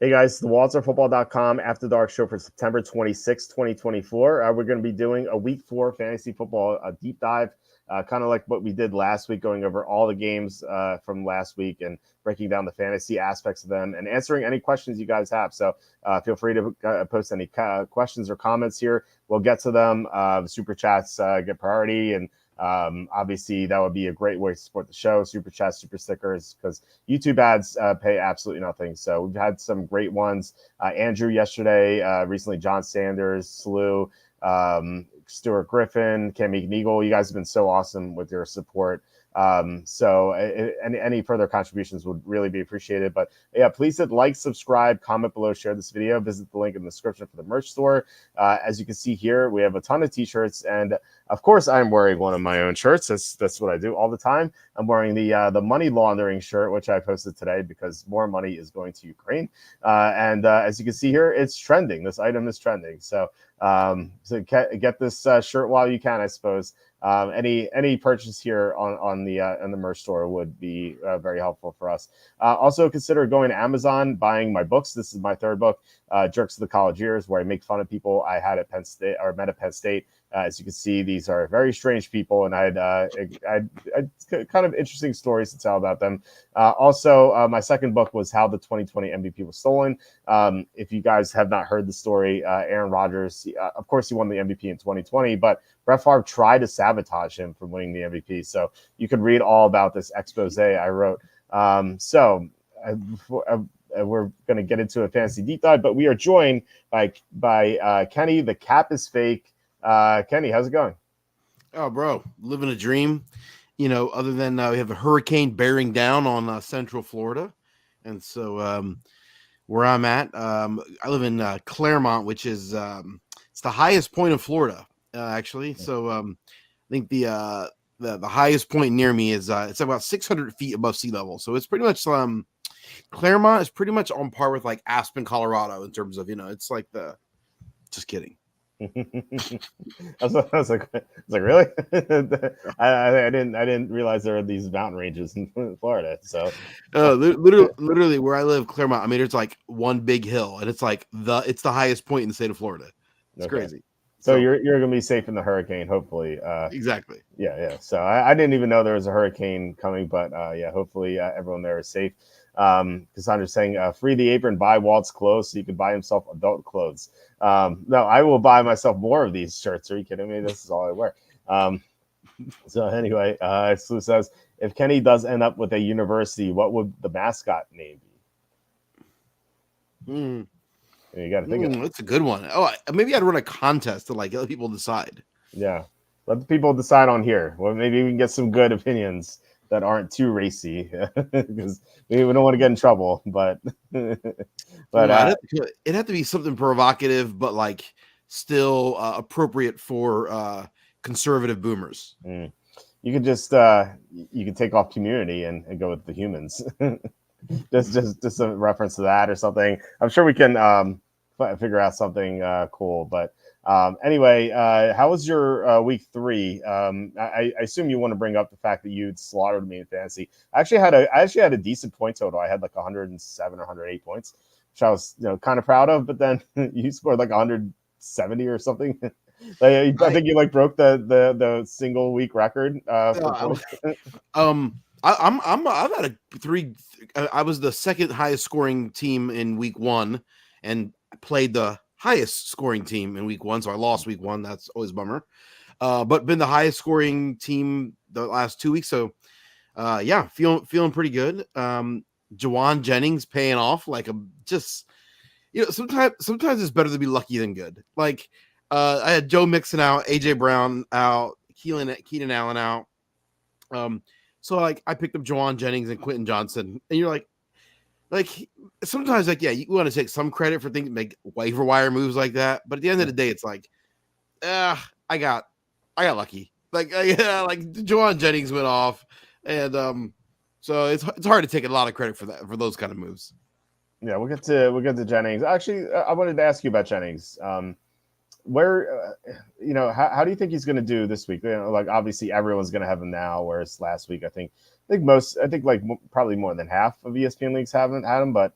Hey guys, the WalterFootball.com After Dark show for September 26, 2024. We're going to be doing a week 4 fantasy football deep dive, kind of like what we did last week, going over all the games from last week and breaking down the fantasy aspects of them and answering any questions you guys have. So feel free to post any questions or comments here. We'll get to them. The super chats get priority, and obviously, that would be a great way to support the show. Super chats, super stickers, because YouTube ads pay absolutely nothing. So we've had some great ones. Andrew yesterday, recently John Sanders, Slew, Stuart Griffin, Cam McNeagle. You guys have been so awesome with your support. So any further contributions would really be appreciated. But yeah, please hit like, subscribe, comment below, share this video, visit the link in the description for the merch store. As you can see here, we have a ton of t-shirts, and of course I'm wearing one of my own shirts. That's what I do all the time. I'm wearing the money laundering shirt, which I posted today because more money is going to Ukraine. And as you can see here, it's trending. This item is trending. So get this shirt while you can, I suppose. Any purchase here on the merch store would be very helpful for us. Also consider going to Amazon, buying my books. This is my third book, Jerks of the College Years, where I make fun of people I had at Penn State or met at Penn State. As you can see, these are very strange people, and I had kind of interesting stories to tell about them. Also, my second book was How the 2020 MVP Was Stolen. If you guys have not heard the story, Aaron Rodgers, of course, he won the MVP in 2020, but Brett Favre tried to sabotage him from winning the MVP. So you can read all about this expose I wrote. We're going to get into a fantasy deep dive, but we are joined by Kenny. The cap is fake. Kenny, how's it going? Oh, bro, living a dream. Other than we have a hurricane bearing down on Central Florida, and so where I'm at, I live in Claremont, which is it's the highest point in Florida, actually. So I think the highest point near me is it's about 600 feet above sea level. So it's pretty much Claremont is pretty much on par with like Aspen, Colorado, in terms of it's like just kidding. I was like, really? I didn't realize there are these mountain ranges in Florida. So, literally, where I live, Claremont. I mean, it's like one big hill, and it's like it's the highest point in the state of Florida. It's crazy. So you're gonna be safe in the hurricane, hopefully. Exactly. Yeah. So I didn't even know there was a hurricane coming, but yeah, hopefully everyone there is safe. Cassandra's saying, free the apron, buy Walt's clothes so you can buy himself adult clothes. No, I will buy myself more of these shirts. Are you kidding me? This is all I wear. So anyway, Sue says, if Kenny does end up with a university, what would the mascot name be? You got to think of that. That's a good one. Oh, maybe I'd run a contest to let people decide. Yeah, let the people decide on here. Well, maybe we can get some good opinions that aren't too racy, because we don't want to get in trouble. But it had to be something provocative, but still appropriate for conservative boomers. You could just you could take off community and go with the humans. just a reference to that or something. I'm sure we can figure out something cool. But anyway, how was your week 3? I assume you want to bring up the fact that you'd slaughtered me in fantasy. I actually had a decent point total. I had like 107 or 108 points, which I was kind of proud of. But then you scored like 170 or something. I think you broke the single week record. I'm at a 3. I was the second highest scoring team in week 1, and played the highest scoring team in week 1, so I lost week 1. That's always a bummer. But been the highest scoring team the last 2 weeks. So yeah, feeling pretty good. Jawan Jennings paying off sometimes it's better to be lucky than good. I had Joe Mixon out, AJ Brown out, Keenan Allen out. So I picked up Jawan Jennings and Quentin Johnson, and you're sometimes you want to take some credit for things, make waiver wire moves like that, but at the end of the day, it's I got lucky. Jawan Jennings went off, and so it's hard to take a lot of credit for those kind of moves. Yeah, we'll get to Jennings. Actually, I wanted to ask you about Jennings. Where how do you think he's going to do this week? Obviously everyone's going to have him now, whereas last week I think probably more than half of ESPN leagues haven't had him. But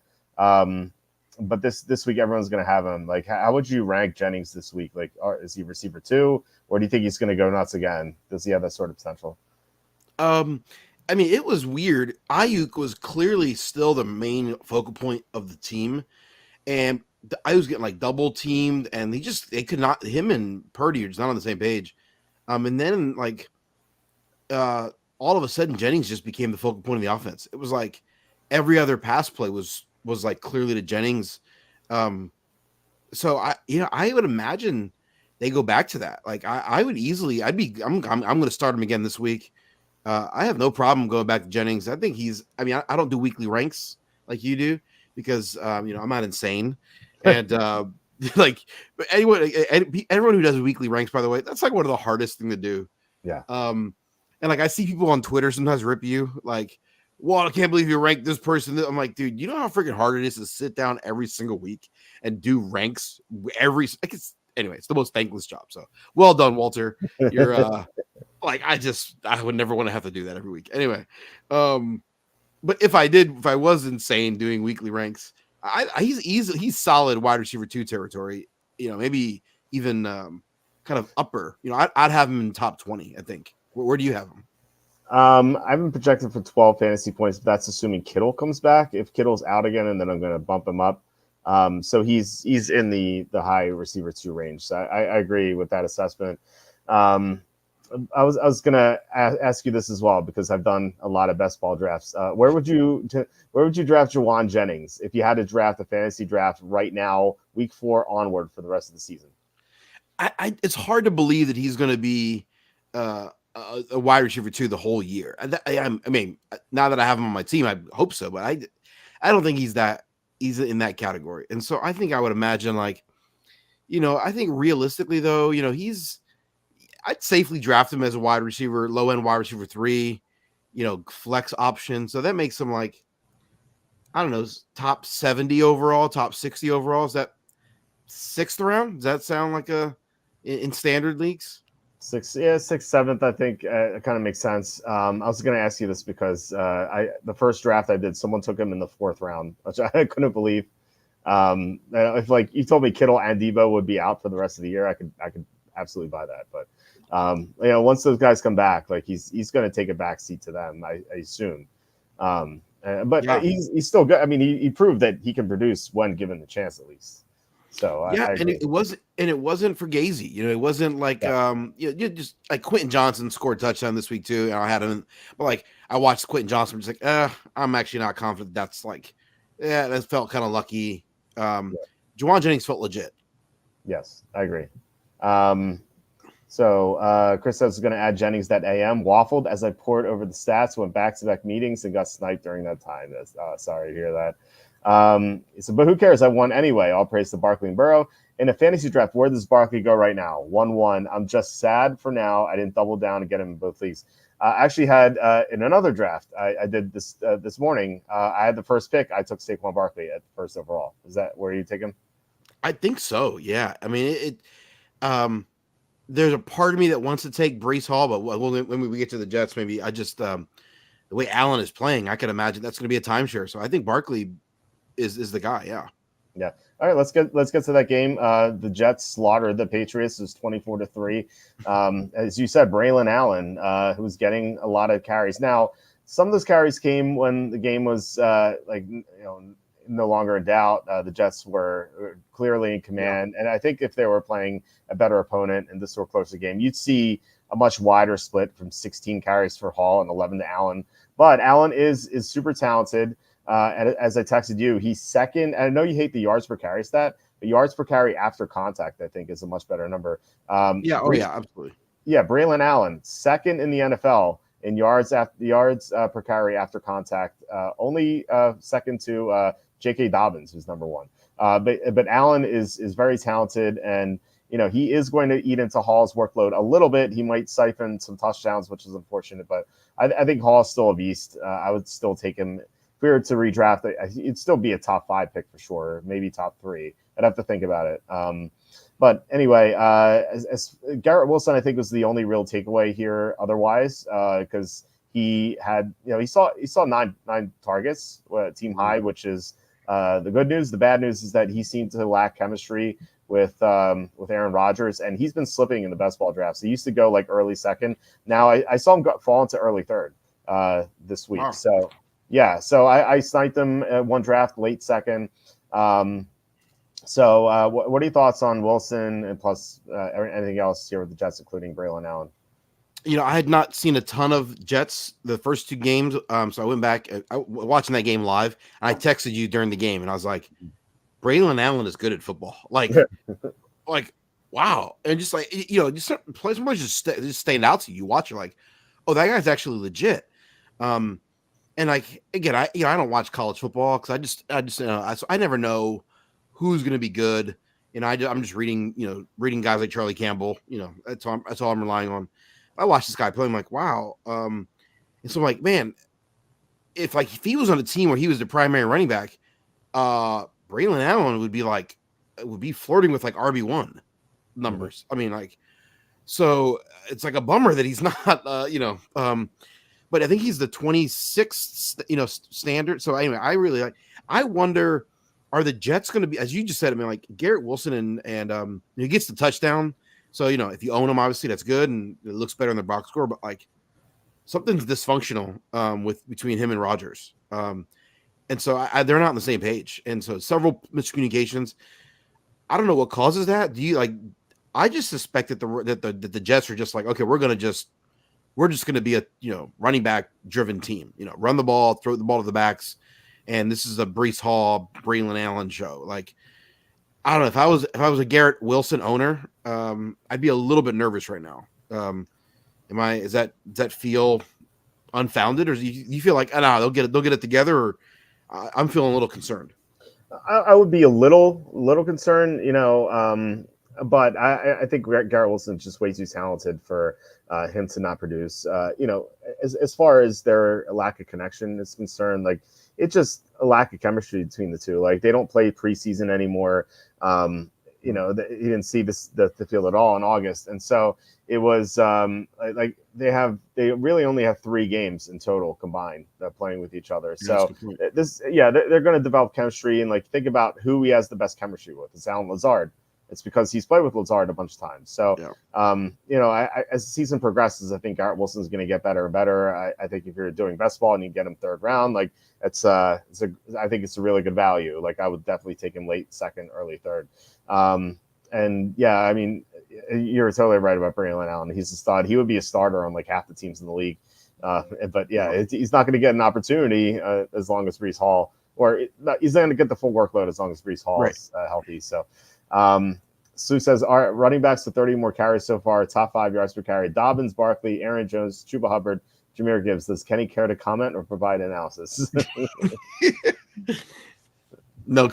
but this week everyone's going to have him. Like, how would you rank Jennings this week? Like, is he receiver 2, or do you think he's going to go nuts again? Does he have that sort of potential? I mean, it was weird. Ayuk was clearly still the main focal point of the team, and I was getting like double teamed, and they could not. Him and Purdy are just not on the same page. And then like all of a sudden, Jennings just became the focal point of the offense. It was like every other pass play was like clearly to Jennings. So I would imagine they go back to that. Like I would easily, I'm going to start him again this week. I have no problem going back to Jennings. I think I don't do weekly ranks like you do because, I'm not insane. And like, but everyone who does weekly ranks, by the way, that's like one of the hardest thing to do. Yeah. And like, I see people on Twitter sometimes rip you like, well, I can't believe you ranked this person. I'm like, dude, you know how freaking hard it is to sit down every single week and do ranks anyway, it's the most thankless job. So well done, Walter. You're like, I would never want to have to do that every week. Anyway, but if I was insane doing weekly ranks, he's solid wide receiver 2 territory. Maybe even kind of upper. I'd have him in top 20. I think. Where do you have him? I've been projected for 12 fantasy points, but that's assuming Kittle comes back. If Kittle's out again, and then I'm going to bump him up. So he's in the high receiver 2 range. So I agree with that assessment. I was going to ask you this as well because I've done a lot of best ball drafts. Where would you draft Juwan Jennings if you had to draft a fantasy draft right now, week 4 onward for the rest of the season? It's hard to believe that he's going to be a wide receiver 2 the whole year. I mean, now that I have him on my team, I hope so, but I don't think he's in that category. And so I think I would imagine I think realistically though, I'd safely draft him as a wide receiver, low end wide receiver 3, flex option. So that makes him like, I don't know, top 70 overall, top 60 overall. Is that 6th round? Does that sound like in standard leagues? 6th, 7th, I think it kind of makes sense. I was going to ask you this because the first draft I did, someone took him in the 4th round, which I couldn't believe. If like you told me Kittle and Debo would be out for the rest of the year, I could absolutely buy that. But once those guys come back, like he's going to take a back seat to them, I assume. But yeah. He's still good. I mean, he proved that he can produce when given the chance, at least. So it wasn't for Gazy. It wasn't like just like Quentin Johnson scored a touchdown this week too. And I had him, but like I watched Quentin Johnson, just like, I'm actually not confident. That's like, that felt kind of lucky. Juwan Jennings felt legit. Yes, I agree. So Chris says going to add Jennings that AM waffled as I poured over the stats, went back-to-back meetings and got sniped during that time. Sorry to hear that. So, but who cares? I won anyway. All praise to Barkley and Burrow. In a fantasy draft, where does Barkley go right now? 1-1. I'm just sad for now. I didn't double down and get him in both leagues. I actually had in another draft I did this morning. I had the first pick. I took Saquon Barkley at first overall. Is that where you take him? I think so. Yeah. I mean, there's a part of me that wants to take Breece Hall, but when we get to the Jets, maybe I just the way Allen is playing, I can imagine that's going to be a timeshare. So I think Barkley is the guy. Yeah. Yeah. All right. Let's get to that game. The Jets slaughtered the Patriots. It was 24-3. As you said, Braylon Allen, who's getting a lot of carries. Now, some of those carries came when the game was no longer in doubt. The Jets were clearly in command. Yeah. And I think if they were playing a better opponent and this were a closer game, you'd see a much wider split from 16 carries for Hall and 11 to Allen. But Allen is super talented. As I texted you, he's second. And I know you hate the yards per carry stat, but yards per carry after contact, I think, is a much better number. Absolutely. Yeah, Braylon Allen, second in the NFL in yards per carry after contact, only second to J.K. Dobbins, who's number 1. But Allen is very talented, and he is going to eat into Hall's workload a little bit. He might siphon some touchdowns, which is unfortunate, but I think Hall is still a beast. I would still take him. If we were to redraft, it'd still be a top 5 pick for sure, maybe top 3. I'd have to think about it. But anyway, as Garrett Wilson, I think, was the only real takeaway here otherwise, because he had, he saw 9 targets, team high, which is The good news, the bad news is that he seemed to lack chemistry with Aaron Rodgers, and he's been slipping in the best ball drafts. He used to go like early second. Now I saw him fall into early third this week. Wow. So yeah, so I sniped him at one draft late second. So what are your thoughts on Wilson and plus anything else here with the Jets, including Braylon Allen? I had not seen a ton of Jets the first two games, so I went back watching that game live, and I texted you during the game, and I was like, Braylon Allen is good at football. Like wow, and just like just certain plays just stand out to you. You watch, you're like, oh, that guy's actually legit. And like again, I don't watch college football because I never know who's going to be good, and I'm just reading guys like Charlie Campbell. That's all I'm relying on. I watched this guy play. I'm like, wow. And so I'm like, man, if he was on a team where he was the primary running back, Braylon Allen would be flirting with like RB1 numbers. I mean, like, so it's like a bummer that he's not, but I think he's the 26th, standard. So anyway, I wonder, are the Jets going to be, as you just said, I mean, like Garrett Wilson and he gets the touchdown. So, if you own him, obviously that's good and it looks better in the box score, but like something's dysfunctional between him and Rodgers. And so they're not on the same page. And so several miscommunications. I don't know what causes that. I just suspect that the Jets are just like, okay, we're just going to be a, running back driven team, run the ball, throw the ball to the backs. And this is a Breece Hall, Braylon Allen show. Like, I don't know if I was a Garrett Wilson owner, I'd be a little bit nervous right now. Does that feel unfounded, or do you feel like, they'll get it together? Or I'm feeling a little concerned. I would be a little concerned, but I think Garrett Wilson's just way too talented for him to not produce. As far as their lack of connection is concerned, like it's just a lack of chemistry between the two. Like they don't play preseason anymore. He didn't see the field at all in August, and so it was like they really only have 3 games in total combined playing with each other. So they're going to develop chemistry, and like think about who he has the best chemistry with. It's Alan Lazard. It's because he's played with Lazard a bunch of times. So, as the season progresses, I think Garrett Wilson is going to get better and better. I think if you're doing best ball and you get him 3rd round, like I think it's a really good value. Like I would definitely take him late 2nd, early 3rd. And yeah, I mean, you're totally right about Braylon Allen. He's a stud. He would be a starter on like half the teams in the league. But yeah, he's not going to get an opportunity as long as Breece Hall, he's not going to get the full workload as long as Breece Hall is healthy. So. Sue says, our running backs to 30 more carries so far, top 5 yards per carry. Dobbins, Barkley, Aaron Jones, Chuba Hubbard, Jahmyr Gibbs. Does Kenny care to comment or provide analysis? No,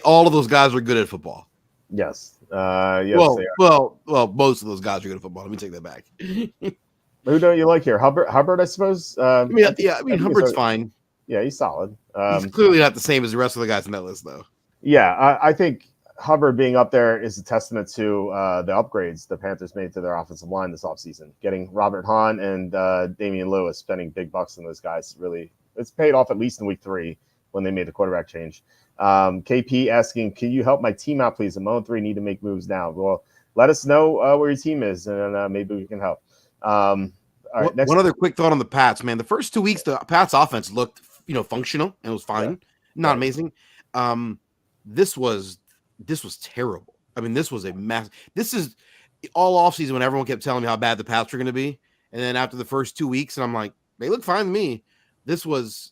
all of those guys are good at football. Yes. Yes, they are. Well, most of those guys are good at football. Let me take that back. Who don't you like here? Hubbard, I suppose. Hubbard's fine. Yeah, he's solid. He's clearly not the same as the rest of the guys in that list, though. Yeah, I think Hubbard being up there is a testament to the upgrades the Panthers made to their offensive line this offseason. Getting Robert Hahn and Damian Lewis, spending big bucks on those guys, really, it's paid off at least in week 3 when they made the quarterback change. KP asking, can you help my team out, please? I'm 0-3, need to make moves now. Well, let us know where your team is, and maybe we can help. All right, one other quick thought on the Pats, man. The first 2 weeks, the Pats offense looked, functional and was fine. Not amazing. This was terrible. I mean, this was a mess. This is all offseason when everyone kept telling me how bad the Pats were going to be. And then after the first 2 weeks, and I'm like, they look fine to me. This was,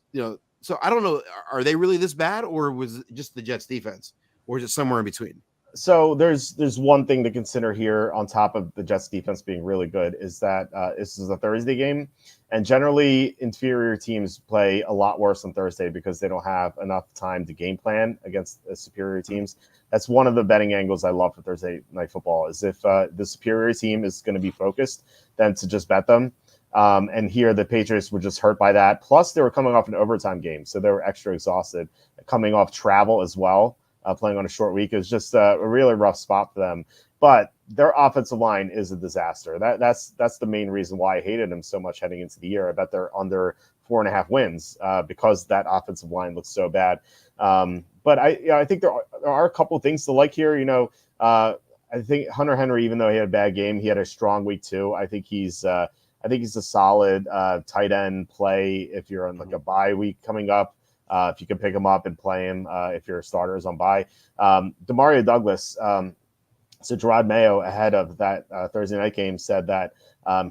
so I don't know. Are they really this bad, or was it just the Jets defense, or is it somewhere in between? So there's one thing to consider here on top of the Jets defense being really good is that this is a Thursday game, and generally inferior teams play a lot worse on Thursday because they don't have enough time to game plan against superior teams. That's one of the betting angles I love for Thursday Night Football is if the superior team is going to be focused, then to just bet them. And here the Patriots were just hurt by that. Plus they were coming off an overtime game, so they were extra exhausted, coming off travel as well. Playing on a short week is just a really rough spot for them. But their offensive line is a disaster. That's the main reason why I hated them so much heading into the year. I bet they're under 4.5 wins because that offensive line looks so bad. But I think there are a couple of things to like here. I think Hunter Henry, even though he had a bad game, he had a strong week too. I think he's a solid tight end play if you're on like a bye week coming up. If you can pick him up and play him if your starter is on bye. Demario Douglas. So Gerard Mayo, ahead of that Thursday night game, said that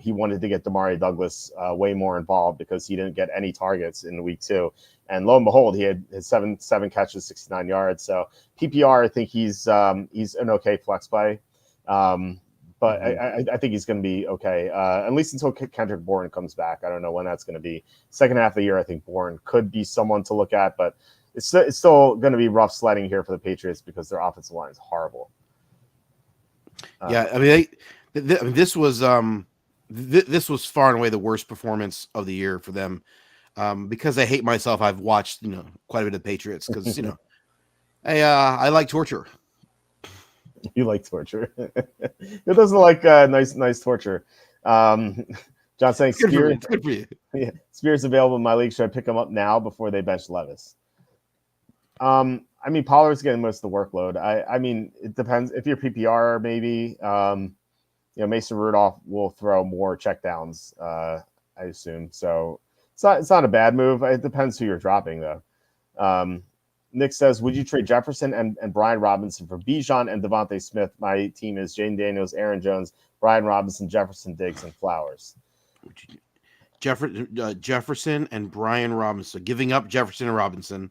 he wanted to get Demario Douglas way more involved because he didn't get any targets in week 2. And lo and behold, he had his seven catches, 69 yards. So PPR, I think he's an okay flex play. But I think he's going to be okay, at least until Kendrick Bourne comes back. I don't know when that's going to be. Second half of the year, I think Bourne could be someone to look at, but it's still going to be rough sledding here for the Patriots because their offensive line is horrible. Yeah, I mean, this was far and away the worst performance of the year for them. Because I hate myself, I've watched quite a bit of Patriots because I like torture. You like torture. Who doesn't like nice torture? John saying Spears. It's good for you. Yeah, Spears available in my league. Should I pick him up now before they bench Levis? I mean, Pollard's getting most of the workload. I mean, it depends. If you're PPR, maybe Mason Rudolph will throw more checkdowns. I assume so. It's not a bad move. It depends who you're dropping though. Nick says, would you trade Jefferson and Brian Robinson for Bijan and Devontae Smith? My team is Jane Daniels, Aaron Jones, Brian Robinson, Jefferson, Diggs, and Flowers. Jefferson and Brian Robinson. Giving up Jefferson and Robinson.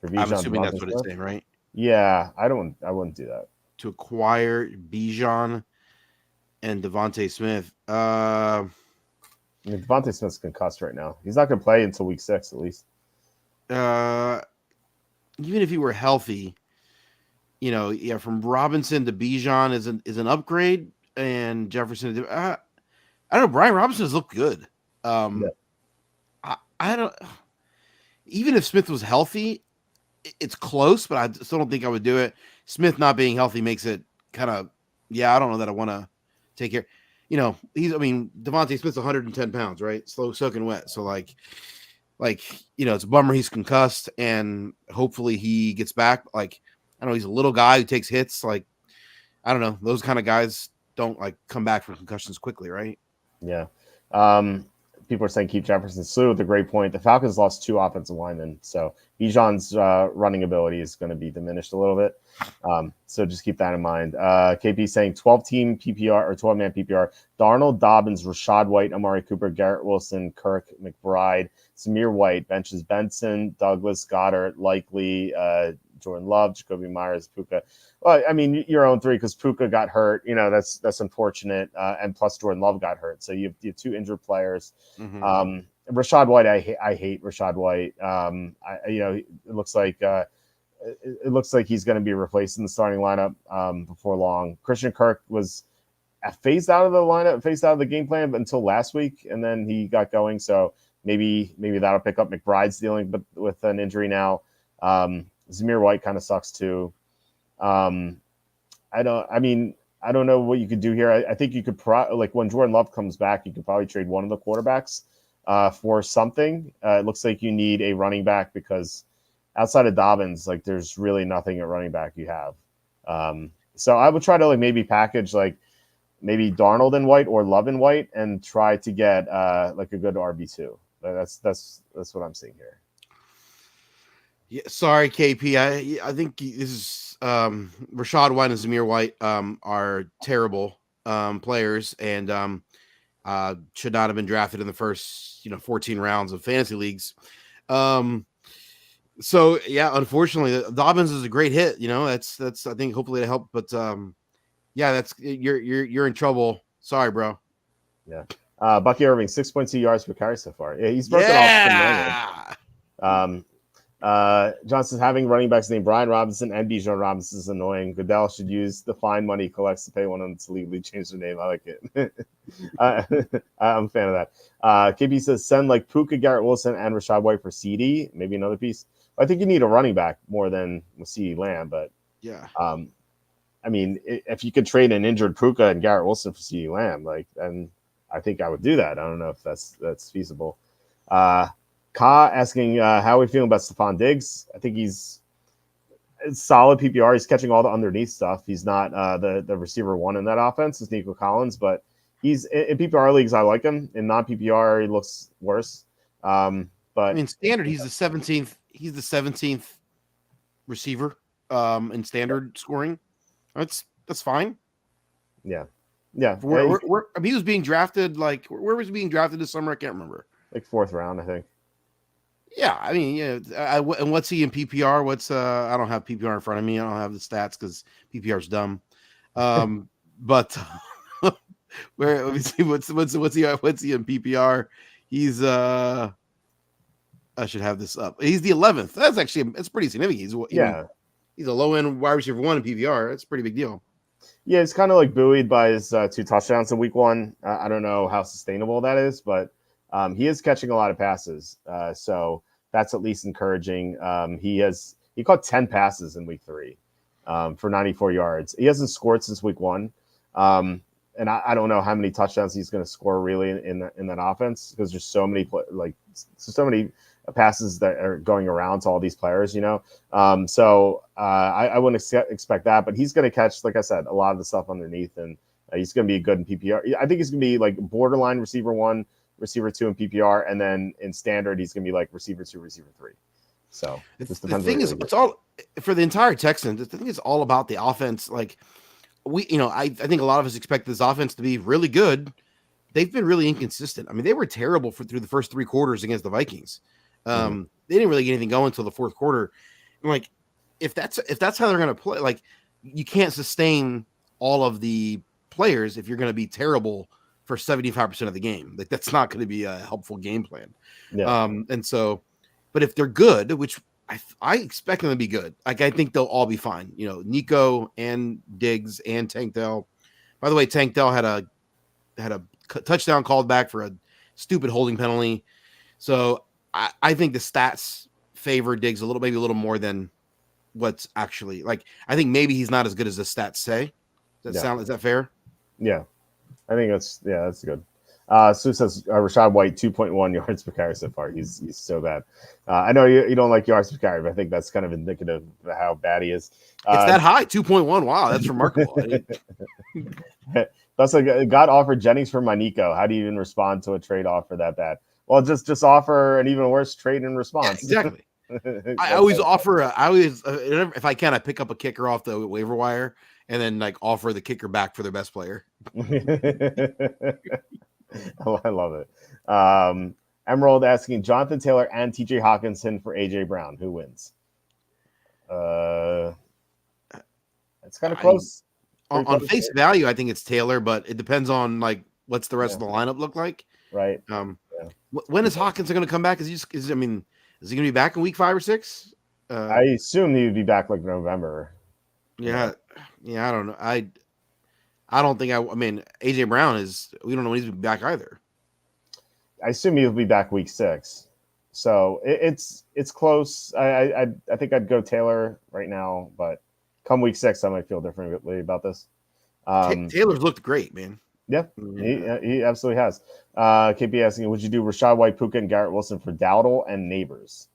I'm assuming that's what it's saying, right? Yeah, I wouldn't do that. To acquire Bijan and Devontae Smith. I mean, Devontae Smith's concussed right now. He's not going to play until week 6 at least. Even if he were healthy, from Robinson to Bijan is an upgrade, and Jefferson. I don't know. Brian Robinson has looked good. I don't. Even if Smith was healthy, it's close, but I still don't think I would do it. Smith not being healthy makes it kind of. I don't know that I want to take care. Devontae Smith's 110 pounds, right? Slow, soaking wet. So it's a bummer he's concussed, and hopefully he gets back. I know he's a little guy who takes hits. I don't know. Those kind of guys don't come back from concussions quickly, right? Yeah. People are saying keep Jefferson. Slew with a great point. The Falcons lost 2 offensive linemen, so Bijan's running ability is going to be diminished a little bit. So just keep that in mind. KP saying 12-team PPR or 12-man PPR. Darnold, Dobbins, Rashad White, Amari Cooper, Garrett Wilson, Kirk, McBride, Samir White, benches Benson, Douglas, Goddard, Likely, Jordan Love, Jacoby Myers, Puka. Well, I mean, your own 3 because Puka got hurt. That's unfortunate. And plus Jordan Love got hurt. So you have 2 injured players. Mm-hmm. Rashad White, I hate Rashad White. It looks like he's going to be replaced in the starting lineup before long. Christian Kirk was phased out of the lineup, phased out of the game plan until last week, and then he got going. So maybe that'll pick up. McBride's dealing with an injury now. Zamir White kind of sucks too. I don't know what you could do here. I think you could when Jordan Love comes back, you could probably trade one of the quarterbacks for something. It looks like you need a running back because outside of Dobbins, there's really nothing at running back you have. So I would try to maybe package maybe Darnold and White or Love and White and try to get a good RB2. That's what I'm seeing here. Yeah, sorry, KP. I think this is Rashad White and Zamir White are terrible players and should not have been drafted in the first 14 rounds of fantasy leagues. So yeah, unfortunately, Dobbins is a great hit. That's I think hopefully to help, but that's you're in trouble. Sorry, bro. Yeah, Bucky Irving 6.2 yards per carry so far. Yeah, he's broken off. Johnson's having running backs named Brian Robinson and Bijan Robinson is annoying. Goodell should use the fine money he collects to pay one of them to legally change their name. I like it. I'm a fan of that. KP says send Puka, Garrett Wilson, and Rashad White for CD. Maybe another piece. I think you need a running back more than CD Lamb, but yeah. I mean, if you could trade an injured Puka and Garrett Wilson for CD Lamb, then I think I would do that. I don't know if that's feasible. Ka asking how are we feeling about Stephon Diggs. I think he's solid PPR. He's catching all the underneath stuff. He's not the receiver one in that offense. It's Nico Collins, but he's in PPR leagues. I like him. In non PPR, he looks worse. But I mean, standard, he's the 17th. He's the 17th receiver in standard scoring. That's fine. Yeah. I mean, he was being drafted where was he being drafted this summer? I can't remember. Like 4th round, I think. Yeah, I mean, yeah. And what's he in PPR? I don't have PPR in front of me. I don't have the stats because PPR is dumb. But let me see what's he in PPR? He's I should have this up. He's the 11th. That's pretty significant. He's a low end wide receiver one in PPR. That's a pretty big deal. Yeah, it's kind of like buoyed by his 2 touchdowns in week 1. I don't know how sustainable that is, but he is catching a lot of passes. So that's at least encouraging. He caught 10 passes in week 3 for 94 yards. He hasn't scored since week 1. And I don't know how many touchdowns he's going to score really in that offense because there's so many passes that are going around to all these players, So I wouldn't expect that, but he's going to catch, like I said, a lot of the stuff underneath, and he's going to be good in PPR. I think he's going to be like borderline receiver 1, receiver 2 in PPR, and then in standard he's going to be like receiver 2, receiver 3. So the thing is, it's all for the entire Texans. I think it's all about the offense. Like I think a lot of us expect this offense to be really good. They've been really inconsistent. I mean, they were terrible through the first 3 quarters against the Vikings. They didn't really get anything going until the 4th quarter. And like, if that's how they're going to play, like you can't sustain all of the players if you're going to be terrible for 75% of the game. Like that's not going to be a helpful game plan. Yeah. And so, but if they're good, which I expect them to be good, like I think they'll all be fine. Nico and Diggs and Tank Dell. By the way, Tank Dell had a touchdown called back for a stupid holding penalty. So I think the stats favor Diggs maybe a little more than what's actually like. I think maybe he's not as good as the stats say. Is that fair? Yeah, I think that's good. Sue says Rashad White 2.1 yards per carry so far. He's so bad. I know you don't like yards per carry, but I think that's kind of indicative of how bad he is. It's that high, 2.1. Wow, that's remarkable. That's like God offered Jennings for my Nico. How do you even respond to a trade offer that bad? Well, just offer an even worse trade in response. Yeah, exactly. I always offer. If I can, I pick up a kicker off the waiver wire and then like offer the kicker back for their best player. I love it. Emerald asking Jonathan Taylor and TJ Hawkinson for AJ Brown. Who wins? It's kind of close. On face value, I think it's Taylor, but it depends on like what's the rest of the lineup look like. Right. When is Hawkinson going to come back? Is he going to be back in week 5 or 6? I assume he would be back like November. Yeah. I don't know. I don't think I mean AJ Brown we don't know when he's back either. I assume he'll be back week 6. So it's close. I think I'd go Taylor right now, but come week 6, I might feel differently about this. Taylor's looked great, man. Yeah, he absolutely has. KP asking, would you do Rashad White, Puka, and Garrett Wilson for Dowdle and Neighbors?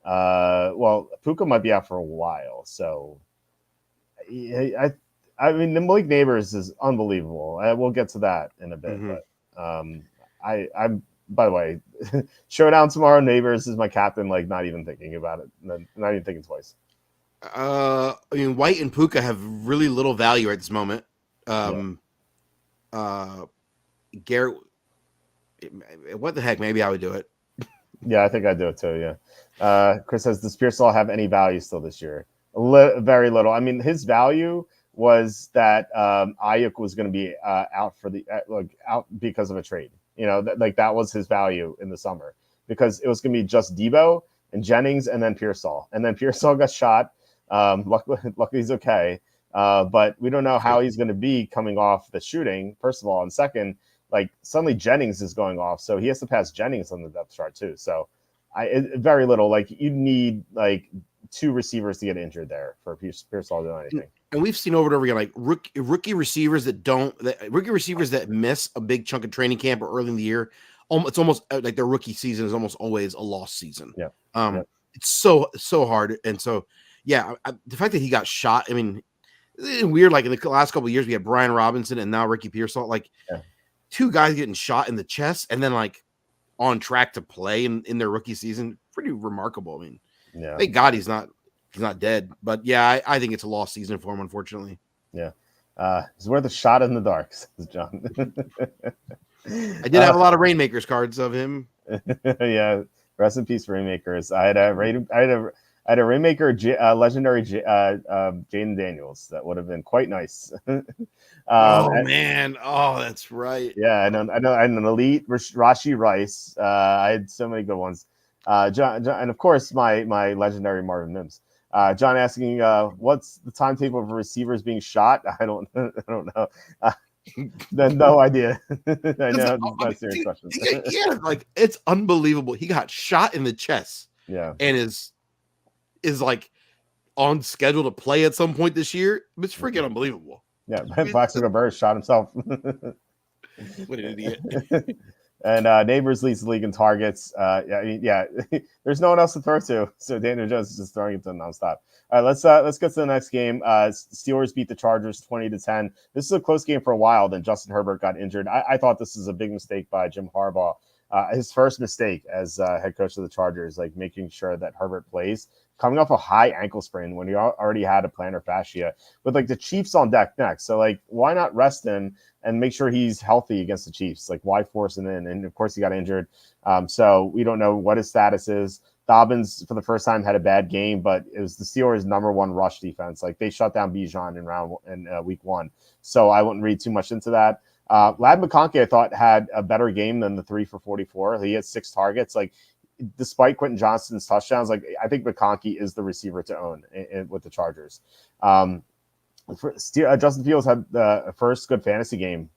Well, Puka might be out for a while, so I mean, the Malik Neighbors is unbelievable. We'll get to that in a bit, but I'm by the way, showdown tomorrow. Neighbors is my captain. Like, not even thinking about it, not even thinking twice. I mean, White and Puka have really little value at this moment. Garrett, what the heck? Maybe I would do it. Yeah, I think I'd do it too. Yeah. Chris says, does Pearsall have any value still this year? Very little. I mean, his value was that Ayuk was going to be out because of a trade. That was his value in the summer because it was going to be just Debo and Jennings and then Pearsall. And then Pearsall got shot. Luckily he's okay. But we don't know how he's going to be coming off the shooting, first of all. And second, like suddenly Jennings is going off. So he has to pass Jennings on the depth chart too. So very little. Like you need like 2 receivers to get injured there for Pearsall to do anything. And we've seen over and over again, like rookie receivers that miss a big chunk of training camp or early in the year it's almost like their rookie season is almost always a lost season. Yeah. It's so hard. And so, yeah, the fact that he got shot, I mean, it's weird. Like in the last couple of years, we had Brian Robinson and now Ricky Pearsall, like two guys getting shot in the chest and then like on track to play in their rookie season. Pretty remarkable. I mean, thank God he's not dead. But yeah, I think it's a lost season for him, unfortunately. Yeah. It's worth a shot in the dark, says John. I did have a lot of Rainmakers cards of him. Yeah, rest in peace, Rainmakers. I had a Rainmaker legendary Jaden Daniels. That would have been quite nice. Man, that's right. Yeah, I know. I had an elite Rashi Rice. I had so many good ones. John, and of course my legendary Marvin Mims. John asking, what's the timetable of receivers being shot? I don't know. No idea. I know it's not a serious question. Yeah, like it's unbelievable. He got shot in the chest. Yeah, and is like on schedule to play at some point this year. It's freaking unbelievable. Yeah, Plaxico Burress shot himself. What an idiot. And Neighbors leads the league in targets. Yeah. There's no one else to throw to, so Daniel Jones is just throwing it to them nonstop. All right, let's get to the next game. Steelers beat the Chargers 20-10. This is a close game for a while. Then Justin Herbert got injured. I thought this was a big mistake by Jim Harbaugh. His first mistake as head coach of the Chargers, like making sure that Herbert plays, coming off a high ankle sprain when he already had a plantar fascia with like the Chiefs on deck next. So like, why not rest him and make sure he's healthy against the Chiefs? Like, why force him in? And of course he got injured. So we don't know what his status is. Dobbins for the first time had a bad game, but it was the Steelers' number one rush defense. Like they shut down Bijan in week 1. So I wouldn't read too much into that. Ladd McConkey, I thought, had a better game than the 3 for 44. He had 6 targets. Like, despite Quentin Johnston's touchdowns, like I think McConkey is the receiver to own with the Chargers. Justin Fields had the first good fantasy game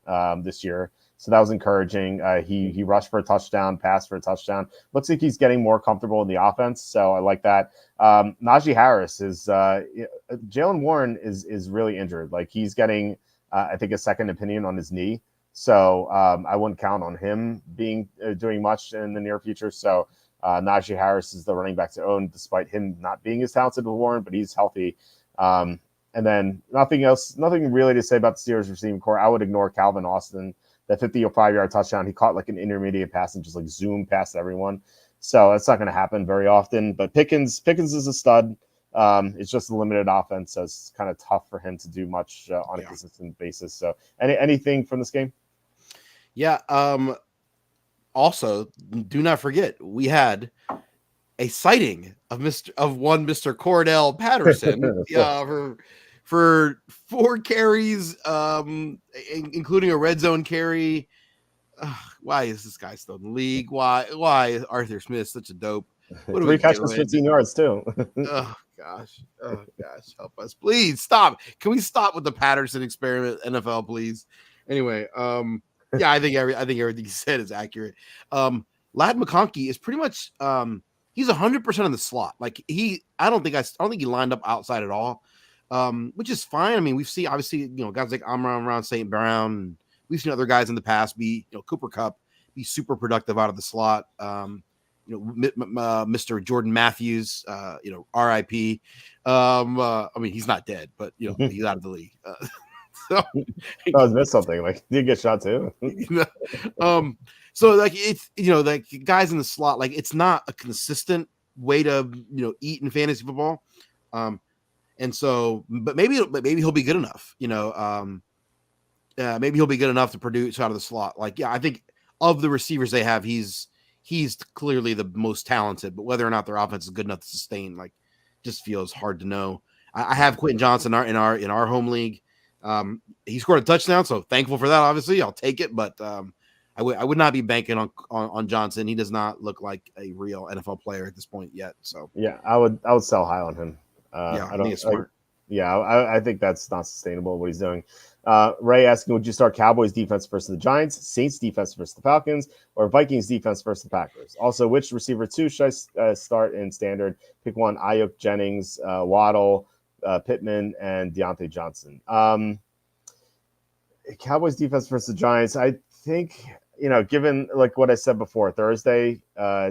this year, so that was encouraging. He rushed for a touchdown, passed for a touchdown. Looks like he's getting more comfortable in the offense, so I like that. Najee Harris is Jaylen Warren is really injured. Like he's getting I think a second opinion on his knee. So I wouldn't count on him doing much in the near future. So Najee Harris is the running back to own, despite him not being as talented with Warren, but he's healthy. And then nothing really to say about the Steelers receiving core. I would ignore Calvin Austin, that 55-yard touchdown. He caught like an intermediate pass and just like zoomed past everyone. So that's not going to happen very often. But Pickens is a stud. It's just a limited offense, so it's kind of tough for him to do much on a consistent basis. So, anything from this game? Yeah. Also, do not forget we had a sighting of one Mr. Cordell Patterson for 4 carries, including a red zone carry. Why is this guy still in the league? Why is Arthur Smith such a dope? 3 catches, 15 yards too. Oh gosh, help us, please stop. Can we stop with the Patterson experiment, NFL, please? Anyway, yeah, I think everything he said is accurate. Ladd McConkey is pretty much he's 100% in the slot. Like I don't think he lined up outside at all, which is fine. I mean, we've seen obviously guys like Amon-Ra St. Brown. We've seen other guys in the past be Cooper Kupp be super productive out of the slot. Mr. Jordan Matthews, RIP. I mean, he's not dead, but he's out of the league. So I missed something. Like, did he get shot too? So like it's like guys in the slot, like it's not a consistent way to eat in fantasy football. And so, but maybe he'll be good enough. Maybe he'll be good enough to produce out of the slot. Like, yeah, I think of the receivers they have, he's clearly the most talented, but whether or not their offense is good enough to sustain, like, just feels hard to know. I have Quentin Johnson in our home league. He scored a touchdown, so thankful for that. Obviously, I'll take it, but I would not be banking on Johnson. He does not look like a real NFL player at this point yet. So yeah, I would sell high on him. I think it's smart. I think that's not sustainable what he's doing. Ray asking, would you start Cowboys defense versus the Giants, Saints defense versus the Falcons, or Vikings defense versus the Packers? Also, which receiver 2 should I start in standard? Pick one: Ayuk, Jennings, Waddle, Pittman, and Deontay Johnson. Cowboys defense versus the Giants. I think given like what I said before, Thursday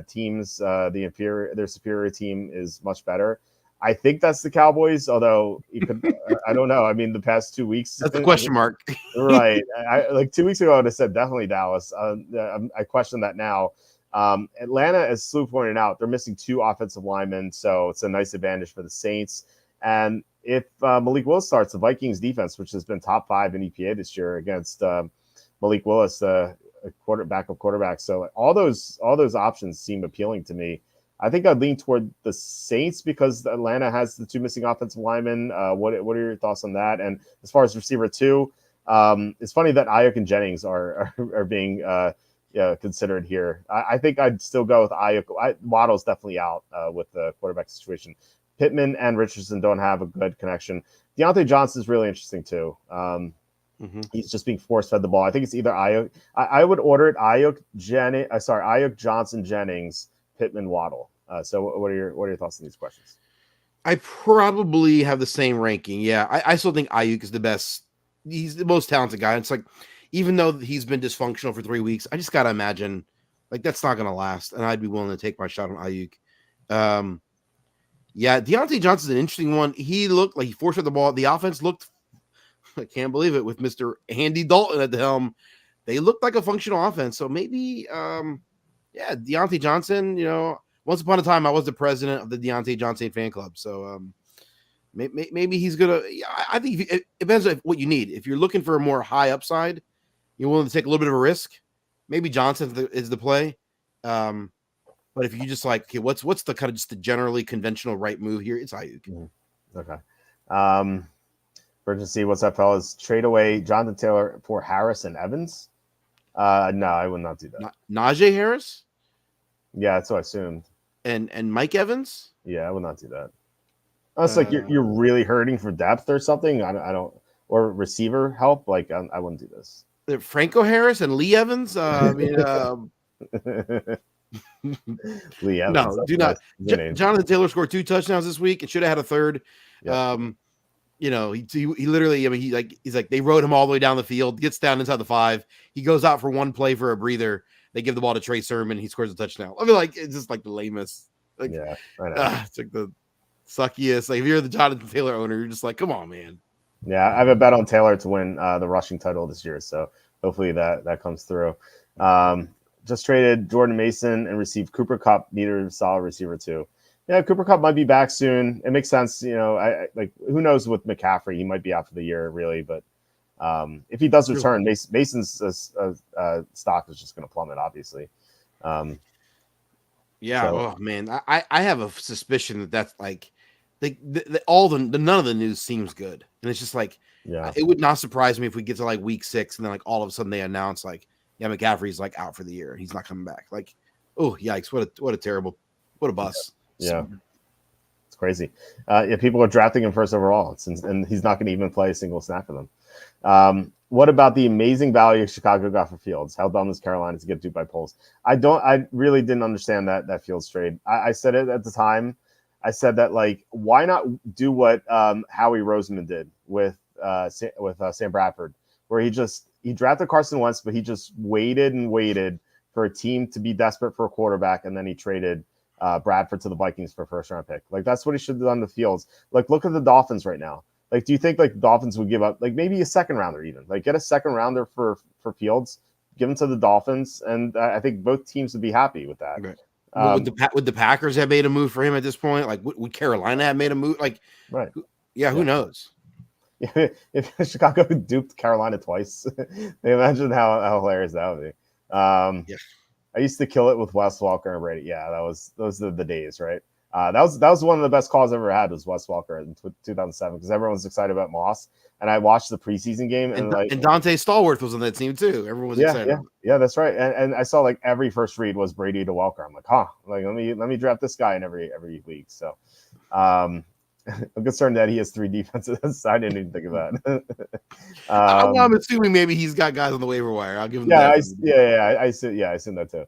teams, their superior team is much better. I think that's the Cowboys, although you could, I don't know. I mean, the past 2 weeks, That's the question mark. right? I like 2 weeks ago, I would have said definitely Dallas. I question that now. Atlanta, as Slew pointed out, they're missing 2 offensive linemen, so it's a nice advantage for the Saints. And if Malik Willis starts, the Vikings defense, which has been top 5 in EPA this year against Malik Willis, a quarterback. So all those options seem appealing to me. I think I'd lean toward the Saints because Atlanta has the 2 missing offensive linemen. What are your thoughts on that? And as far as receiver 2, it's funny that Ayuk and Jennings are being considered here. I think I'd still go with Ayuk. Waddle's definitely out with the quarterback situation. Pittman and Richardson don't have a good connection. Deontay Johnson is really interesting too. He's just being force fed the ball. I think it's either Ayuk. I would order it Ayuk, Johnson, Jennings, Pittman, Waddle. So what are your thoughts on these questions? I probably have the same ranking. Yeah, I still think Ayuk is the best. He's the most talented guy. It's like, even though he's been dysfunctional for 3 weeks, I just got to imagine like that's not going to last. And I'd be willing to take my shot on Ayuk. Yeah, Deontay Johnson's an interesting one. He looked like he forced the ball. The offense looked, I can't believe it, with Mr. Andy Dalton at the helm. They looked like a functional offense. So maybe, Deontay Johnson, once upon a time, I was the president of the Deontay Johnson fan club. So maybe he's going to, I think it depends on what you need. If you're looking for a more high upside, you're willing to take a little bit of a risk, maybe Johnson is the play. But if you just like, okay, what's the kind of just the generally conventional right move here? It's Ayuk. Okay. Emergency, what's up, fellas? Trade away Jonathan Taylor for Harris and Evans? No, I would not do that. Najee Harris? Yeah, that's what I assumed. And Mike Evans? Yeah, I would not do that. Unless like you're really hurting for depth or something. I don't or receiver help. Like I wouldn't do this. Franco Harris and Lee Evans? Lee Evans. No, do not. Jonathan Taylor scored 2 touchdowns this week and should have had a third. Yep. He literally, he's like they rode him all the way down the field, gets down inside the 5. He goes out for one play for a breather. They give the ball to Trey Sermon. He scores a touchdown. I mean, like, it's just like the lamest. Like, yeah, I know. It's like the suckiest. Like, if you're the Jonathan Taylor owner, you're just like, come on, man. Yeah, I have a bet on Taylor to win the rushing title this year. So hopefully that comes through. Just traded Jordan Mason and received Cooper Kupp, neither solid receiver 2. Yeah, Cooper Kupp might be back soon. It makes sense. I like, who knows with McCaffrey? He might be out for the year, really. But if he does return, Mason's stock is just going to plummet, obviously. Oh man, I have a suspicion that's like none of the news seems good, and it's just like, it would not surprise me if we get to like week 6 and then like all of a sudden they announce like, McCaffrey's like out for the year. He's not coming back. Like, oh yikes! What a bust. Yeah. It's crazy. People are drafting him first overall, and he's not going to even play a single snap for them. What about the amazing value Chicago got for Fields? How dumb is Carolina to get duped by polls? I really didn't understand that Fields trade. I said it at the time. I said that, like, why not do what Howie Roseman did with Sam Bradford, where he drafted Carson Wentz, but he just waited and waited for a team to be desperate for a quarterback, and then he traded Bradford to the Vikings for a first-round pick. Like, that's what he should have done to Fields. Like, look at the Dolphins right now. Like, do you think like the Dolphins would give up like maybe a second rounder even? Like, get a second rounder for Fields, give him to the Dolphins, and I think both teams would be happy with that. Right. Would the Packers have made a move for him at this point? Like, would Carolina have made a move? Like, right? Who knows? If Chicago duped Carolina twice, imagine how hilarious that would be. I used to kill it with Wes Walker and Brady. Yeah, those are the days, right? That was one of the best calls I ever had was Wes Walker in 2007 because everyone was excited about Moss, and I watched the preseason game and Dante Stallworth was on that team too. Everyone was excited. Yeah, that's right. And I saw like every first read was Brady to Walker. I'm like, like let me draft this guy in every week. So, I'm concerned that he has 3 defenses. I didn't even think of that. I'm assuming maybe he's got guys on the waiver wire. I'll give him. I assume that too.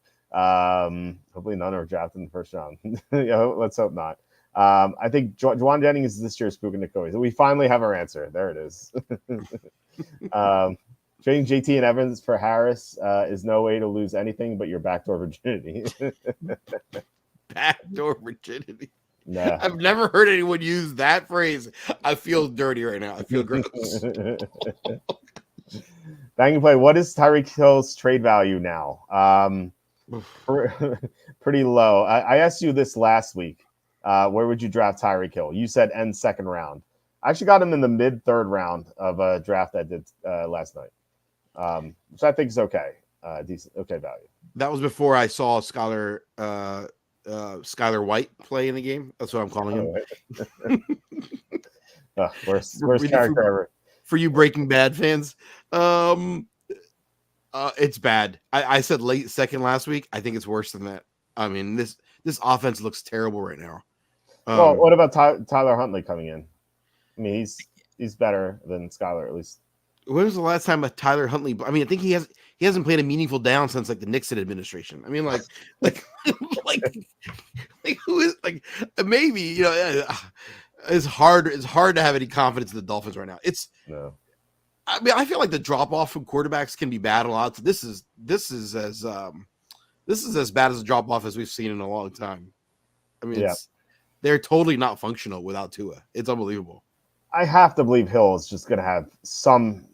Hopefully none are drafted in the first round. Let's hope not. I think Juwan Jennings is this year's spooking Nick Coey. So we finally have our answer. There it is. Trading JT and Evans for Harris is no way to lose anything but your backdoor virginity. Backdoor virginity. Nah. I've never heard anyone use that phrase. I feel dirty right now. I feel gross. Bang and play. What is Tyreek Hill's trade value now? Pretty low. I asked you this last week. Where would you draft Tyreek Hill? You said end second round. I actually got him in the mid third round of a draft I did last night, which I think is okay. Decent, okay value. That was before I saw Skylar White play in the game. That's what I'm calling him. Worst character ever. For you Breaking Bad fans, it's bad. I said late second last week. I think it's worse than that. I mean, this offense looks terrible right now. Well, what about Tyler Huntley coming in? I mean, he's better than Skylar at least. When was the last time a Tyler Huntley? I mean, I think he hasn't played a meaningful down since like the Nixon administration. I mean, like who is like maybe it's hard to have any confidence in the Dolphins right now. No. I mean, I feel like the drop off from quarterbacks can be bad a lot. This is as bad as a drop off as we've seen in a long time. I mean, they're totally not functional without Tua. It's unbelievable. I have to believe Hill is just going to have some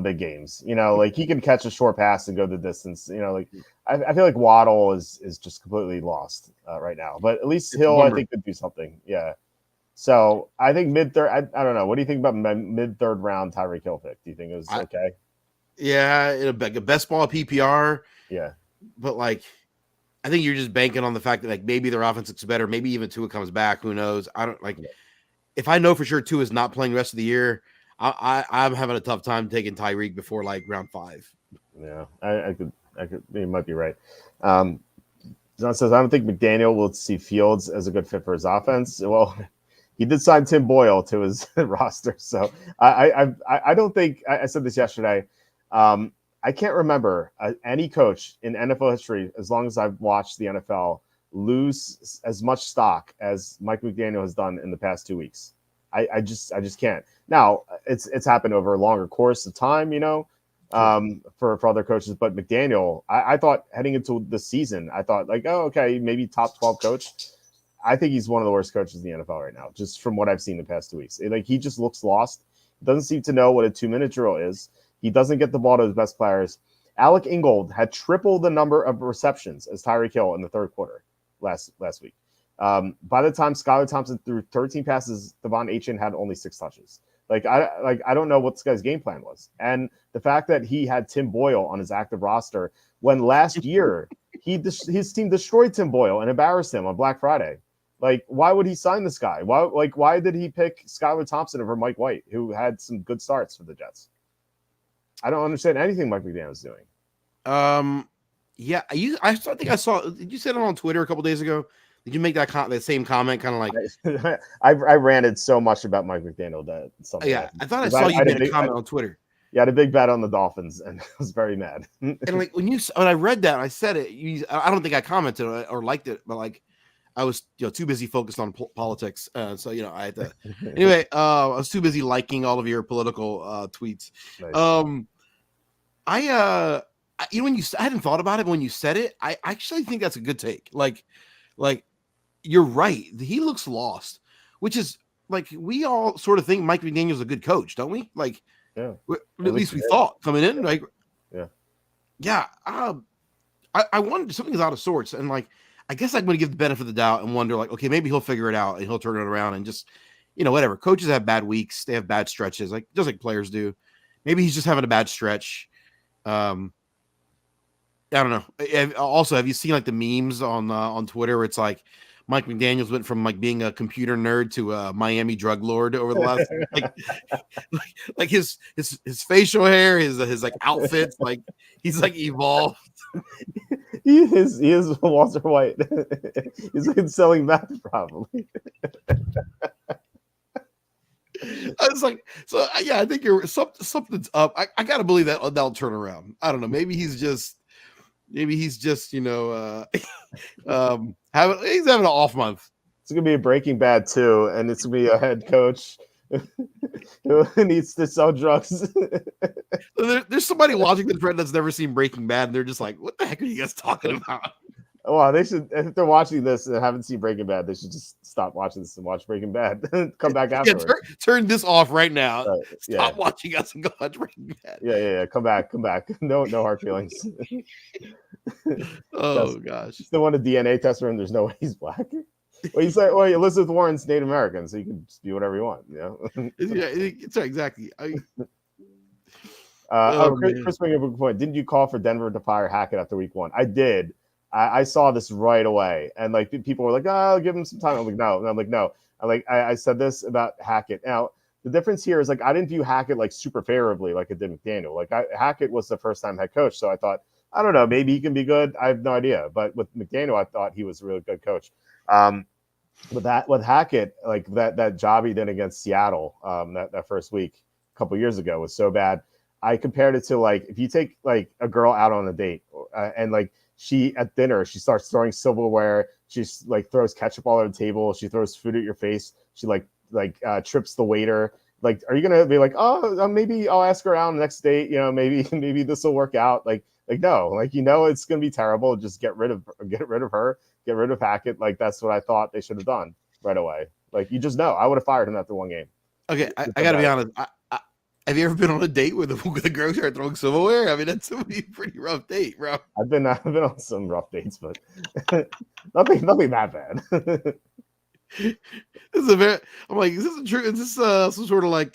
big games. Like he can catch a short pass and go the distance. Like I feel like Waddle is just completely lost right now. But at least Hill, I think, could do something. Yeah. So I think mid third. I don't know. What do you think about mid third round Tyreek Hill pick? Do you think it was okay? Yeah, it'll be a best ball PPR. Yeah, but like, I think you're just banking on the fact that like maybe their offense looks better. Maybe even Tua comes back. Who knows? I don't like. Yeah. If I know for sure Tua is not playing the rest of the year, I'm having a tough time taking Tyreek before like round 5. Yeah, I could. You might be right. John says I don't think McDaniel will see Fields as a good fit for his offense. Well. He did sign Tim Boyle to his roster, so I don't think I said this yesterday. I can't remember any coach in NFL history, as long as I've watched the NFL, lose as much stock as Mike McDaniel has done in the past 2 weeks. I just can't. Now it's happened over a longer course of time, for other coaches, but McDaniel, I thought heading into the season, I thought like, oh, okay, maybe top 12 coach. I think he's one of the worst coaches in the NFL right now, just from what I've seen the past 2 weeks. Like he just looks lost. He doesn't seem to know what a 2-minute drill is. He doesn't get the ball to his best players. Alec Ingold had triple the number of receptions as Tyreek Hill in the third quarter last week. By the time Skylar Thompson threw 13 passes, Devon Achane had only 6 touches. I don't know what this guy's game plan was. And the fact that he had Tim Boyle on his active roster when last year his team destroyed Tim Boyle and embarrassed him on Black Friday. Like, why would he sign this guy? Why did he pick Skylar Thompson over Mike White, who had some good starts for the Jets? I don't understand anything Mike McDaniel is doing. Yeah, I think I saw. Did you say it on Twitter a couple days ago? Did you make that same comment? Kind of like I ranted so much about Mike McDaniel that something. Yeah, I thought I saw you made a comment on Twitter. Yeah, I had a big bet on the Dolphins, and I was very mad. And like when I read that, I said it. I don't think I commented or liked it, but like. I was too busy focused on politics, so I had to. Anyway, I was too busy liking all of your political tweets. Nice. I hadn't thought about it when you said it. I actually think that's a good take. Like you're right. He looks lost, which is like we all sort of think Mike McDaniel's a good coach, don't we? Like, yeah, at least we thought coming in. Like, yeah. I wondered something's out of sorts, and like. I guess I'm going to give the benefit of the doubt and wonder, like, okay, maybe he'll figure it out and he'll turn it around and just, whatever. Coaches have bad weeks. They have bad stretches, just like players do. Maybe he's just having a bad stretch. I don't know. Also, have you seen like the memes on Twitter where it's like Mike McDaniels went from like being a computer nerd to a Miami drug lord over the last like his facial hair, his like outfits, like he's like evolved. He is Walter White. He's like selling meth, probably. I was like, so yeah, I think something's up. I gotta believe that'll turn around. I don't know. Maybe he's just he's having an off month. It's gonna be a Breaking Bad too, and it's gonna be a head coach who needs to sell drugs. There's somebody watching the thread that's never seen Breaking Bad, and they're just like, "What the heck are you guys talking about?" Well, they should, if they're watching this and haven't seen Breaking Bad, they should just stop watching this and watch Breaking Bad. Come back Yeah, afterwards. turn this off right now. Yeah. Stop watching us and go watch Breaking Bad. Yeah. Come back. No hard feelings. Oh gosh. Still want a DNA test for him. There's no way he's black. Well, you say, well, Elizabeth Warren's Native American, so you can just be whatever you want, you know? Yeah, it's exactly. Chris bringing up a good point. Didn't you call for Denver to fire Hackett after week 1? I did. I saw this right away, and like people were like, "Oh, I'll give him some time." I'm like, "No," and I'm like, "No." I said this about Hackett. Now the difference here is like I didn't view Hackett like super favorably like it did McDaniel. Like Hackett was the first time head coach, so I thought, I don't know, maybe he can be good. I have no idea. But with McDaniel, I thought he was a really good coach. With Hackett, like that job he did against Seattle, that first week a couple years ago was so bad. I compared it to like if you take like a girl out on a date and like she at dinner she starts throwing silverware, she's like throws ketchup all over the table, she throws food at your face, she trips the waiter. Like, are you gonna be like, oh, maybe I'll ask her out on the next date? You know, maybe this will work out. Like no, like it's gonna be terrible. Just get rid of her, get rid of Hackett. Like that's what I thought they should have done right away. Like you just know, I would have fired him after one game. Okay, I gotta be honest. Have you ever been on a date with the girl started throwing silverware? I mean, that's a pretty rough date, bro. I've been on some rough dates, but nothing that bad. I'm like, is this true? Is this some sort of like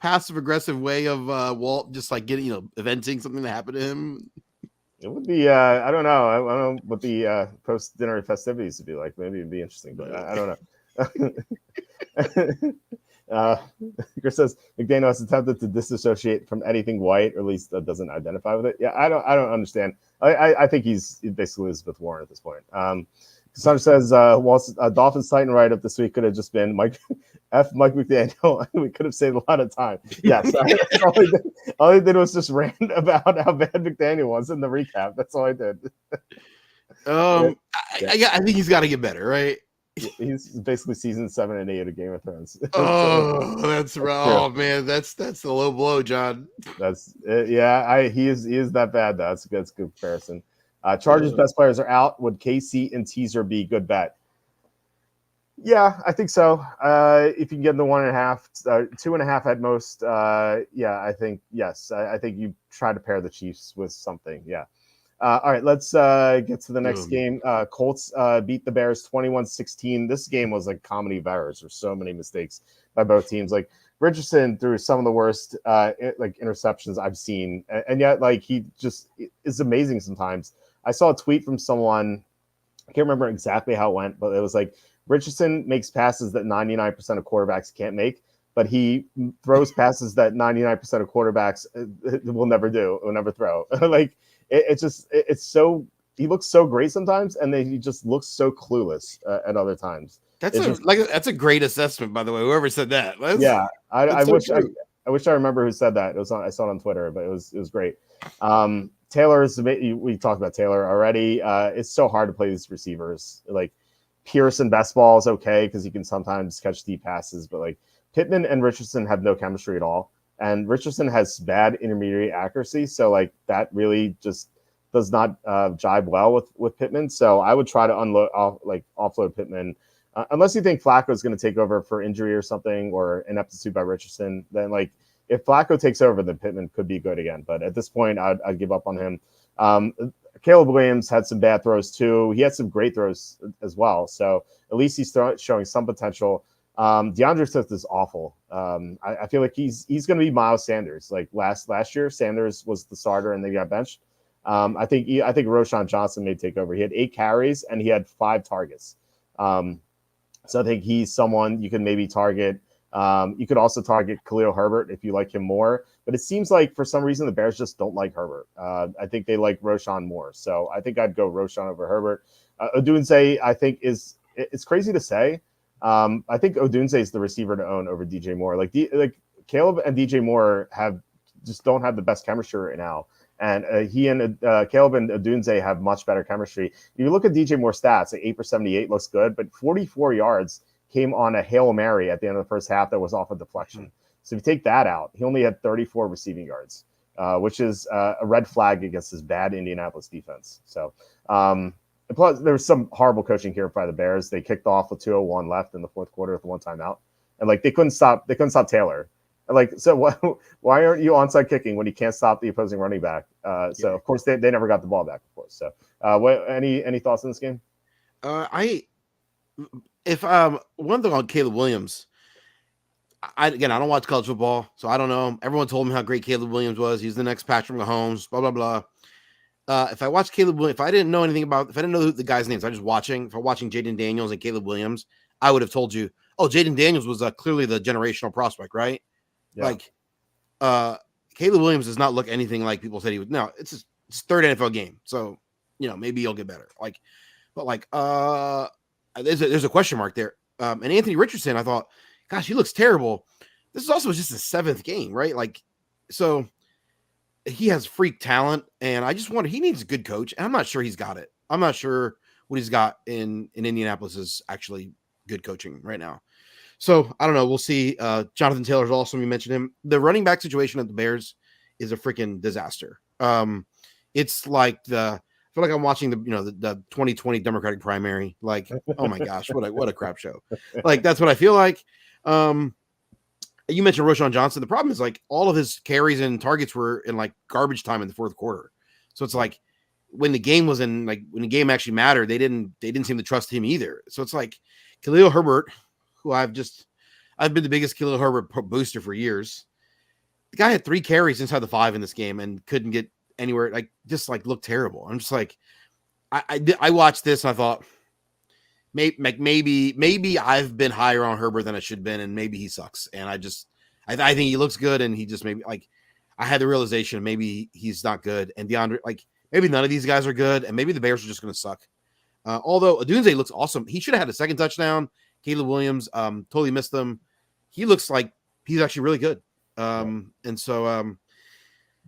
passive aggressive way of Walt just like getting venting something that happened to him? It would be I don't know. I don't know what the post dinner festivities would be like. Maybe it'd be interesting, but I don't know. Chris says McDaniel has attempted to disassociate from anything white, or at least doesn't identify with it. Yeah, I don't understand. I think he's basically Elizabeth Warren at this point. Cassandra says Walt's Dolphins Titan write up this week could have just been Mike McDaniel. We could have saved a lot of time. Yes, all I did was just rant about how bad McDaniel was in the recap. That's all I did. I think he's got to get better, right? He's basically season 7 and 8 of Game of Thrones. That's right. Oh man, that's the low blow, John. That's yeah. He is that bad though. That's a good comparison. Chargers best players are out. Would KC and Teaser be good bet? Yeah, I think so. If you can get the 1.5, 2.5 at most, yeah, I think yes. I think you try to pair the Chiefs with something. Yeah. All right, let's get to the next game. Colts beat the Bears 21-16. This game was like comedy of errors. There's so many mistakes by both teams. Like Richardson threw some of the worst interceptions I've seen, and yet like he just is amazing sometimes. I saw a tweet from someone. I can't remember exactly how it went, but it was like Richardson makes passes that 99% of quarterbacks can't make, but he throws passes that 99% of quarterbacks will never throw. Like it's so he looks so great sometimes, and then he just looks so clueless at other times. That's a great assessment, by the way. Whoever said that, I wish I remember who said that. I saw it on Twitter, but it was great. We talked about Taylor already. It's so hard to play these receivers. Like Pearson best ball is okay because he can sometimes catch deep passes, but like Pittman and Richardson have no chemistry at all. And Richardson has bad intermediate accuracy, so like that really just does not jibe well with Pittman. So I would try to offload Pittman, unless you think Flacco is going to take over for injury or something, or ineptitude by Richardson. Then like if Flacco takes over, then Pittman could be good again. But at this point, I'd give up on him. Caleb Williams had some bad throws too. He had some great throws as well. So at least he's showing some potential. DeAndre Swift is awful. I feel like he's going to be Miles Sanders. Like last year, Sanders was the starter and they got benched. I think Roshan Johnson may take over. He had 8 carries and he had 5 targets. So I think he's someone you can maybe target. You could also target Khalil Herbert if you like him more. But it seems like for some reason the Bears just don't like Herbert. I think they like Roshan more. So I think I'd go Roshan over Herbert. Odunze, I think it's crazy to say. I think Odunze is the receiver to own over DJ Moore. Like Caleb and DJ Moore don't have the best chemistry right now. And he and Caleb and Odunze have much better chemistry. If you look at DJ Moore's stats, like 8 for 78 looks good, but 44 yards came on a Hail Mary at the end of the first half that was off a deflection. So if you take that out, he only had 34 receiving yards. which is a red flag against this bad Indianapolis defense. So, plus there was some horrible coaching here by the Bears. They kicked off with 2:01 left in the fourth quarter with one timeout, and like they couldn't stop Taylor. Like, so why aren't you onside kicking when you can't stop the opposing running back? So of course they never got the ball back, of course. So any thoughts on this game? One thing on Caleb Williams, I don't watch college football, so I don't know. Everyone told me how great Caleb Williams was. He's the next Patrick Mahomes, blah, blah, blah. If I watched Caleb Williams, if I didn't know the guy's names, if I'm watching Jaden Daniels and Caleb Williams, I would have told you, oh, Jaden Daniels was clearly the generational prospect, right? Yeah. Like, Caleb Williams does not look anything like people said he would. No, it's his third NFL game, so maybe he'll get better. There's a question mark there. And Anthony Richardson, I thought, gosh, he looks terrible. This is also just his seventh game, right? Like, so he has freak talent, and I just wonder, he needs a good coach, and I'm not sure he's got it. I'm not sure what he's got in Indianapolis is actually good coaching right now. So I don't know. We'll see. Jonathan Taylor's awesome. You mentioned him. The running back situation at the Bears is a freaking disaster. It's like I feel like I'm watching the 2020 Democratic primary. Like, oh my gosh, what a crap show. Like, that's what I feel like. You mentioned Roschon Johnson. The problem is, like, all of his carries and targets were in like garbage time in the fourth quarter. So it's like when the game actually mattered, they didn't seem to trust him either. So it's like Khalil Herbert, who I've been the biggest Khalil Herbert booster for years. The guy had 3 carries inside the 5 in this game and couldn't get anywhere. Like, just like looked terrible. I'm just like, I watched this and I thought, maybe I've been higher on Herbert than I should have been, and maybe he sucks. And I think he looks good, and he just maybe, like, I had the realization maybe he's not good, and DeAndre, like, maybe none of these guys are good, and maybe the Bears are just going to suck. Although Odunze looks awesome. He should have had a second touchdown. Caleb Williams totally missed them. He looks like he's actually really good. And so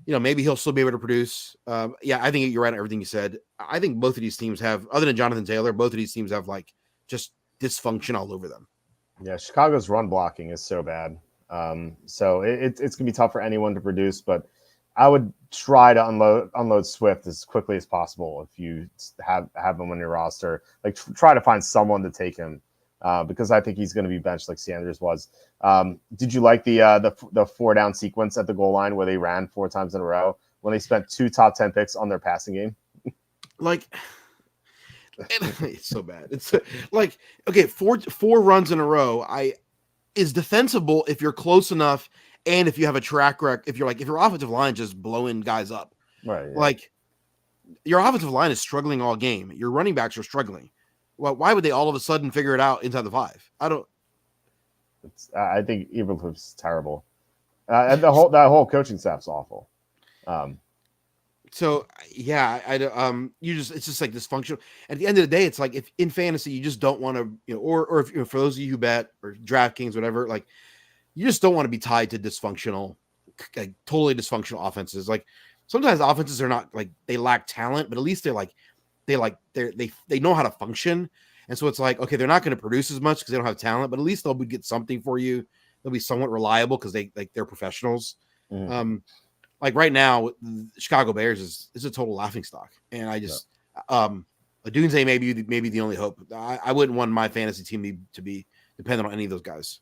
maybe he'll still be able to produce. I think you're right on everything you said. I think both of these teams have, other than Jonathan Taylor, both of these teams have like just dysfunction all over them. Yeah, Chicago's run blocking is so bad. So it's gonna be tough for anyone to produce, but I would try to unload Swift as quickly as possible if you have him on your roster. Like, try to find someone to take him. Because I think he's going to be benched like Sanders was. Did you like the 4-down sequence at the goal line where they ran 4 times in a row when they spent 2 top 10 picks on their passing game? Like, it's so bad. It's like, okay, four runs in a row is defensible if you're close enough and if you have a track record. If your offensive line just blowing guys up, right? Yeah. Like, your offensive line is struggling all game. Your running backs are struggling. Well, why would they all of a sudden figure it out inside the 5? I think Eberflus terrible. And that whole coaching staff's awful. So yeah, it's just like dysfunctional. At the end of the day, it's like, if in fantasy you just don't want to, or if for those of you who bet or DraftKings, whatever, like, you just don't want to be tied to dysfunctional, like totally dysfunctional offenses. Like, sometimes offenses are not, like, they lack talent, but at least they know how to function. And so it's like, okay, they're not going to produce as much because they don't have talent, but at least they'll get something for you. They'll be somewhat reliable because they're professionals. Mm-hmm. Like right now, the Chicago Bears is a total laughingstock. And I just, Odunze may be the only hope. I wouldn't want my fantasy team to be dependent on any of those guys.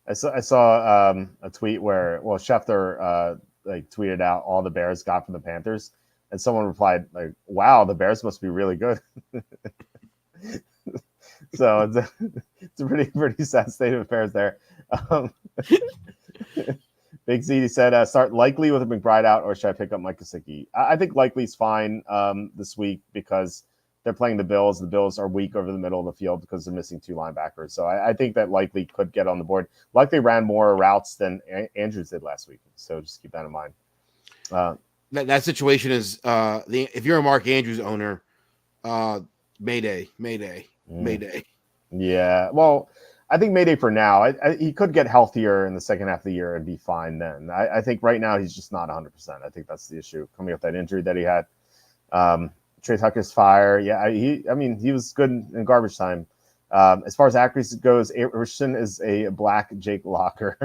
I saw a tweet where, Schefter tweeted out all the Bears got from the Panthers. And someone replied, like, wow, the Bears must be really good. So it's a pretty sad state of affairs there. Big Z said, start Likely with McBride out, or should I pick up Mike Gesicki? I think Likely's fine this week because they're playing the Bills. The Bills are weak over the middle of the field because they're missing 2 linebackers. So I think that Likely could get on the board. Likely ran more routes than Andrews did last week. So just keep that in mind. That situation is if you're a Mark Andrews owner, Mayday. Yeah, well, I think Mayday for now. He could get healthier in the second half of the year and be fine then. I think right now he's just not 100%. I think that's the issue coming off that injury that he had. Trey Tucker's fire. Yeah, he was good in garbage time. As far as accuracy goes, Richardson is a black Jake Locker.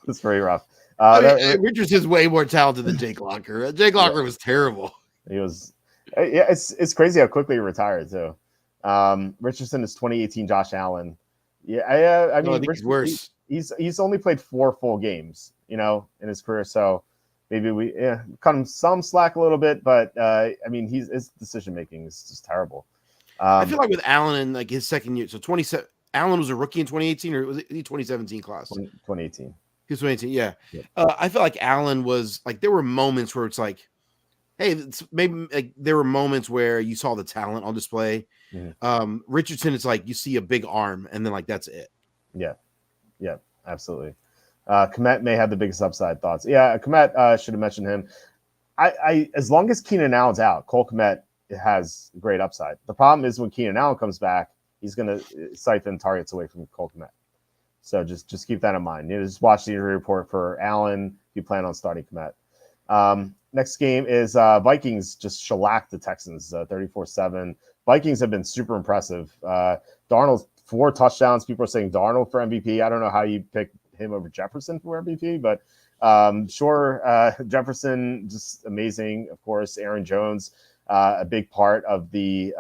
It's very rough. Richardson's way more talented than Jake Locker. Jake Locker was terrible. He was. Yeah, it's crazy how quickly he retired too. Richardson is 2018 Josh Allen. Yeah, I mean, I think he's worse. He's only played 4 full games, in his career. So maybe we cut him some slack a little bit, but I mean, his decision making is just terrible. I feel like with Allen in like his second year, so 27. Allen was a rookie in 2018, or was it the 2017 class? 2018. He was 2018. Yeah. Yep. I feel like Allen was like, there were moments where it's like, hey, maybe like there were moments where you saw the talent on display. Mm-hmm. Richardson, it's like you see a big arm, and then like that's it. Yeah, absolutely. Komet may have the biggest upside. Thoughts? Yeah, Komet should have mentioned him. I as long as Keenan Allen's out, Cole Komet has great upside. The problem is when Keenan Allen comes back, he's going to siphon targets away from Cole Komet. So just keep that in mind. Just watch the injury report for Allen if you plan on starting Komet. Next game is Vikings just shellacked the Texans 34-7. Vikings have been super impressive. Darnold, 4 touchdowns. People are saying Darnold for MVP. I don't know how you pick him over Jefferson for MVP, but sure. Jefferson, just amazing. Of course, Aaron Jones, a big part of the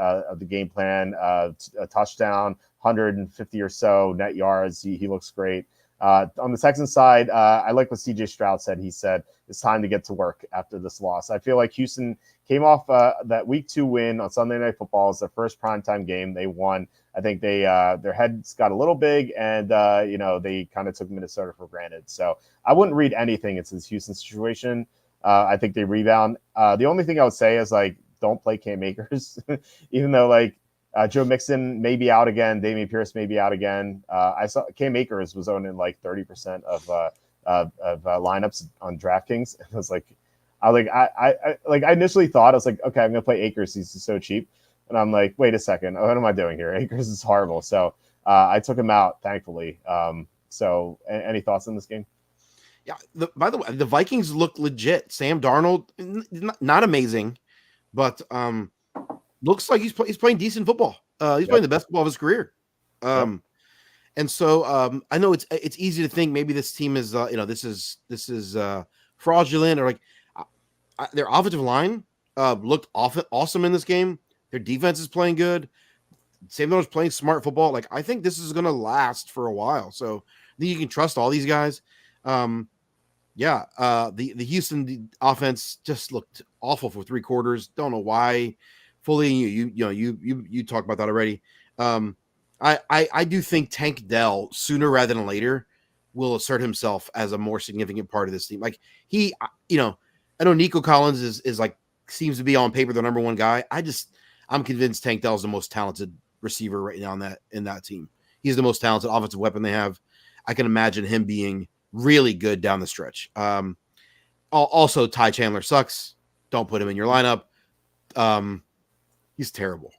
game plan. A touchdown, 150 or so net yards. He looks great. On the Texans side, I like what CJ Stroud said. He said it's time to get to work after this loss. I feel like Houston came off that week 2 win on Sunday Night Football. It's their first primetime game. They won. I think they their heads got a little big, and they kind of took Minnesota for granted. So I wouldn't read anything into this Houston situation. I think they rebound. The only thing I would say is like don't play Cam Akers, even though like Joe Mixon may be out again. Dameon Pierce may be out again. I saw Cam Akers was owned in like 30% of lineups on DraftKings. And I was like, I initially thought I was like, okay, I'm gonna play Akers. He's just so cheap. And I'm like, wait a second, what am I doing here? Akers is horrible. So I took him out, thankfully. So any thoughts on this game? Yeah. By the way, the Vikings look legit. Sam Darnold, not amazing, but looks like he's playing decent football. He's playing the best football of his career. And so I know it's easy to think maybe this team is this is fraudulent, or like their offensive line looked awesome in this game. Their defense is playing good. Sam Darnold's playing smart football. Like I think this is going to last for a while. So I think you can trust all these guys. The Houston offense just looked awful for 3 quarters. Don't know why. Fully, you talked about that already. I do think Tank Dell sooner rather than later will assert himself as a more significant part of this team. Like I know Nico Collins is like seems to be on paper the number 1 guy. I'm convinced Tank Dell is the most talented receiver right now in that team. He's the most talented offensive weapon they have. I can imagine him being really good down the stretch. Also, Ty Chandler sucks. Don't put him in your lineup. He's terrible.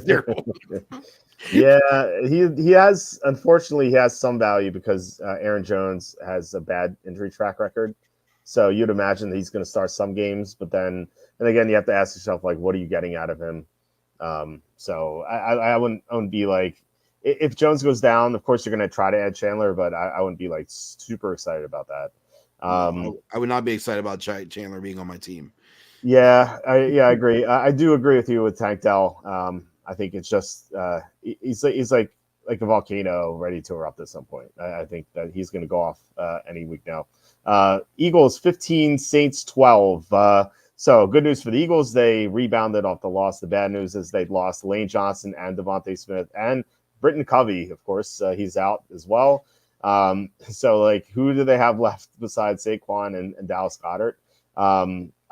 Terrible. Yeah, he has, unfortunately, he has some value because Aaron Jones has a bad injury track record. So you'd imagine that he's going to start some games, but then, and again, you have to ask yourself, like, what are you getting out of him? So I wouldn't be like, if Jones goes down, of course you're going to try to add Chandler, but I wouldn't be like super excited about that. I would not be excited about Chandler being on my team. Yeah, I agree. I do agree with you with Tank Dell. I think it's just he's like a volcano ready to erupt at some point. I think that he's going to go off any week now. Eagles 15, Saints 12. So good news for the Eagles. They rebounded off the loss. The bad news is they lost Lane Johnson and Devontae Smith and Britton Covey, of course. He's out as well. So like, who do they have left besides Saquon and Dallas Goedert?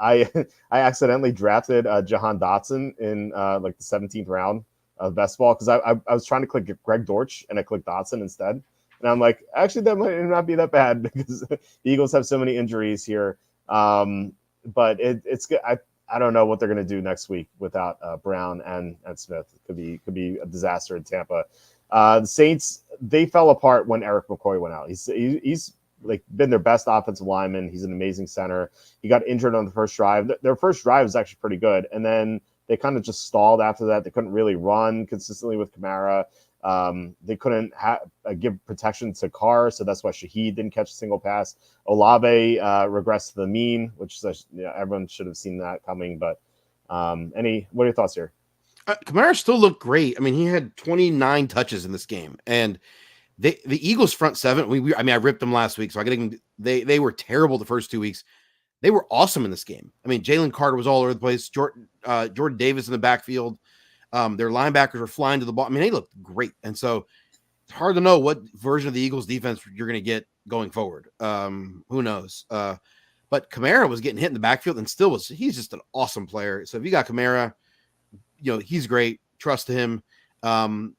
I accidentally drafted Jahan Dotson in like the 17th round of best ball because I was trying to click Greg Dortch and I clicked Dotson instead. And I'm like, actually, that might not be that bad because the Eagles have so many injuries here. But it's good. I don't know what they're going to do next week without Brown and Smith. It could be a disaster in Tampa. The Saints, they fell apart when Eric McCoy went out. He's like been their best offensive lineman. He's an amazing center. He got injured on the first drive. Their first drive was actually pretty good, and then they kind of just stalled after that. They couldn't really run consistently with Kamara. They couldn't give protection to Carr, so that's why Shaheed didn't catch a single pass. Olave regressed to the mean, which everyone should have seen that coming. But what are your thoughts here? Kamara still looked great. I mean, he had 29 touches in this game, and the Eagles front seven. I ripped them last week, so I get they were terrible the first 2 weeks. They were awesome in this game. I mean, Jalen Carter was all over the place. Jordan Davis in the backfield. Their linebackers were flying to the ball. I mean, they looked great. And so it's hard to know what version of the Eagles defense you're going to get going forward. Who knows? But Kamara was getting hit in the backfield and he's just an awesome player. So if you got Kamara, he's great. Trust him. Derek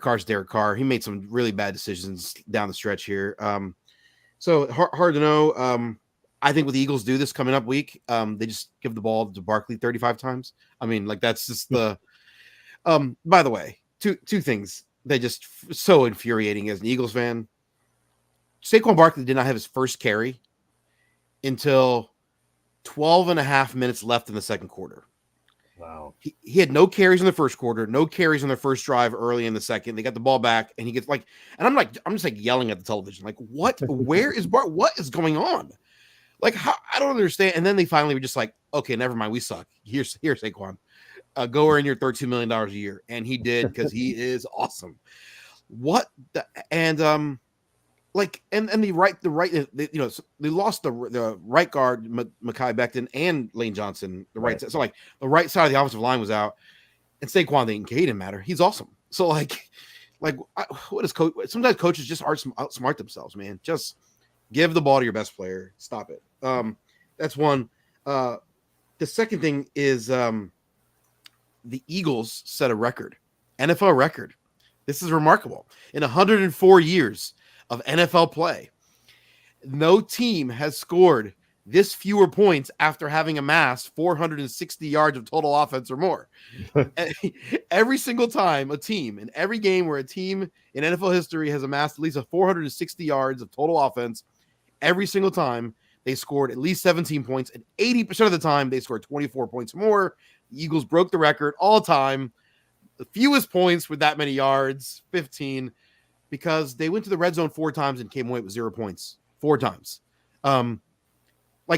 Carr's Derek Carr. He made some really bad decisions down the stretch here. So hard to know. I think what the Eagles do this coming up week, they just give the ball to Barkley 35 times. I mean, like that's just the. By the way, two things that just so infuriating as an Eagles fan. Saquon Barkley did not have his first carry until 12 and a half minutes left in the second quarter. Wow. He had no carries in the first quarter, no carries on the first drive early in the second. They got the ball back, and he gets and I'm just yelling at the television, like, what? Where is Bart? What is going on? Like, how? I don't understand. And then they finally were just like, okay, never mind, we suck. Here, Saquon, go earn your $13 million a year, and he did because he is awesome. What? They lost the right guard Mekhi Becton and Lane Johnson, the right side. So the right side of the offensive line was out, and Saquon didn't matter. He's awesome. So what is coach? Sometimes coaches just outsmart themselves, man. Just give the ball to your best player. Stop it. That's one. The second thing is the Eagles set a record, NFL record. This is remarkable. In 104 years of NFL play, no team has scored this fewer points after having amassed 460 yards of total offense or more. Every single time a team, in every game where a team in NFL history has amassed at least 460 yards of total offense, every single time they scored at least 17 points, and 80% of the time they scored 24 points more. The Eagles broke the record all time. The fewest points with that many yards, 15, because they went to the red zone 4 times and came away with 0 points 4 times.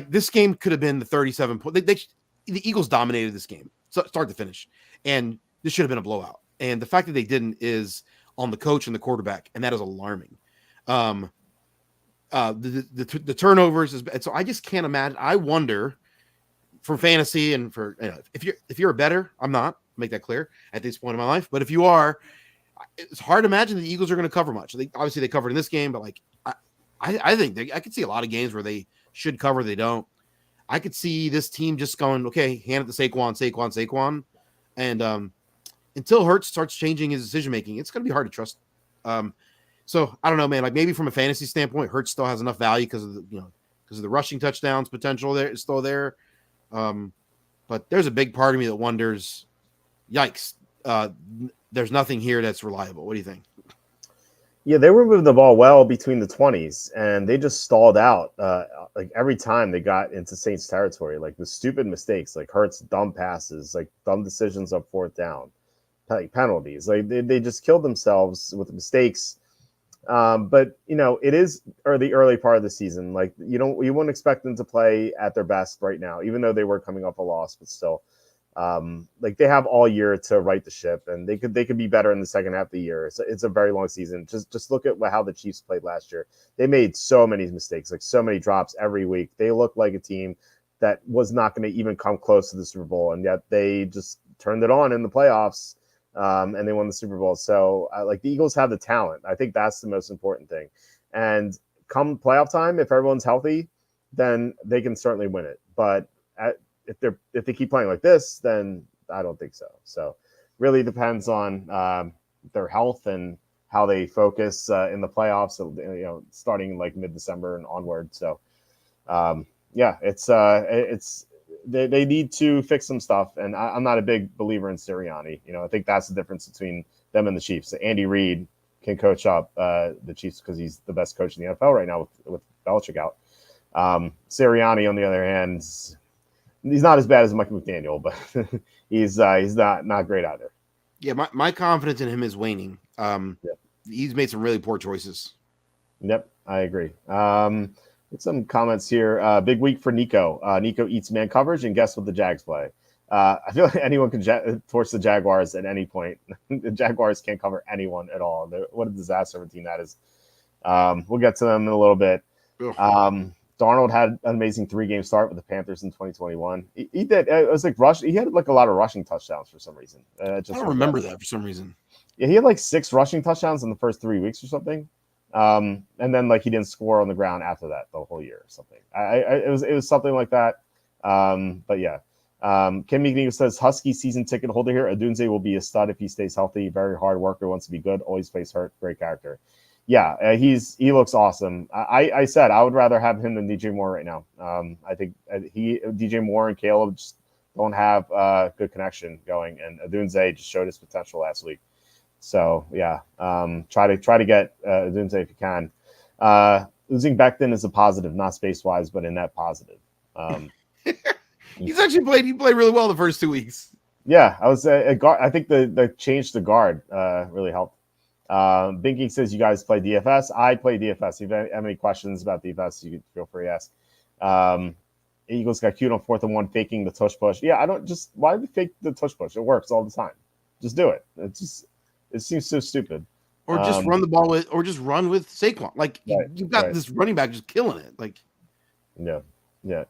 This game could have been the 37 point. The Eagles dominated this game, start to finish, and this should have been a blowout. And the fact that they didn't is on the coach and the quarterback, and that is alarming. The turnovers is, and so I just can't imagine. I wonder, for fantasy and for if you're a bettor, I'm not. Make that clear at this point in my life. But if you are, it's hard to imagine the Eagles are going to cover much. Obviously they covered in this game, but I think I could see a lot of games where they should cover, they don't. I could see this team just going, okay, hand it to Saquon, and until Hurts starts changing his decision making, it's going to be hard to trust. So I don't know, man. Maybe from a fantasy standpoint, Hurts still has enough value because of the rushing touchdowns potential there is still there. But there's a big part of me that wonders, yikes, there's nothing here that's reliable. What do you think? Yeah, they were moving the ball well between the 20s, and they just stalled out every time they got into Saints territory. The stupid mistakes, Hurts dumb passes, dumb decisions on 4th down, penalties. They just killed themselves with mistakes. But it is the early part of the season. You wouldn't expect them to play at their best right now, even though they were coming off a loss, but still. They have all year to right the ship, and they could be better in the second half of the year. It's a very long season. Just look at how the Chiefs played last year. They made so many mistakes, so many drops every week. They looked like a team that was not going to even come close to the Super Bowl, and yet they just turned it on in the playoffs, and they won the Super Bowl. So the Eagles have the talent. I think that's the most important thing. And come playoff time, if everyone's healthy, then they can certainly win it. But if they keep playing like this, then I don't think so. So really depends on their health and how they focus in the playoffs, starting mid-December and onward. So they need to fix some stuff. And I'm not a big believer in Sirianni. I think that's the difference between them and the Chiefs. Andy Reid can coach up the Chiefs because he's the best coach in the NFL right now with Belichick out. Sirianni, on the other hand, he's not as bad as Mike McDaniel, but he's not great either. Yeah, my confidence in him is waning. Yep. He's made some really poor choices. Yep, I agree. Get some comments here. Big week for Nico. Nico eats man coverage, and guess what the Jags play? I feel like anyone can force the Jaguars at any point. The Jaguars can't cover anyone at all. What a disaster of a team that is. We'll get to them in a little bit. Darnold had an amazing 3-game start with the Panthers in 2021. He did. It was like rush. He had like a lot of rushing touchdowns for some reason. I don't remember that for some reason. Yeah, he had like 6 rushing touchdowns in the first 3 weeks or something. And then like he didn't score on the ground after that the whole year or something. It was something like that. But yeah. Kim McNeil says Husky season ticket holder here. Adunze will be a stud if he stays healthy. Very hard worker, wants to be good, always plays hurt, great character. Yeah, he looks awesome. I said I would rather have him than DJ Moore right now. I think DJ Moore and Caleb just don't have good connection going, and Adunze just showed his potential last week. So yeah, try to get Adunze if you can. Losing Becton is a positive, not space wise, but in net positive. He's actually played. He played really well the first 2 weeks. Yeah, I was a guard. I think the change to guard really helped. Binky says you guys play DFS. I play DFS. If you have any questions about DFS, you can feel free to ask. Eagles got cute on 4th and 1, faking the tush push. Yeah, why do we fake the tush push? It works all the time. Just do it. It seems so stupid. Or just run the ball run with Saquon. Like you've got this running back just killing it. Like yeah.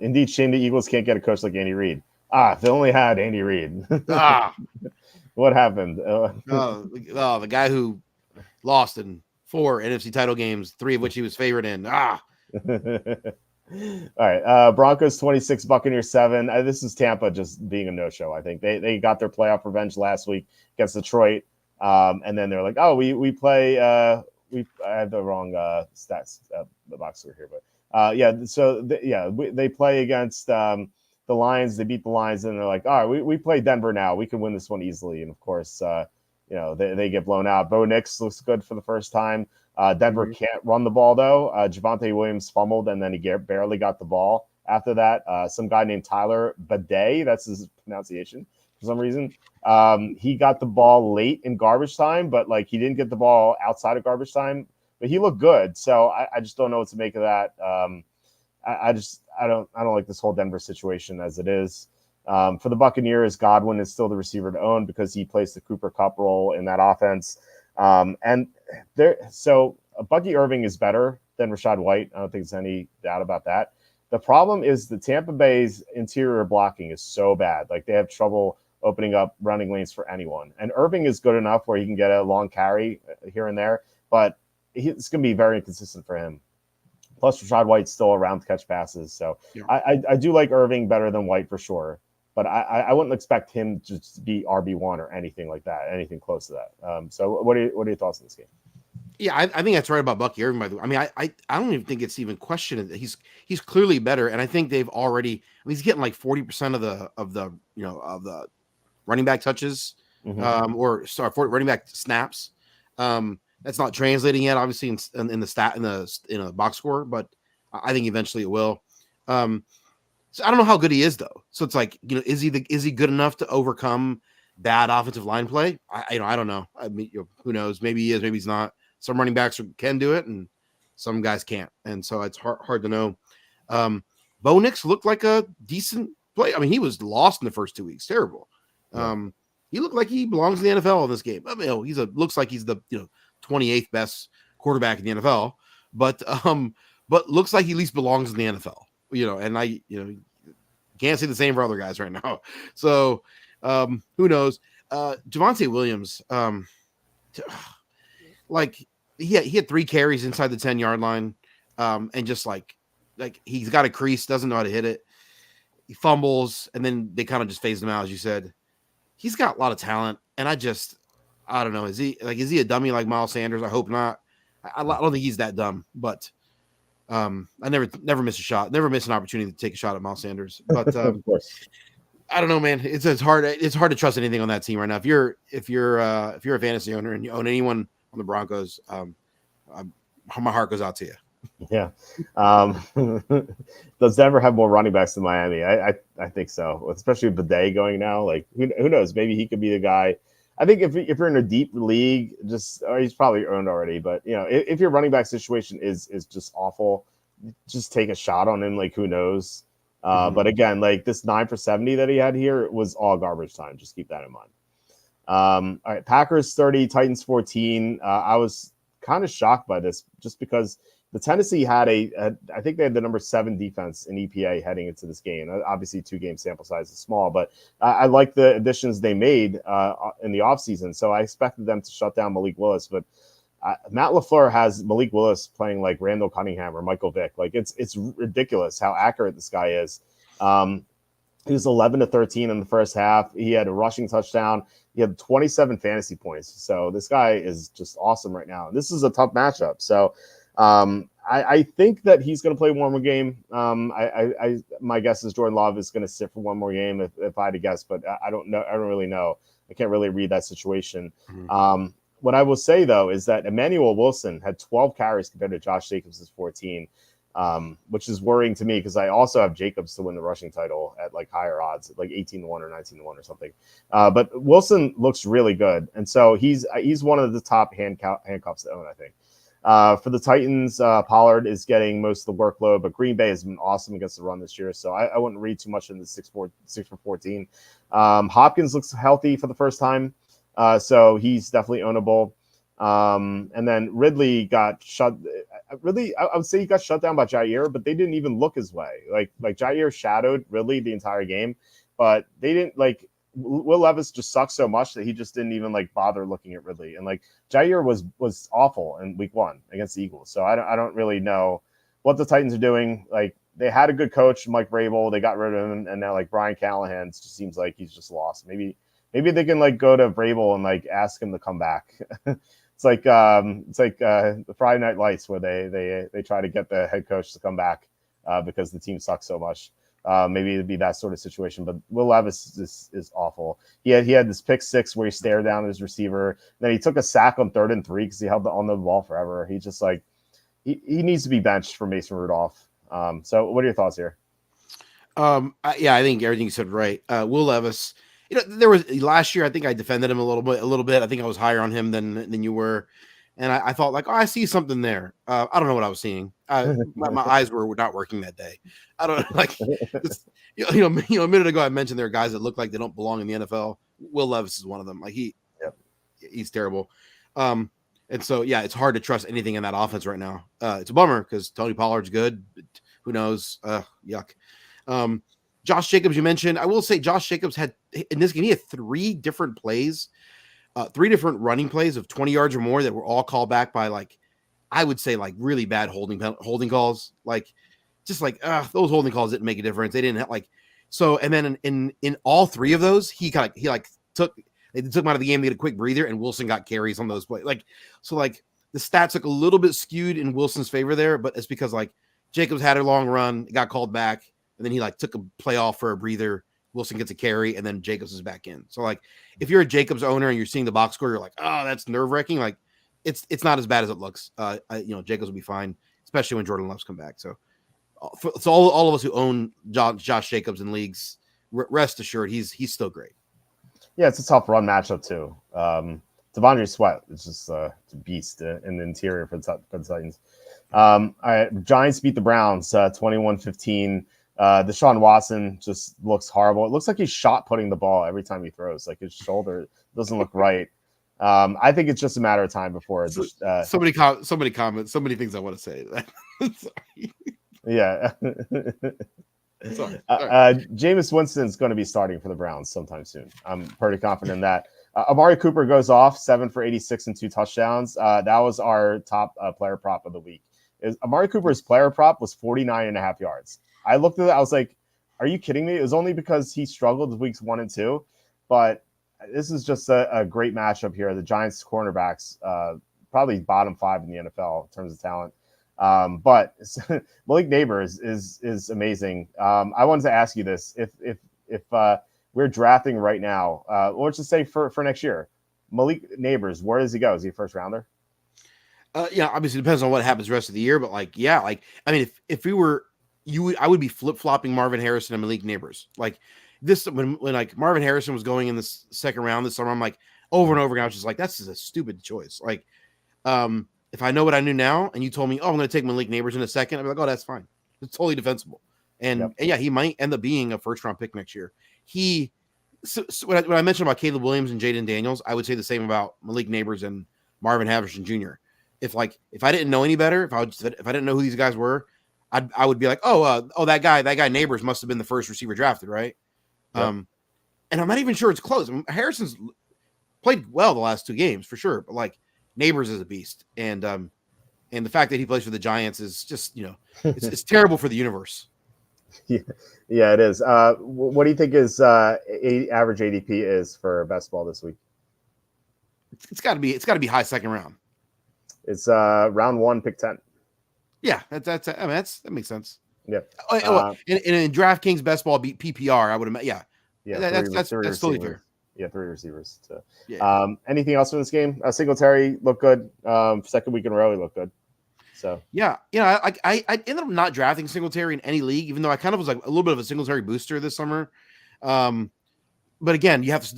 Indeed, shame the Eagles can't get a coach like Andy Reid. If they only had Andy Reid. What happened? The guy who lost in 4 NFC title games, 3 of which he was favored in. All right. Broncos 26, Buccaneers 7. This is Tampa just being a no-show. I think they got their playoff revenge last week against Detroit. And then they're like, oh, we play. I have the wrong stats the box over here, but yeah. So they play against the Lions. They beat the Lions, and they're like, all right, we play Denver now. We can win this one easily. And of course, they get blown out. Bo Nix looks good for the first time. Denver can't run the ball though. Javonte Williams fumbled, and then he barely got the ball. After that, some guy named Tyler Bidet, that's his pronunciation for some reason. He got the ball late in garbage time, but like he didn't get the ball outside of garbage time. But he looked good, so I just don't know what to make of that. I don't like this whole Denver situation as it is. For the Buccaneers, Godwin is still the receiver to own because he plays the Cooper Kupp role in that offense. So Bucky Irving is better than Rachaad White. I don't think there's any doubt about that. The problem is the Tampa Bay's interior blocking is so bad. Like they have trouble opening up running lanes for anyone. And Irving is good enough where he can get a long carry here and there, but it's going to be very inconsistent for him. Plus, Rachaad White's still around to catch passes. So yeah. I do like Irving better than White for sure. But I wouldn't expect him to be RB1 or anything like that, anything close to that. So what are your thoughts on this game? Yeah, I think that's right about Bucky Irving. By the way, I mean, I don't even think it's even questioned. He's clearly better, and I think they've already. I mean, he's getting like 40% of the running back touches, running back snaps. That's not translating yet, obviously, in the box score, but I think eventually it will. So I don't know how good he is though. So it's like, is he good enough to overcome bad offensive line play? I don't know. I mean, who knows? Maybe he is, maybe he's not. Some running backs can do it, and some guys can't. And so it's hard to know. Bo Nix looked like a decent play. I mean, he was lost in the first 2 weeks. Terrible. He looked like he belongs in the NFL in this game. I mean, looks like he's the 28th best quarterback in the NFL, but looks like he at least belongs in the NFL. And I can't say the same for other guys right now. So who knows? Javonte Williams, like he had 3 carries inside the 10-yard line, and just like he's got a crease, doesn't know how to hit it. He fumbles, and then they kind of just phased him out, as you said. He's got a lot of talent, and I don't know. Is he a dummy like Miles Sanders? I hope not. I don't think he's that dumb, but. I never miss a shot, never miss an opportunity to take a shot at Miles Sanders. But of course. I don't know, man. It's hard to trust anything on that team right now. If you're a fantasy owner and you own anyone on the Broncos, my heart goes out to you. Yeah. Does Denver have more running backs than Miami? I think so, especially with Bidet going now. Like who knows? Maybe he could be the guy. I think if you're in a deep league, he's probably owned already. But if your running back situation is just awful, just take a shot on him. Like who knows? But again, like this 9 for 70 that he had here was all garbage time. Just keep that in mind. All right, Packers 30, Titans 14. I was kind of shocked by this just because the Tennessee had I think they had the number 7 defense in EPA heading into this game. Obviously, 2-game sample size is small, but I like the additions they made in the offseason. So I expected them to shut down Malik Willis, but Matt LaFleur has Malik Willis playing like Randall Cunningham or Michael Vick. Like it's ridiculous how accurate this guy is. He was 11 to 13 in the first half. He had a rushing touchdown. He had 27 fantasy points. So this guy is just awesome right now. This is a tough matchup. So I think that he's going to play one more game. My guess is Jordan Love is going to sit for one more game if I had to guess, but I don't know. I don't really know. I can't really read that situation. What I will say, though, is that Emmanuel Wilson had 12 carries compared to Josh Jacobs' 14. Which is worrying to me because I also have Jacobs to win the rushing title at like higher odds, like 18-1 or 19-1 or something. But Wilson looks really good. And so he's one of the top handcuffs to own, I think. For the Titans, Pollard is getting most of the workload, but Green Bay has been awesome against the run this year. So I wouldn't read too much into 6 for 14. Hopkins looks healthy for the first time. So he's definitely ownable. And then Ridley got shut. Really, I would say he got shut down by Jair, but they didn't even look his way. Like Jair shadowed Ridley the entire game, but they didn't like. Will Levis just sucks so much that he just didn't even like bother looking at Ridley. And like Jair was awful in week 1 against the Eagles. So I don't really know what the Titans are doing. Like they had a good coach, Mike Vrabel. They got rid of him, and now like Brian Callahan just seems like he's just lost. Maybe they can like go to Vrabel and like ask him to come back. It's like the Friday Night Lights where they try to get the head coach to come back because the team sucks so much. Maybe it'd be that sort of situation. But Will Levis is awful. He had this pick 6 where he stared down his receiver. Then he took a sack on 3rd and 3 because he held on the ball forever. He just like he needs to be benched for Mason Rudolph. So what are your thoughts here? I think everything you said right. Will Levis. There was last year. I think I defended him a little bit. I think I was higher on him than you were, and I thought like, I see something there. I don't know what I was seeing. My eyes were not working that day. I don't like. A minute ago I mentioned there are guys that look like they don't belong in the NFL. Will Levis is one of them. Like he's terrible. And so it's hard to trust anything in that offense right now. It's a bummer because Tony Pollard's good. But who knows? Yuck. Josh Jacobs, you mentioned. I will say Josh Jacobs had in this game, he had 3 different plays, 3 different running plays of 20 yards or more that were all called back by like, I would say like really bad holding calls. Like just like those holding calls didn't make a difference. They didn't have like so. And then in all 3 of those, they took him out of the game to get a quick breather, and Wilson got carries on those plays. Like so, like the stats look a little bit skewed in Wilson's favor there, but it's because like Jacobs had a long run, got called back. And then he like took a play off for a breather. Wilson gets a carry, and then Jacobs is back in. So like, if you're a Jacobs owner and you're seeing the box score, you're like, oh, that's nerve wracking. Like, it's not as bad as it looks. Jacobs will be fine, especially when Jordan Love's come back. So all of us who own Josh Jacobs in leagues, rest assured he's still great. Yeah, it's a tough run matchup too. Devondre Sweat is just a beast in the interior for the Titans. All right, Giants beat the Browns 21-15. Deshaun Watson just looks horrible. It looks like he's shot putting the ball every time he throws. Like his shoulder doesn't look right. I think it's just a matter of time before. Somebody comments. So many things I want to say. Sorry. Yeah. Sorry. Jameis Winston's going to be starting for the Browns sometime soon. I'm pretty confident in that. Amari Cooper goes off 7 for 86 and 2 touchdowns. That was our top player prop of the week. Amari Cooper's player prop was 49.5 yards. I looked at it. I was like, are you kidding me? It was only because he struggled with weeks 1 and 2. But this is just a great matchup here. The Giants cornerbacks, probably bottom 5 in the NFL in terms of talent. But Malik Neighbors is amazing. I wanted to ask you this. If we're drafting right now, let's just say for next year, Malik Neighbors, where does he go? Is he a first rounder? Obviously it depends on what happens the rest of the year, but if we were I would be flip-flopping Marvin Harrison and Malik Neighbors. Like this when like Marvin Harrison was going in the second round this summer, I'm like, over and over again. I was just like, that's just a stupid choice. Like, if I know what I knew now, and you told me, oh, I'm going to take Malik Neighbors in a second, I'd be like, oh, that's fine. It's totally defensible. And yeah, he might end up being a first-round pick next year. So when I mentioned about Caleb Williams and Jaden Daniels, I would say the same about Malik Neighbors and Marvin Haverson Jr. If I didn't know any better, if I didn't know who these guys were, I would be like, that guy Neighbors must have been the first receiver drafted, right? Yep. And I'm not even sure it's close. I mean, Harrison's played well the last 2 games for sure, but like Neighbors is a beast, and the fact that he plays for the Giants is just, it's terrible for the universe. Yeah, it is. What do you think is average ADP is for best ball this week? It's got to be high second round. It's round 1, pick 10. Yeah, that makes sense. Yeah. In DraftKings best ball beat PPR, I would imagine. Yeah, that's totally fair. Yeah, 3 receivers. So. Yeah. Anything else from this game? Singletary looked good. Second week in a row, he looked good. So yeah, I ended up not drafting Singletary in any league, even though I kind of was like a little bit of a Singletary booster this summer. But again, you have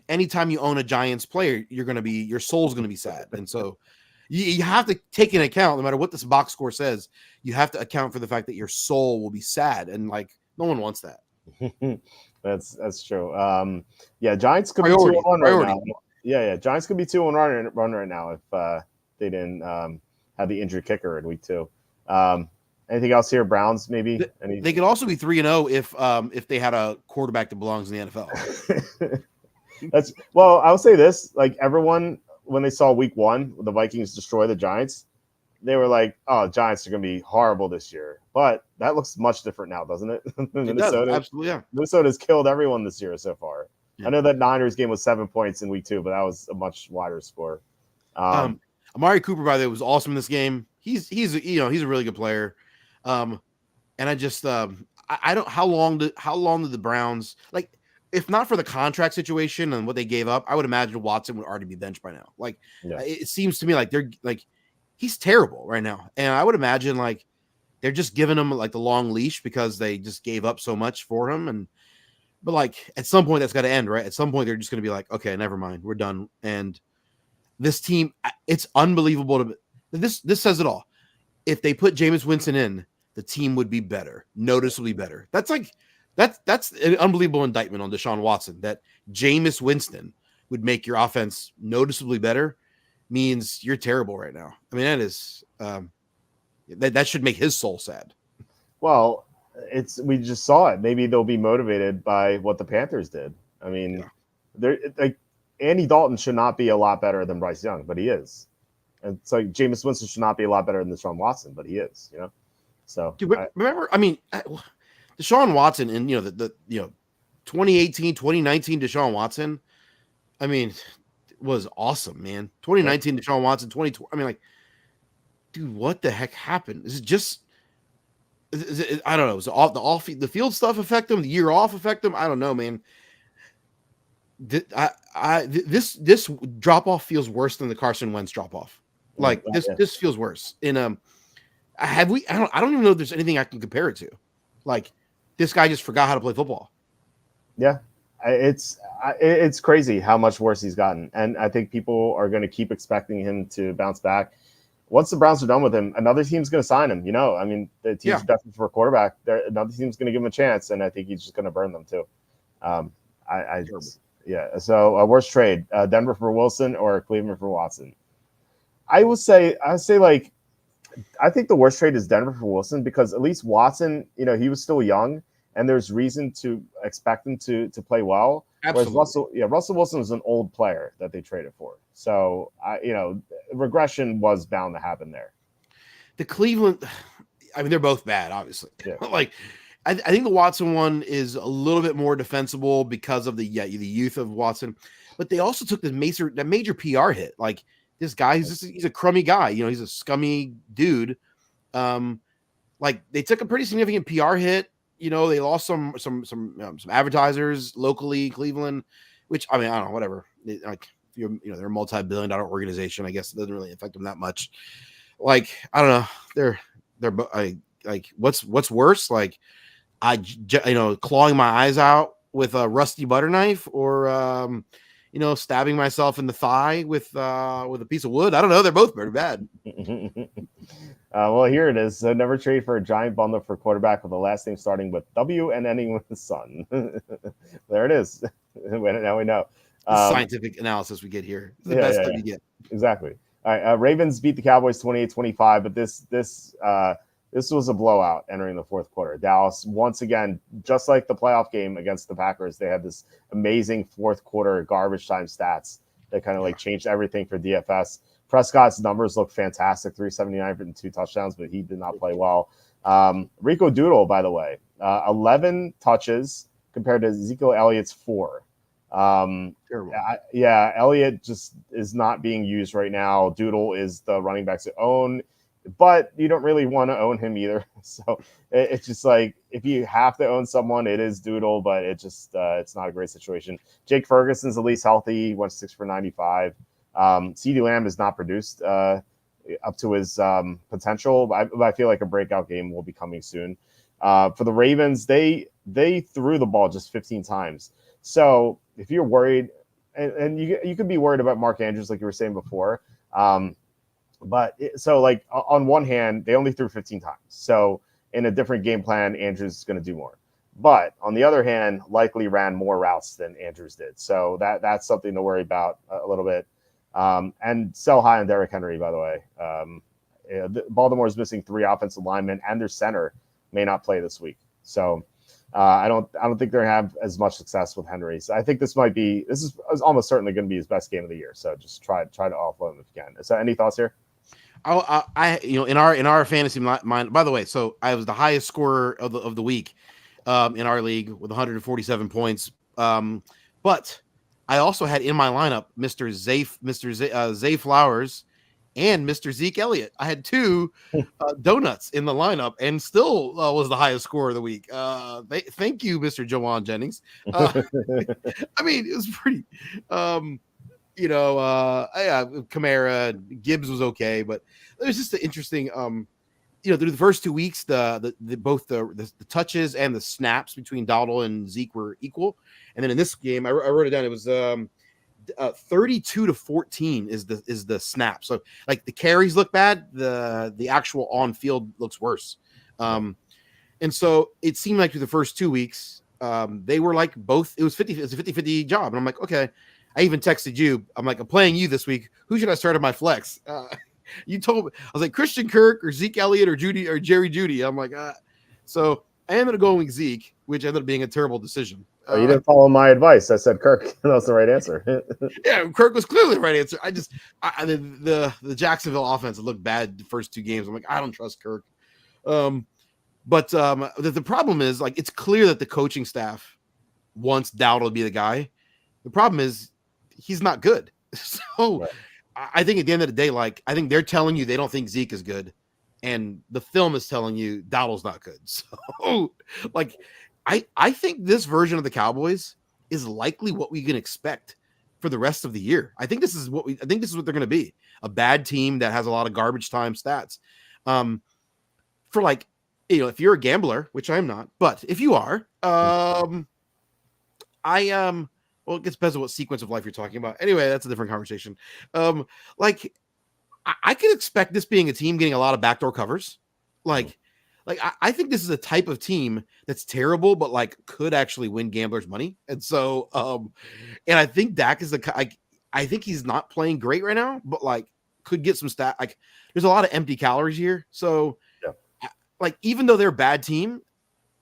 anytime you own a Giants player, your soul's gonna be sad, and so you have to take into account, no matter what this box score says, you have to account for the fact that your soul will be sad, and like no one wants that. That's true. Giants could be 2-1 right now. Yeah, Giants could be 2-1 run right now if they didn't have the injured kicker in week 2. Anything else here? Browns, maybe? They could also be 3-0 if they had a quarterback that belongs in the NFL. I'll say this: like everyone, when they saw week 1, the Vikings destroy the Giants, they were like, "Oh, Giants are going to be horrible this year." But that looks much different now, doesn't it? Minnesota, does, absolutely, yeah. Minnesota's killed everyone this year so far. Yeah. I know that Niners game was 7 points in week 2, but that was a much wider score. Amari Cooper, by the way, was awesome in this game. He's a really good player. And I just I don't how long did the Browns, like, if not for the contract situation and what they gave up, I would imagine Watson would already be benched by now. Like, it seems to me like they're like, he's terrible right now, and I would imagine like they're just giving him like the long leash because they just gave up so much for him. But like at some point that's got to end, right? At some point they're just going to be like, okay, never mind, we're done. And this team, it's unbelievable this says it all. If they put Jameis Winston in, the team would be better, noticeably better. That's an unbelievable indictment on Deshaun Watson, that Jameis Winston would make your offense noticeably better. Means you're terrible right now. I mean, that is that should make his soul sad. Well, we just saw it. Maybe they'll be motivated by what the Panthers did. I mean, they're like, Andy Dalton should not be a lot better than Bryce Young, but he is. And so Jameis Winston should not be a lot better than Deshaun Watson, but he is. So remember, I mean, Deshaun Watson and the 2018, 2019 Deshaun Watson, I mean, was awesome, man. 2019 Deshaun Watson, 2020. I mean, like, dude, what the heck happened? Is it, I don't know. Is it the field stuff affect him? The year off affect him? I don't know, man. This drop off feels worse than the Carson Wentz drop off. Like this feels worse. I don't even know if there's anything I can compare it to. Like, this guy just forgot how to play football. Yeah, it's crazy how much worse he's gotten, and I think people are going to keep expecting him to bounce back. Once the Browns are done with him, another team's going to sign him. I mean, the team's desperate for a quarterback. Another team's going to give him a chance, and I think he's just going to burn them too. So worst trade: Denver for Wilson or Cleveland for Watson? I say like, I think the worst trade is Denver for Wilson, because at least Watson, he was still young, and there's reason to expect him to play well. Absolutely. Whereas Russell Wilson was an old player that they traded for. So regression was bound to happen there. The Cleveland, I mean, they're both bad, obviously. Yeah. Like, I think the Watson one is a little bit more defensible because of the youth of Watson, but they also took that major PR hit. Like, this guy, he's a crummy guy. He's a scummy dude. Like, they took a pretty significant PR hit. They lost some advertisers locally in Cleveland, which, I mean, I don't know, whatever. They're a multi-billion-dollar organization. I guess it doesn't really affect them that much. Like, I don't know. They're like, what's worse? Like, clawing my eyes out with a rusty butter knife, or stabbing myself in the thigh with a piece of wood. I don't know. They're both very bad. Well, here it is. So never trade for a giant bundle for quarterback with the last name starting with W and ending with the Sun. There it is. Now we know. Scientific analysis we get here. It's the best that we get. Exactly. All right. Ravens beat the Cowboys 28-25, but this was a blowout entering the fourth quarter. Dallas, once again, just like the playoff game against the Packers, they had this amazing fourth quarter garbage time stats that kind of like changed everything for DFS. Prescott's numbers look fantastic, 379 and 2 touchdowns, but he did not play well. Rico Doodle, by the way, 11 touches compared to Ezekiel Elliott's 4. Elliott just is not being used right now. Doodle is the running backs to own, but you don't really want to own him either. So it's just like, if you have to own someone, it is Doodle, but it just it's not a great situation. Jake Ferguson's at least healthy, went 6 for 95. CeeDee Lamb has not produced up to his potential. I feel like a breakout game will be coming soon. For the Ravens, they threw the ball just 15 times. So if you're worried, and you could be worried about Mark Andrews, like you were saying before, on one hand, they only threw 15 times. So in a different game plan, Andrews is going to do more. But on the other hand, likely ran more routes than Andrews did. So that's something to worry about a little bit. And sell high on Derrick Henry, by the way. Baltimore is missing 3 offensive linemen, and their center may not play this week. So I don't think they're going to have as much success with Henry. So I think this is almost certainly going to be his best game of the year. So just try to offload him if you can. Is there any thoughts here? In our fantasy mind, by the way, so I was the highest scorer of the week in our league with 147 points. But I also had in my lineup Mr. Zay Flowers and Mr. Zeke Elliott. I had 2 donuts in the lineup and still was the highest scorer of the week. Thank you, Mr. Jawan Jennings. I mean, it was pretty, Kamara, Gibbs was okay, but it was just an interesting, through the first 2 weeks, both the touches and the snaps between Dowdle and Zeke were equal. And then in this game, I wrote it down. It was 32-14 is the snap. So like the carries look bad, the actual on field looks worse. And so it seemed like through the first 2 weeks, they were like both. It was a 50-50 job. And I'm like, okay. I even texted you. I'm like, I'm playing you this week. Who should I start at my flex? You told me. I was like, Christian Kirk or Zeke Elliott or Jerry Jeudy. I'm like, so I ended up going with Zeke, which ended up being a terrible decision. You didn't follow my advice. I said Kirk. That was the right answer. Yeah, Kirk was clearly the right answer. The Jacksonville offense looked bad the first 2 games. I'm like, I don't trust Kirk. But the problem is, like, it's clear that the coaching staff wants Dowdle to be the guy. The problem is he's not good. So right. I think at the end of the day, like, I think they're telling you they don't think Zeke is good, and the film is telling you Dowdle's not good. So, like, I think this version of the Cowboys is likely what we can expect for the rest of the year. I think this is what they're going to be, a bad team that has a lot of garbage time stats. For like, if you're a gambler, which I'm not, but if you are, well, it depends on what sequence of life you're talking about. Anyway, that's a different conversation. Like, I could expect this being a team getting a lot of backdoor covers. Like I think this is a type of team that's terrible, but like could actually win gamblers money. And so, and I think Dak is I think he's not playing great right now, but like could get some stat. Like, there's a lot of empty calories here. So, like, even though they're a bad team,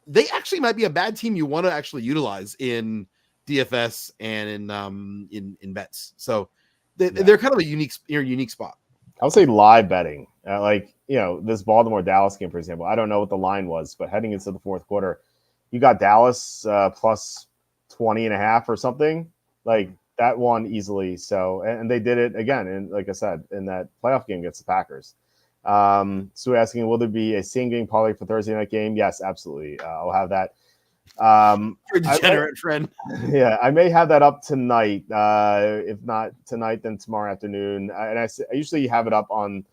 they actually might be a bad team you want to actually utilize in DFS and in bets. So they're kind of a unique spot. I would say live betting, this Baltimore Dallas game, for example. I don't know what the line was, but heading into the fourth quarter, you got Dallas plus 20.5 or something like that one easily. So, and they did it again. And like I said, in that playoff game against the Packers. So asking, will there be a same game parlay for Thursday night game? Yes, absolutely. I'll have that. Your degenerate friend. Yeah, I may have that up tonight. If not tonight, then tomorrow afternoon. I usually have it up on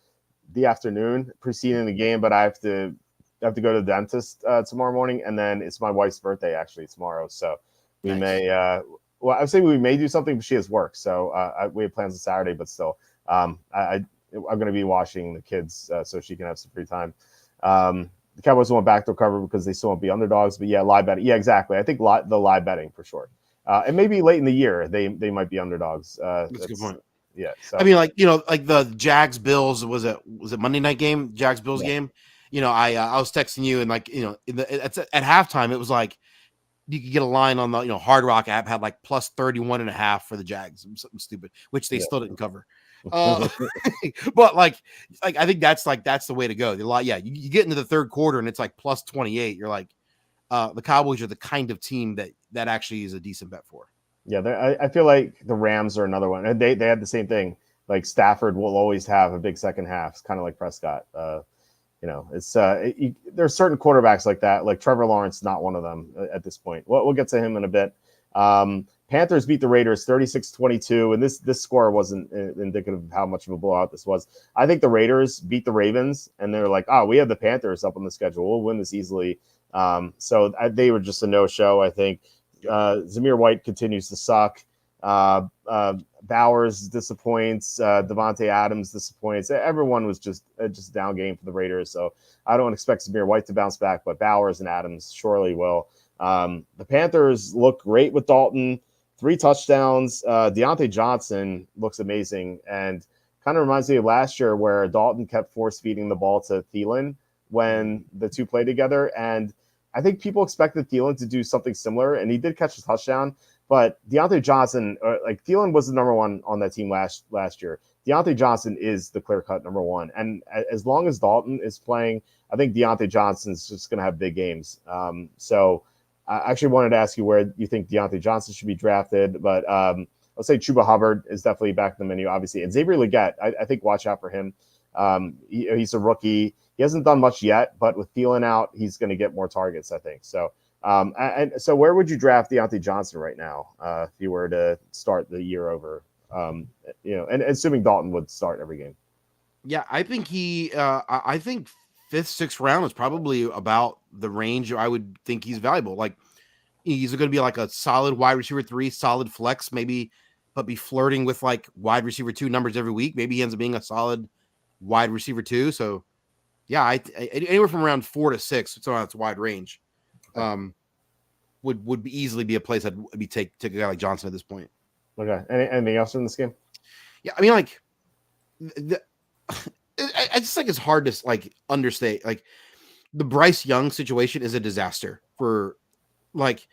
the afternoon preceding the game, but I have to go to the dentist tomorrow morning, and then it's my wife's birthday actually tomorrow. So we may well, I would say we may do something, but she has work, so we have plans on Saturday. But still, I'm going to be watching the kids so she can have some free time. The Cowboys want backdoor cover because they still won't be underdogs. But yeah, live betting. Yeah, exactly. I think the live betting for sure. And maybe late in the year they might be underdogs. That's a good point. Yeah. So I mean, like, you know, like the Jags Bills was it Monday night game, Jags Bills game. You know, I was texting you and like, you know, at halftime it was like you could get a line on the, you know, Hard Rock app had like plus 31.5 for the Jags, something stupid, which they still didn't cover. But like I think that's the way to go. You get into the third quarter and it's like plus 28. You're like, the Cowboys are the kind of team that actually is a decent bet for. Yeah, I feel like the Rams are another one, and they had the same thing. Like Stafford will always have a big second half. It's kind of like Prescott. You know, it's there's certain quarterbacks like that. Like Trevor Lawrence, not one of them at this point. We'll get to him in a bit. Panthers beat the Raiders 36-22, and this score wasn't indicative of how much of a blowout this was. I think the Raiders beat the Ravens, and they're like, oh, we have the Panthers up on the schedule. We'll win this easily. So they were just a no-show, I think. Zamir White continues to suck. Bowers disappoints. Devontae Adams disappoints. Everyone was just down game for the Raiders. So I don't expect Zamir White to bounce back, but Bowers and Adams surely will. The Panthers look great with Dalton. 3 touchdowns. Deontay Johnson looks amazing and kind of reminds me of last year where Dalton kept force feeding the ball to Thielen when the two played together. And I think people expected Thielen to do something similar, and he did catch a touchdown. But Deontay Johnson, like Thielen was the number one on that team last year. Deontay Johnson is the clear-cut number one. And as long as Dalton is playing, I think Deontay Johnson's just going to have big games. So I actually wanted to ask you where you think Deontay Johnson should be drafted. But I'll say Chuba Hubbard is definitely back in the menu, obviously. And Xavier Legette, I think watch out for him. He's a rookie. He hasn't done much yet, but with Thielen out, he's going to get more targets, I think. So, and so where would you draft Deontay Johnson right now if you were to start the year over? You know, and assuming Dalton would start every game. Yeah, I think I think 5th, 6th round is probably about the range I would think he's valuable. Like he's going to be like a solid wide receiver 3, solid flex, maybe, but be flirting with like wide receiver 2 numbers every week. Maybe he ends up being a solid wide receiver 2. So yeah, I anywhere from around 4 to 6. So that's wide range. Would easily be a place I'd be take a guy like Johnson at this point. Okay. Anything else in this game? Yeah, I mean, like, I just think it's hard to like understate. Like, the Bryce Young situation is a disaster for, like,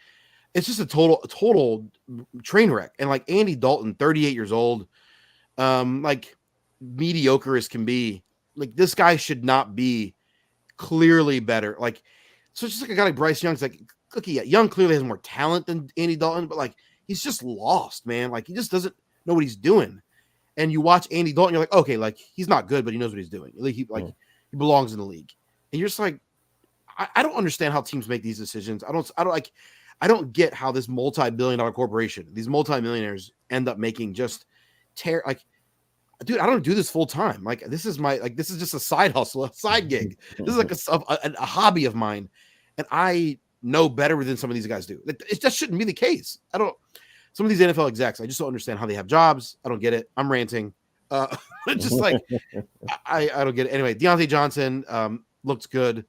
it's just a total train wreck. And like Andy Dalton, 38 years old, like mediocre as can be. Like this guy should not be clearly better. Like, so it's just like a guy like Bryce Young's like, look, Young clearly has more talent than Andy Dalton, but like he's just lost, man. Like he just doesn't know what he's doing. And you watch Andy Dalton, you're like, okay, like he's not good, but he knows what he's doing. Like he belongs in the league. And you're just like, I don't understand how teams make these decisions. I don't get how this multi-billion-dollar corporation, these multi-millionaires end up making just like, dude, I don't do this full time. Like this is just a side hustle, a side gig. This is like a hobby of mine. And I know better than some of these guys do. It just shouldn't be the case. Some of these NFL execs, I just don't understand how they have jobs. I don't get it. I'm ranting. Just like, I don't get it. Anyway, Deontay Johnson looks good.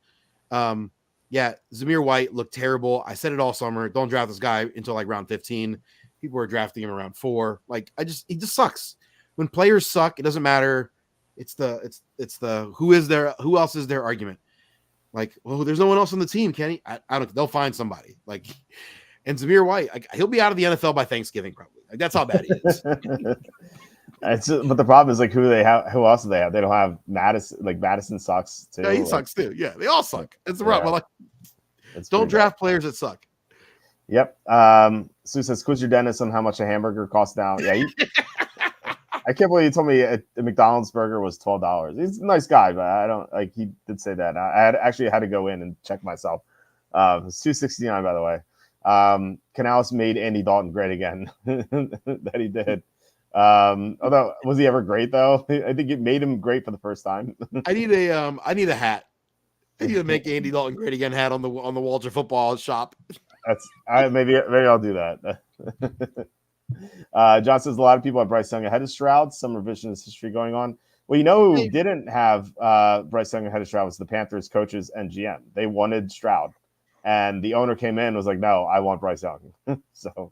Yeah, Zamir White looked terrible. I said it all summer. Don't draft this guy until like round 15. People were drafting him around 4. Like, he just sucks. When players suck, it doesn't matter. It's the who else is their argument. Like, well, there's no one else on the team, Kenny. I don't. They'll find somebody. Like, and Zamir White, like, he'll be out of the NFL by Thanksgiving probably. Like that's how bad he is. But the problem is like who else do they have? They don't have Madison. Like Madison sucks too. Yeah, he sucks too. Yeah, they all suck. It's the problem. Like, don't draft players that suck. Yep. Sue says, "Quiz your dentist on how much a hamburger costs now." Yeah, I can't believe you told me a McDonald's burger was $12. He's a nice guy, but I don't like. He did say that. I had to go in and check myself. It's $2.69 by the way. Canales made Andy Dalton great again. That he did. Although was he ever great though? I think it made him great for the first time. I need a hat. I need to make Andy Dalton great again hat on the Walter Football shop. Maybe I'll do that. John says a lot of people have Bryce Young ahead of Stroud. Some revisionist history going on. Well, you know who didn't have Bryce Young ahead of Stroud was the Panthers coaches and GM. They wanted Stroud, and the owner came in and was like, "No, I want Bryce Young." So,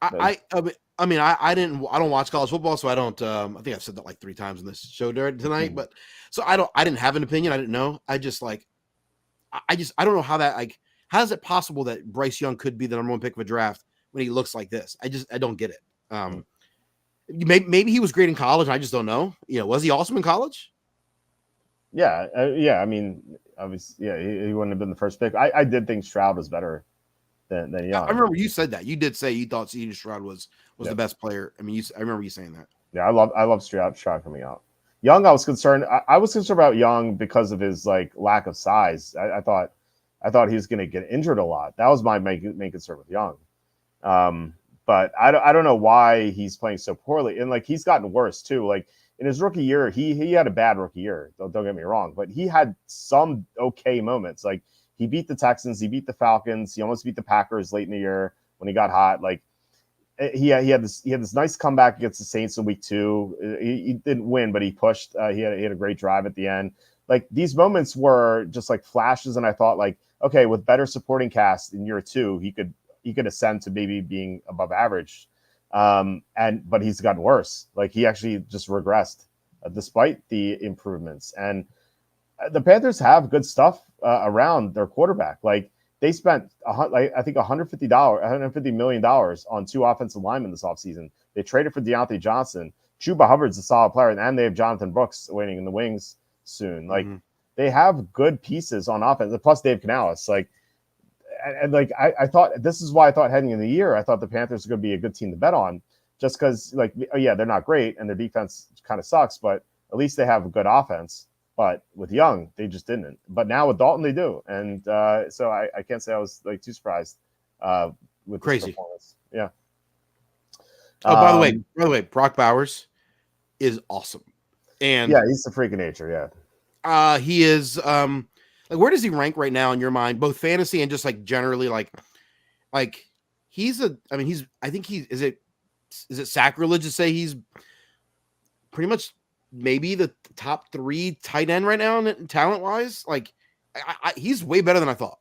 I don't watch college football, so I don't. I think I've said that like 3 times in this show tonight. But so I didn't have an opinion. I didn't know. I don't know how that like. How is it possible that Bryce Young could be the number 1 pick of a draft when he looks like this? I don't get it. Maybe he was great in college. I just don't know. Was he awesome in college? Yeah. I mean, obviously, yeah, he wouldn't have been the first pick. I did think Stroud was better than Young. I remember you said that. You did say you thought C.J. Stroud was the best player. I mean, I remember you saying that. Yeah, I love Stroud coming out. Young, I was concerned. I was concerned about Young because of his like lack of size. I thought he was going to get injured a lot. That was my main concern with Young. But I don't know why he's playing so poorly. And like he's gotten worse too. Like in his rookie year, he had a bad rookie year. Don't get me wrong, but he had some okay moments. Like he beat the Texans, he beat the Falcons, he almost beat the Packers late in the year when he got hot. Like he had this nice comeback against the Saints in week 2. He didn't win, but he pushed. He had a great drive at the end. Like these moments were just like flashes, and I thought like, okay, with better supporting cast in year 2, he could ascend to maybe being above average. But he's gotten worse. Like he actually just regressed despite the improvements. And the Panthers have good stuff around their quarterback. Like they spent I think $150 million on 2 offensive linemen this offseason. They traded for Deontay Johnson. Chuba Hubbard's a solid player, and they have Jonathan Brooks waiting in the wings soon. Like they have good pieces on offense, plus Dave Canales. Like, and like I thought this is why I thought heading in the year, I thought the Panthers were going to be a good team to bet on, just because like they're not great and their defense kind of sucks, but at least they have a good offense. But with Young, they just didn't. But now with Dalton, they do, and so I can't say I was like too surprised with this performance. Yeah. Oh, by the way, Brock Bowers is awesome, and yeah, he's a freak of nature. Yeah, he is. Like, where does he rank right now in your mind, both fantasy and just like generally, like he's a. I mean, I think is it sacrilege to say he's pretty much maybe the top 3 tight end right now talent wise? Like, he's way better than I thought.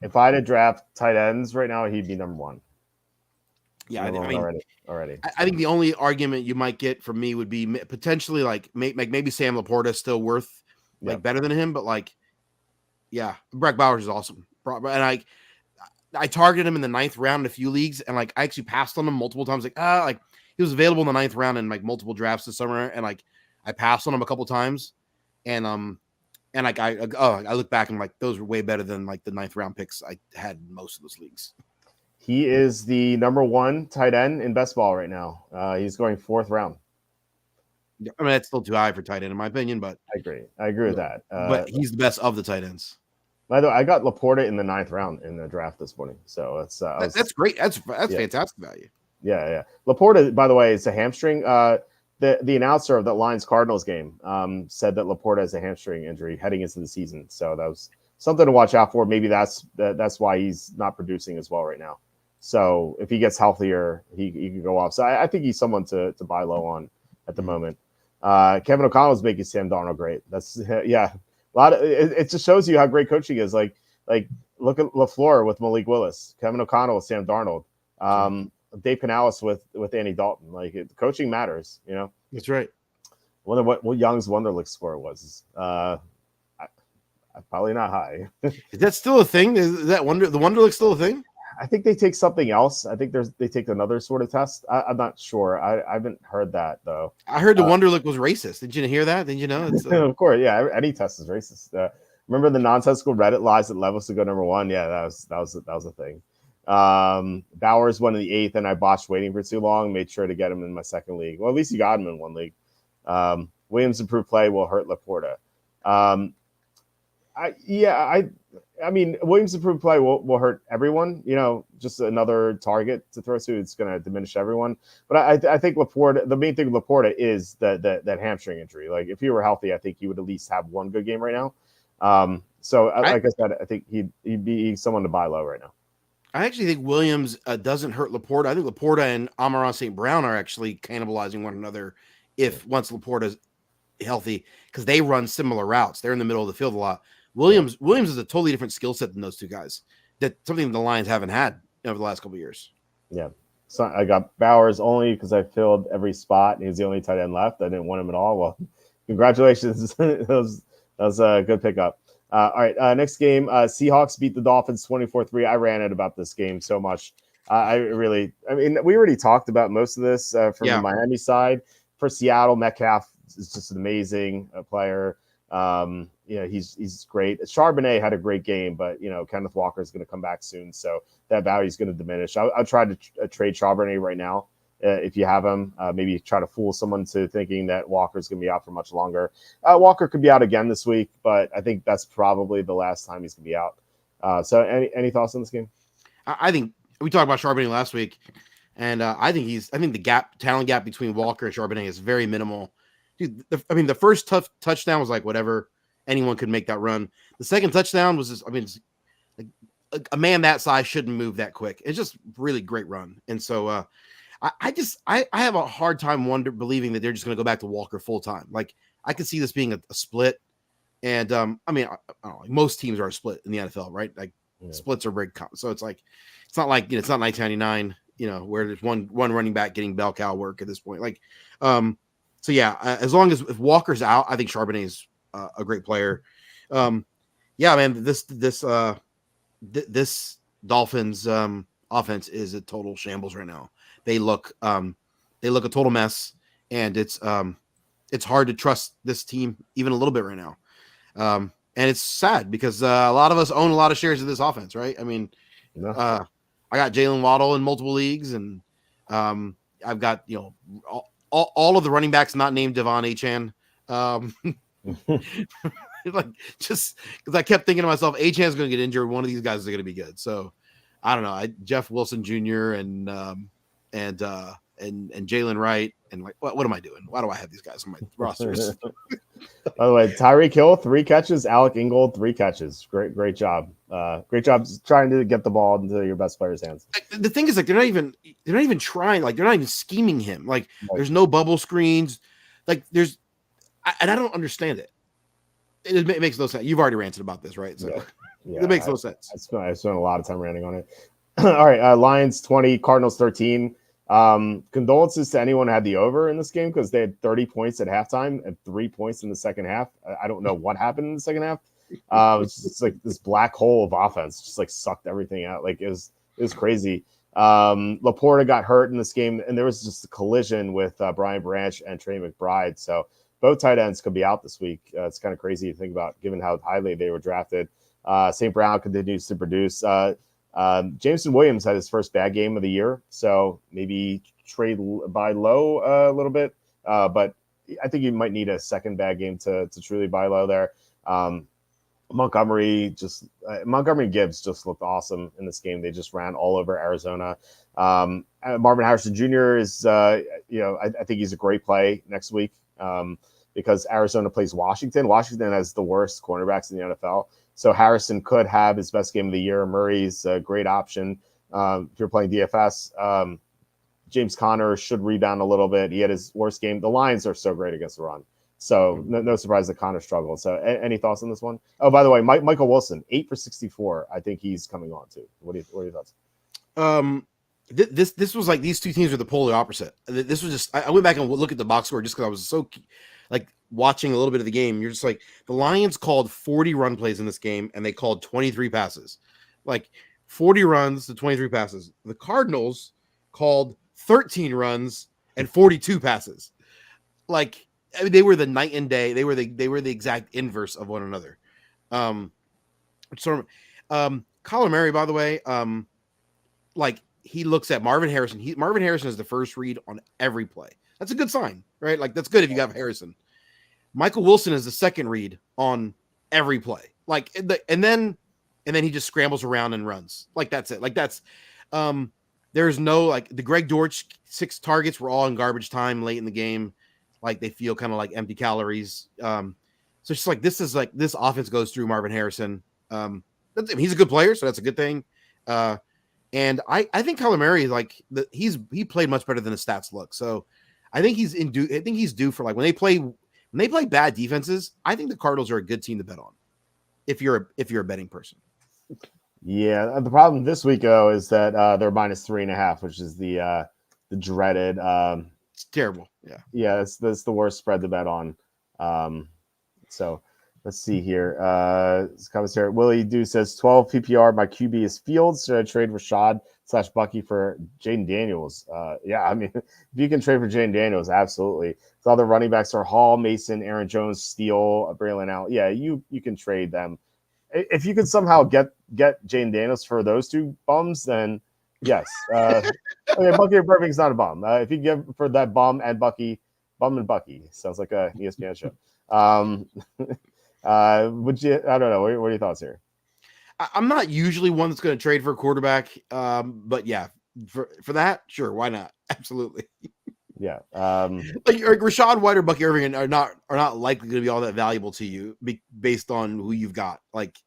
If I had to draft tight ends right now, he'd be number 1. Yeah, I mean, already. I think the only argument you might get from me would be potentially like maybe Sam Laporta is still worth better than him, but like, yeah, Brock Bowers is awesome, and I targeted him in the 9th round in a few leagues, and like I actually passed on him multiple times. Like he was available in the 9th round in like multiple drafts this summer, and like I passed on him a couple times, and like I look back and like those were way better than like the 9th round picks I had in most of those leagues. He is the number 1 tight end in best ball right now. He's going 4th round. I mean, that's still too high for tight end in my opinion, but I agree with that. But he's the best of the tight ends. By the way, I got Laporta in the 9th round in the draft this morning, so that's great. That's fantastic value. Yeah. Laporta, by the way, is a hamstring. The announcer of that Lions Cardinals game said that Laporta has a hamstring injury heading into the season, so that was something to watch out for. Maybe that's why he's not producing as well right now. So if he gets healthier, he could go off. So I think he's someone to buy low on at the moment. Kevin O'Connell's making Sam Darnold great. That's a lot of it just shows you how great coaching is. Like look at LaFleur with Malik Willis, Kevin O'Connell with Sam Darnold, Dave Canales with Andy Dalton. Like coaching matters, you know. That's right. I wonder what Young's Wonderlic score was. Probably not high. Is that still a thing? Is that the Wonderlic still a thing? I think they take something else. I think they take another sort of test. I'm not sure. I haven't heard that though. I heard the Wonderlic was racist. Did you hear that? Did you know? Of course, yeah. Any test is racist. Remember the nonsensical Reddit lies that levels to go number 1? Yeah, that was a thing. Bowers won in the 8th, and I botched waiting for too long. Made sure to get him in my 2nd league. Well, at least you got him in 1 league. Williams' improved play will hurt Laporta. I mean, Williams' improved play will hurt everyone. You know, just another target to throw to. It's going to diminish everyone. But I think Laporta. The main thing with Laporta is that hamstring injury. Like if he were healthy, I think he would at least have 1 good game right now. So like I said, I think he'd be someone to buy low right now. I actually think Williams doesn't hurt Laporta. I think Laporta and Amon-Ra St. Brown are actually cannibalizing one another if once Laporta's healthy, because they run similar routes. They're in the middle of the field a lot. Williams is a totally different skill set than those two guys. That's something the Lions haven't had over the last couple of years. Yeah. So I got Bowers only because I filled every spot and he's the only tight end left. I didn't want him at all. Well, congratulations. that was a good pickup. All right. Next game, Seahawks beat the Dolphins 24-3. I ran it about this game so much. I mean, we already talked about most of this from the Miami side. For Seattle, Metcalf is just an amazing player. He's great. Charbonnet had a great game, but Kenneth Walker is going to come back soon, so that value is going to diminish. I'll try to trade Charbonnet right now if you have him. Maybe try to fool someone to thinking that Walker is going to be out for much longer. Walker could be out again this week, but I think that's probably the last time he's going to be out. So any thoughts on this game? I think we talked about Charbonnet last week, and I think the talent gap between Walker and Charbonnet is very minimal. Dude, the first touchdown was like whatever, anyone could make that run. The second touchdown was just, a man that size shouldn't move that quick. It's just really great run, and so I have a hard time believing that they're just going to go back to Walker full time. Like I could see this being a split, and I don't know, most teams are a split in the NFL, right? Like splits are very common, so it's not like it's not 1999, where there's one running back getting bell cow work at this point, like. So yeah, as long as if Walker's out, I think Charbonnet is a great player. Man, this Dolphins offense is a total shambles right now. They look a total mess, and it's hard to trust this team even a little bit right now. And it's sad because a lot of us own a lot of shares of this offense, right? I mean, I got Jalen Waddle in multiple leagues, and I've got all of the running backs not named Devon Achane. Like just because I kept thinking to myself, Achane's going to get injured. One of these guys is going to be good. So I don't know. Jeff Wilson Jr. and Jalen Wright, and like, what am I doing? Why do I have these guys on my rosters? By the way, Tyreek Hill 3 catches, Alec Ingold 3 catches. Great job. Great job trying to get the ball into your best player's hands. The thing is, like, they're not even trying. Like, they're not even scheming him. Like, there's no bubble screens. Like, I don't understand it. It makes no sense. You've already ranted about this, right? So it makes no sense. I spent a lot of time ranting on it. All right, Lions 20, Cardinals 13. Condolences to anyone who had the over in this game because they had 30 points at halftime and 3 points in the second half. I don't know what happened in the second half. It's just like this black hole of offense just like sucked everything out. Like it was crazy. Laporta got hurt in this game, and there was just a collision with Brian Branch and Trey McBride. So both tight ends could be out this week. It's kind of crazy to think about given how highly they were drafted. St. Brown continues to produce. Jameson Williams had his first bad game of the year, so maybe trade buy low a little bit. But I think you might need a second bad game to truly buy low there. Montgomery Gibbs just looked awesome in this game. They just ran all over Arizona. Marvin Harrison Jr. is, I think he's a great play next week because Arizona plays Washington. Washington has the worst cornerbacks in the NFL. So Harrison could have his best game of the year. Murray's a great option. If you're playing DFS, James Conner should rebound a little bit. He had his worst game. The Lions are so great against the run. So no surprise that Conner struggled. So any thoughts on this one? Oh, by the way, Michael Wilson, 8 for 64. I think he's coming on too. What are your thoughts? This was like these two teams were the polar opposite. This was just I went back and looked at the box score just because I was so like watching a little bit of the game. You're just like the Lions called 40 run plays in this game and they called 23 passes, like 40 runs to 23 passes. The Cardinals called 13 runs and 42 passes. Like I mean, they were the night and day. They were the exact inverse of one another. Kyler Murray, by the way, like he looks at Marvin Harrison. Marvin Harrison is the first read on every play. That's a good sign, right? Like that's good if you have Harrison. Michael Wilson is the second read on every play. Like and then he just scrambles around and runs. Like that's it. Like that's there's no like the Greg Dortch 6 targets were all in garbage time late in the game. Like they feel kind of like empty calories. So it's just like this offense goes through Marvin Harrison. He's a good player, so that's a good thing. And I think Kyler Murray is like he played much better than his stats look. So I think he's due for like when they play bad defenses. I think the Cardinals are a good team to bet on if you're a betting person. Yeah, the problem this week though is that they're -3.5, which is the dreaded. It's terrible. Yeah. Yeah, that's the worst spread to bet on. So let's see here. This comments here. Willie Do says 12 PPR. My QB is Fields. Should I trade Rashad/Bucky for Jaden Daniels? Yeah, I mean, if you can trade for Jaden Daniels, absolutely. So all the running backs are Hall, Mason, Aaron Jones, Steele, Braylon Allen. Yeah, you can trade them. If you could somehow get Jaden Daniels for those two bums, then yes. Okay, Bucky or Perfect is not a bum. If you give for that bum and Bucky sounds like a ESPN show. Would you? I don't know. What are your thoughts here? I'm not usually one that's going to trade for a quarterback, but yeah, for that, sure, why not? Absolutely. Yeah. Like Rashad White or Bucky Irving are not likely going to be all that valuable to you based on who you've got. Like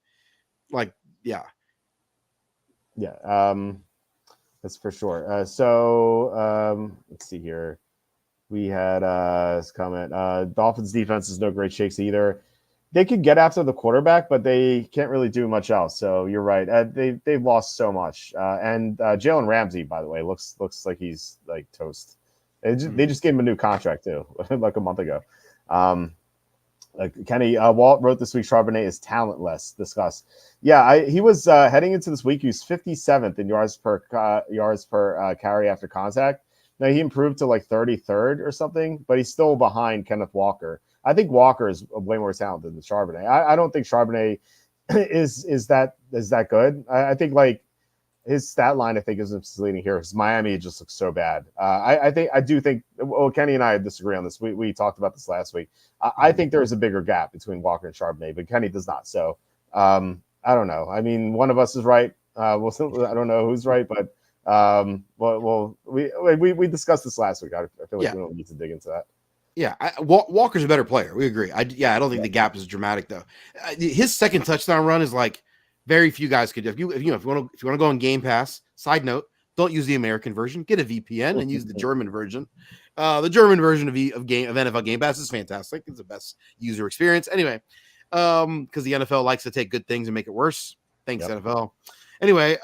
yeah. Yeah. That's for sure. So let's see here. We had this comment. Dolphins defense is no great shakes either. They could get after the quarterback, but they can't really do much else. So you're right. They've lost so much. And Jalen Ramsey, by the way, looks like he's like toast. They just gave him a new contract too, like a month ago. Kenny Walt wrote this week, Charbonnet is talentless. Discuss. Yeah, he was heading into this week. He was 57th in yards per carry after contact. Now he improved to like 33rd or something, but he's still behind Kenneth Walker. I think Walker is way more talented than Charbonnet. I don't think Charbonnet is that good. I think like his stat line, I think, is misleading here because Miami just looks so bad. I do think. Well, Kenny and I disagree on this. We talked about this last week. I think there is a bigger gap between Walker and Charbonnet, but Kenny does not. So I don't know. I mean, one of us is right. I don't know who's right, but we discussed this last week. I feel like we don't need to dig into that. Yeah, Walker's a better player. We agree. I don't think the gap is dramatic though. His second touchdown run is like very few guys could do. If you want to go on Game Pass. Side note: don't use the American version. Get a VPN and use the German version. The German version of NFL Game Pass is fantastic. It's the best user experience. Anyway, because the NFL likes to take good things and make it worse. Thanks, NFL. Anyway,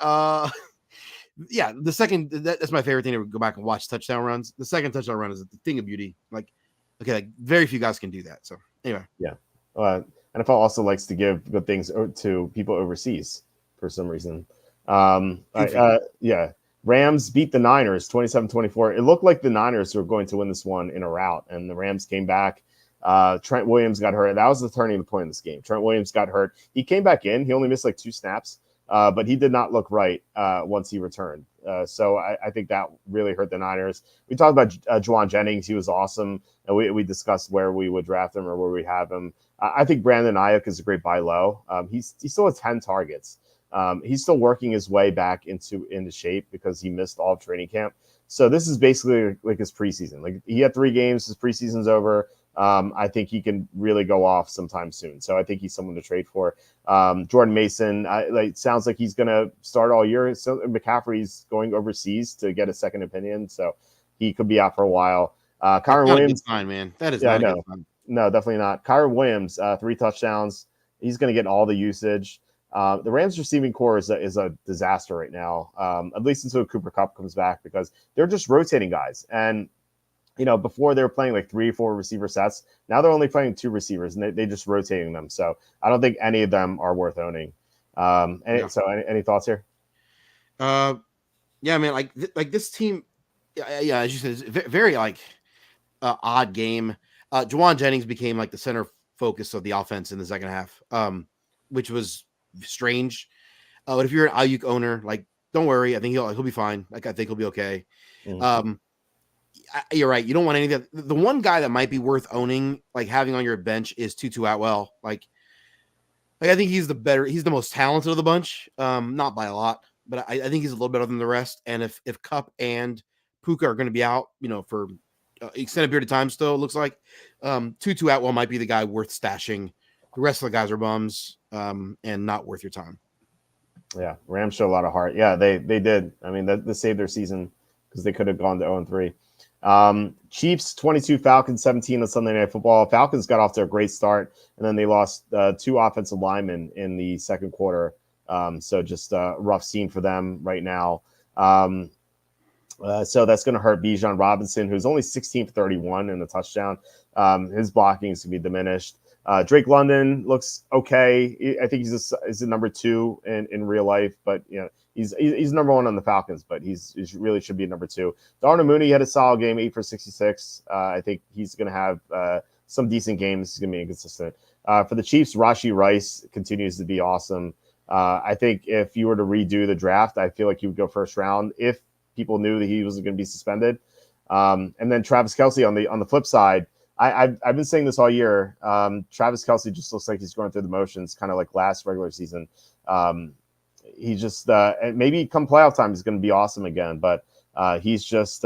yeah, the second that's my favorite thing to go back and watch touchdown runs. The second touchdown run is a thing of beauty. Like very few guys can do that. So anyway, yeah. NFL also likes to give good things to people overseas for some reason. Yeah. Rams beat the Niners 27-24. It looked like the Niners were going to win this one in a rout, and the Rams came back. Trent Williams got hurt. That was the turning point in this game. Trent Williams got hurt. He came back in. He only missed like 2 snaps, but he did not look right once he returned. So I think that really hurt the Niners. We talked about Juwan Jennings. He was awesome. And we discussed where we would draft him or where we have him. I think Brandon Ayuk is a great buy low. He still has 10 targets. He's still working his way back into shape because he missed all of training camp. So this is basically like his preseason. Like he had 3 games. His preseason's over. I think he can really go off sometime soon. So I think he's someone to trade for. Jordan Mason, sounds like he's going to start all year. So McCaffrey's going overseas to get a second opinion. So he could be out for a while. Kyron Williams. Fine, man. That is not a good sign. No, definitely not. Kyron Williams, 3 touchdowns. He's going to get all the usage. The Rams receiving core is a disaster right now, at least until Cooper Kupp comes back, because they're just rotating guys. And, before they were playing like 3 or 4 receiver sets. Now they're only playing 2 receivers, and they're just rotating them. So I don't think any of them are worth owning. So any thoughts here? Yeah, man, like this team, yeah, as you said, it's very odd game. Juwan Jennings became like the center focus of the offense in the second half, which was strange. But if you're an Ayuk owner, like, don't worry. I think he'll be fine. Like, I think he'll be okay. Mm-hmm. You're right. You don't want any of that. The one guy that might be worth owning, like having on your bench, is Tutu Atwell. Like I think he's the most talented of the bunch. Not by a lot, but I think he's a little better than the rest. And if Kupp and Puka are going to be out, for extended period of time, still it looks like Tutu Atwell might be the guy worth stashing. The rest of the guys are bums and not worth your time. Yeah, Rams show a lot of heart. Yeah, they did. I mean, that saved their season because they could have gone to 0-3. Chiefs 22, Falcons 17 on Sunday Night Football. Falcons got off to a great start, and then they lost two offensive linemen in the second quarter. So just a rough scene for them right now. So that's going to hurt Bijan Robinson, who's only 16 for 31 in the touchdown. His blocking is going to be diminished. Drake London looks okay. I think he's a number two in real life, but he's number one on the Falcons, but he's really should be number two. Darnell Mooney had a solid game, 8 for 66. I think he's going to have some decent games. He's going to be inconsistent. For the Chiefs, Rashee Rice continues to be awesome. I think if you were to redo the draft, I feel like he would go first round if people knew that he was going to be suspended. And then Travis Kelce on the flip side. I've been saying this all year. Travis Kelce just looks like he's going through the motions, kind of like last regular season. He just maybe come playoff time he's going to be awesome again, but he's just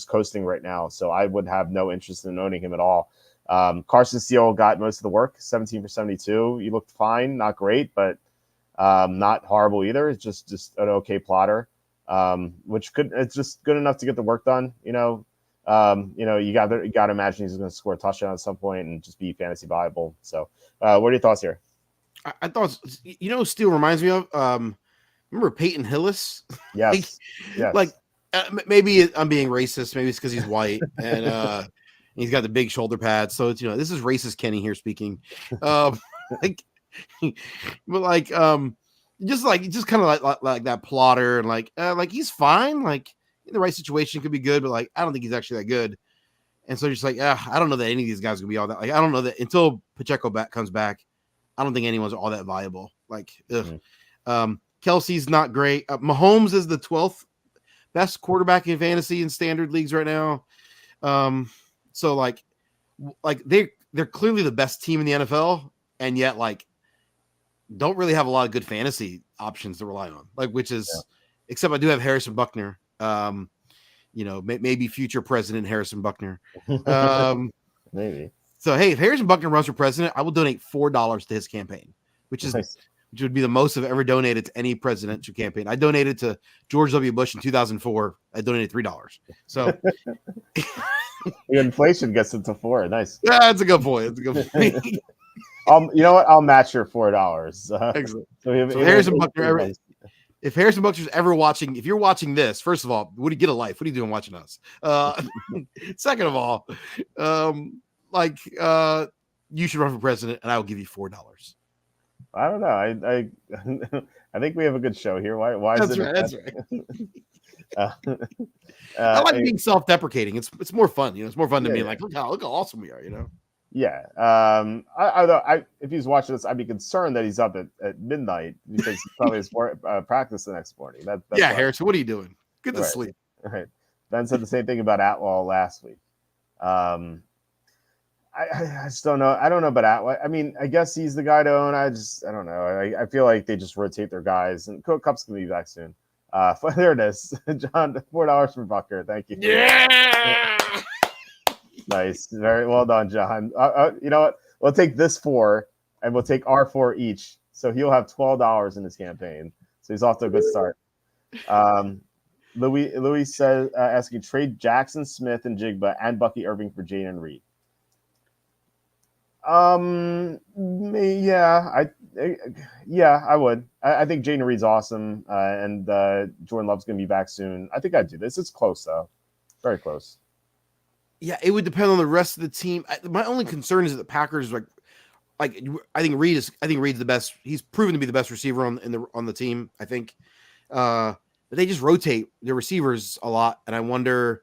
coasting right now. So I would have no interest in owning him at all. Carson Steele got most of the work, 17 for 72. He looked fine, not great, but not horrible either. It's just an okay plotter, it's just good enough to get the work done. You got to imagine he's going to score a touchdown at some point and just be fantasy viable. So, what are your thoughts here? I thought, Steele reminds me of, remember Peyton Hillis? Yes. Yes. Maybe I'm being racist. Maybe it's because he's white and he's got the big shoulder pads. So it's, this is racist Kenny here speaking. But just kind of like that plotter and he's fine. Like in the right situation could be good, but I don't think he's actually that good. And so just I don't know that any of these guys are gonna be all that. I don't know that until Pacheco comes back. I don't think anyone's all that viable. Kelsey's not great. Mahomes is the 12th best quarterback in fantasy and standard leagues right now. So they're clearly the best team in the NFL, and yet don't really have a lot of good fantasy options to rely on. Except I do have Harrison Buckner. Maybe future president Harrison Buckner. Maybe. So, hey, if Harrison Buckner runs for president, I will donate $4 to his campaign, which would be the most I've ever donated to any presidential campaign. I donated to George W. Bush in 2004. I donated $3. So, inflation gets it to $4. Nice. Yeah, that's a good point. You know what? I'll match your $4. Excellent. So Harrison Buckner. If Harrison Buckner's ever watching, if you're watching this, first of all, would he get a life? What are you doing watching us? Second of all, you should run for president, and I will give you $4. I don't know. I think we have a good show here. Why is it? That's right. I like being self-deprecating. It's more fun. It's more fun to me. Look how awesome we are. Yeah. If he's watching this, I'd be concerned that he's up at midnight because he probably has practice the next morning. That's Harrison, what are you doing? Good to sleep. All right. Ben said the same thing about Atwell last week. I just don't know. I don't know about Atwell. I mean, I guess he's the guy to own. I don't know. I feel like they just rotate their guys, and Cup's gonna be back soon. There it is, John. $4 for Bucker. Thank you. Yeah. Nice. Very well done, John. You know what? We'll take this 4 and we'll take our 4 each. So he'll have $12 in his campaign. So he's off to a good start. Louis says, asking trade Jackson Smith and Jigba and Bucky Irving for Jayden Reed. I would. I think Jayden Reed's awesome. And Jordan Love's going to be back soon. I think I'd do this. It's close though. Very close. Yeah, it would depend on the rest of the team. My only concern is that the Packers I think Reed's the best. He's proven to be the best receiver on the team. I think, but they just rotate their receivers a lot, and I wonder,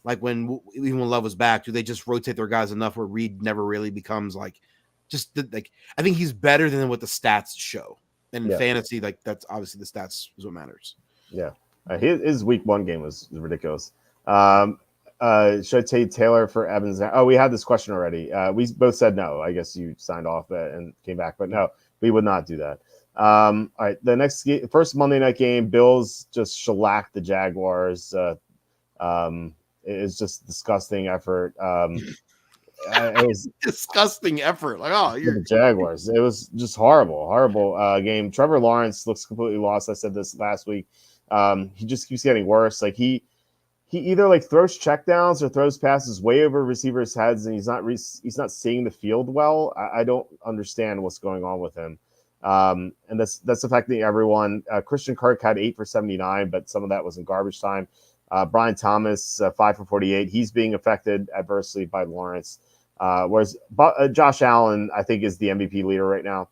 even when Love was back, do they just rotate their guys enough where Reed never really becomes I think he's better than what the stats show, and in fantasy, that's obviously the stats is what matters. Yeah, his week 1 game was ridiculous. Should I take Taylor for Evans? Oh, we had this question already. We both said no. I guess you signed off and came back, but no, we would not do that. All right, the first Monday night game, Bills just shellacked the Jaguars. It's just disgusting effort. It was disgusting effort. Like, oh, the Jaguars. It was just horrible game. Trevor Lawrence looks completely lost. I said this last week. He just keeps getting worse. Like he either like throws checkdowns or throws passes way over receivers' heads, and he's not seeing the field well. I don't understand what's going on with him. And that's affecting everyone. Christian Kirk had 8 for 79, but some of that was in garbage time. Brian Thomas 5 for 48. He's being affected adversely by Lawrence. Whereas Josh Allen, I think, is the MVP leader right now.